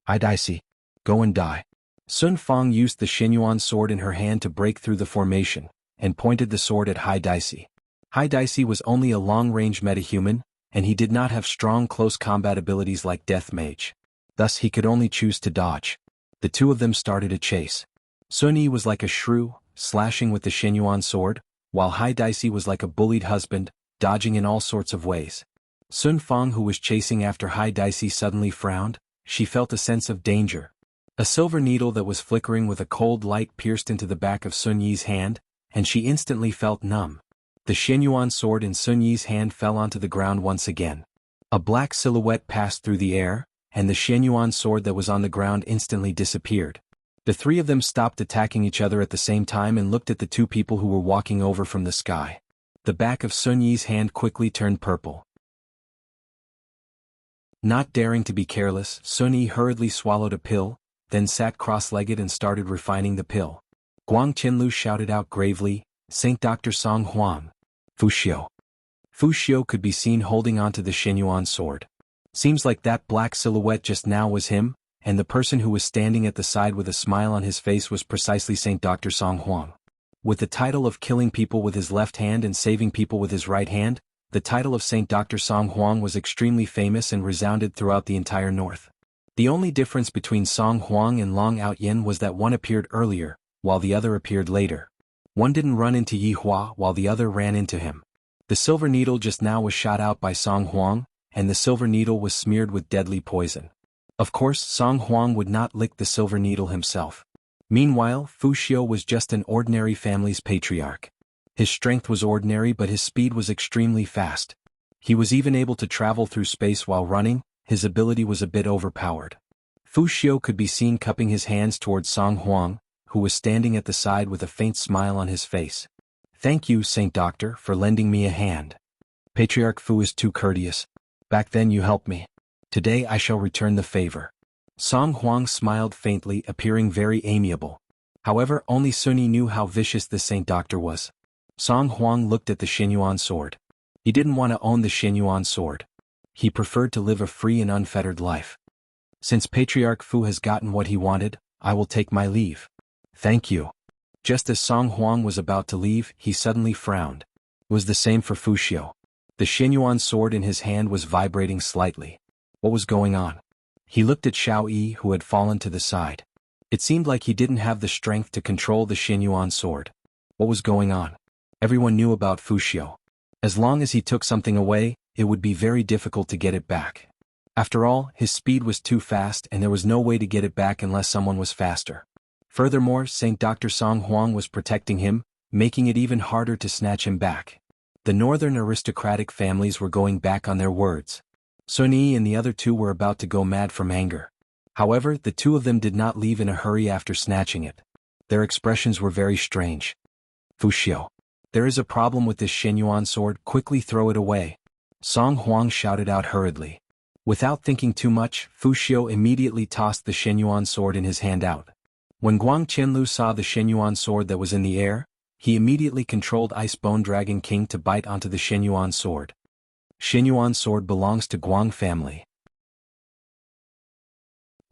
"Hai Daixi, go and die." Sun Fang used the Shenyuan sword in her hand to break through the formation, and pointed the sword at Hai Daixi. Hai Daixi was only a long-range metahuman, and he did not have strong close combat abilities like Death Mage. Thus he could only choose to dodge. The 2 of them started a chase. Sun Yi was like a shrew, slashing with the Shenyuan sword, while Hai Daixi was like a bullied husband, dodging in all sorts of ways. Sun Fang, who was chasing after Hai Daixi, suddenly frowned. She felt a sense of danger. A silver needle that was flickering with a cold light pierced into the back of Sun Yi's hand, and she instantly felt numb. The Shenyuan sword in Sun Yi's hand fell onto the ground once again. A black silhouette passed through the air, and the Shenyuan sword that was on the ground instantly disappeared. The three of them stopped attacking each other at the same time and looked at the two people who were walking over from the sky. The back of Sun Yi's hand quickly turned purple. Not daring to be careless, Sun Yi hurriedly swallowed a pill, then sat cross-legged and started refining the pill. Guang Qianlu shouted out gravely, "Saint Dr. Song Huang." Fu Xiu. Fu Xiu could be seen holding onto the Shenyuan sword. Seems like that black silhouette just now was him, and the person who was standing at the side with a smile on his face was precisely Saint Dr. Song Huang. With the title of killing people with his left hand and saving people with his right hand, the title of Saint Dr. Song Huang was extremely famous and resounded throughout the entire north. The only difference between Song Huang and Long Outyin was that one appeared earlier, while the other appeared later. One didn't run into Yi Hua while the other ran into him. The silver needle just now was shot out by Song Huang, and the silver needle was smeared with deadly poison. Of course, Song Huang would not lick the silver needle himself. Meanwhile, Fu Xiu was just an ordinary family's patriarch. His strength was ordinary but his speed was extremely fast. He was even able to travel through space while running. His ability was a bit overpowered. Fu Xiu could be seen cupping his hands towards Song Huang, who was standing at the side with a faint smile on his face. "Thank you, Saint Doctor, for lending me a hand. Patriarch Fu is too courteous. Back then you helped me. Today I shall return the favor." Song Huang smiled faintly, appearing very amiable. However, only Sun Yi knew how vicious the Saint Doctor was. Song Huang looked at the Shenyuan sword. He didn't want to own the Shenyuan sword. He preferred to live a free and unfettered life. "Since Patriarch Fu has gotten what he wanted, I will take my leave." "Thank you." Just as Song Huang was about to leave, he suddenly frowned. It was the same for Fu Xiu. The Shenyuan sword in his hand was vibrating slightly. What was going on? He looked at Xiao Yi, who had fallen to the side. It seemed like he didn't have the strength to control the Shenyuan sword. What was going on? Everyone knew about Fu Xiu. As long as he took something away, it would be very difficult to get it back. After all, his speed was too fast and there was no way to get it back unless someone was faster. Furthermore, Saint Dr. Song Huang was protecting him, making it even harder to snatch him back. The northern aristocratic families were going back on their words. Sun Yi and the other two were about to go mad from anger. However, the two of them did not leave in a hurry after snatching it. Their expressions were very strange. "Fu Xiu, there is a problem with this Shenyuan sword, quickly throw it away." Song Huang shouted out hurriedly. Without thinking too much, Fu Xiu immediately tossed the Shenyuan sword in his hand out. When Guang Qianlu saw the Shenyuan sword that was in the air, he immediately controlled Ice Bone Dragon King to bite onto the Shenyuan sword. Shenyuan sword belongs to Guang family.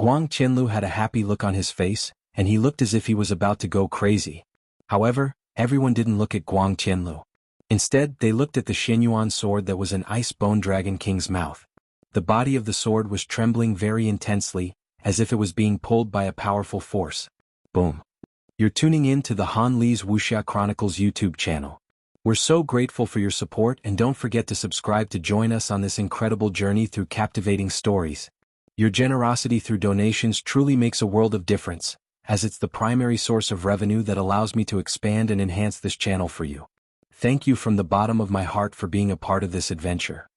Guang Qianlu had a happy look on his face, and he looked as if he was about to go crazy. However, everyone didn't look at Guang Qianlu. Instead, they looked at the Shenyuan sword that was in Ice Bone Dragon King's mouth. The body of the sword was trembling very intensely, as if it was being pulled by a powerful force. Boom. You're tuning in to the Han Li's Wuxia Chronicles YouTube channel. We're so grateful for your support and don't forget to subscribe to join us on this incredible journey through captivating stories. Your generosity through donations truly makes a world of difference, as it's the primary source of revenue that allows me to expand and enhance this channel for you. Thank you from the bottom of my heart for being a part of this adventure.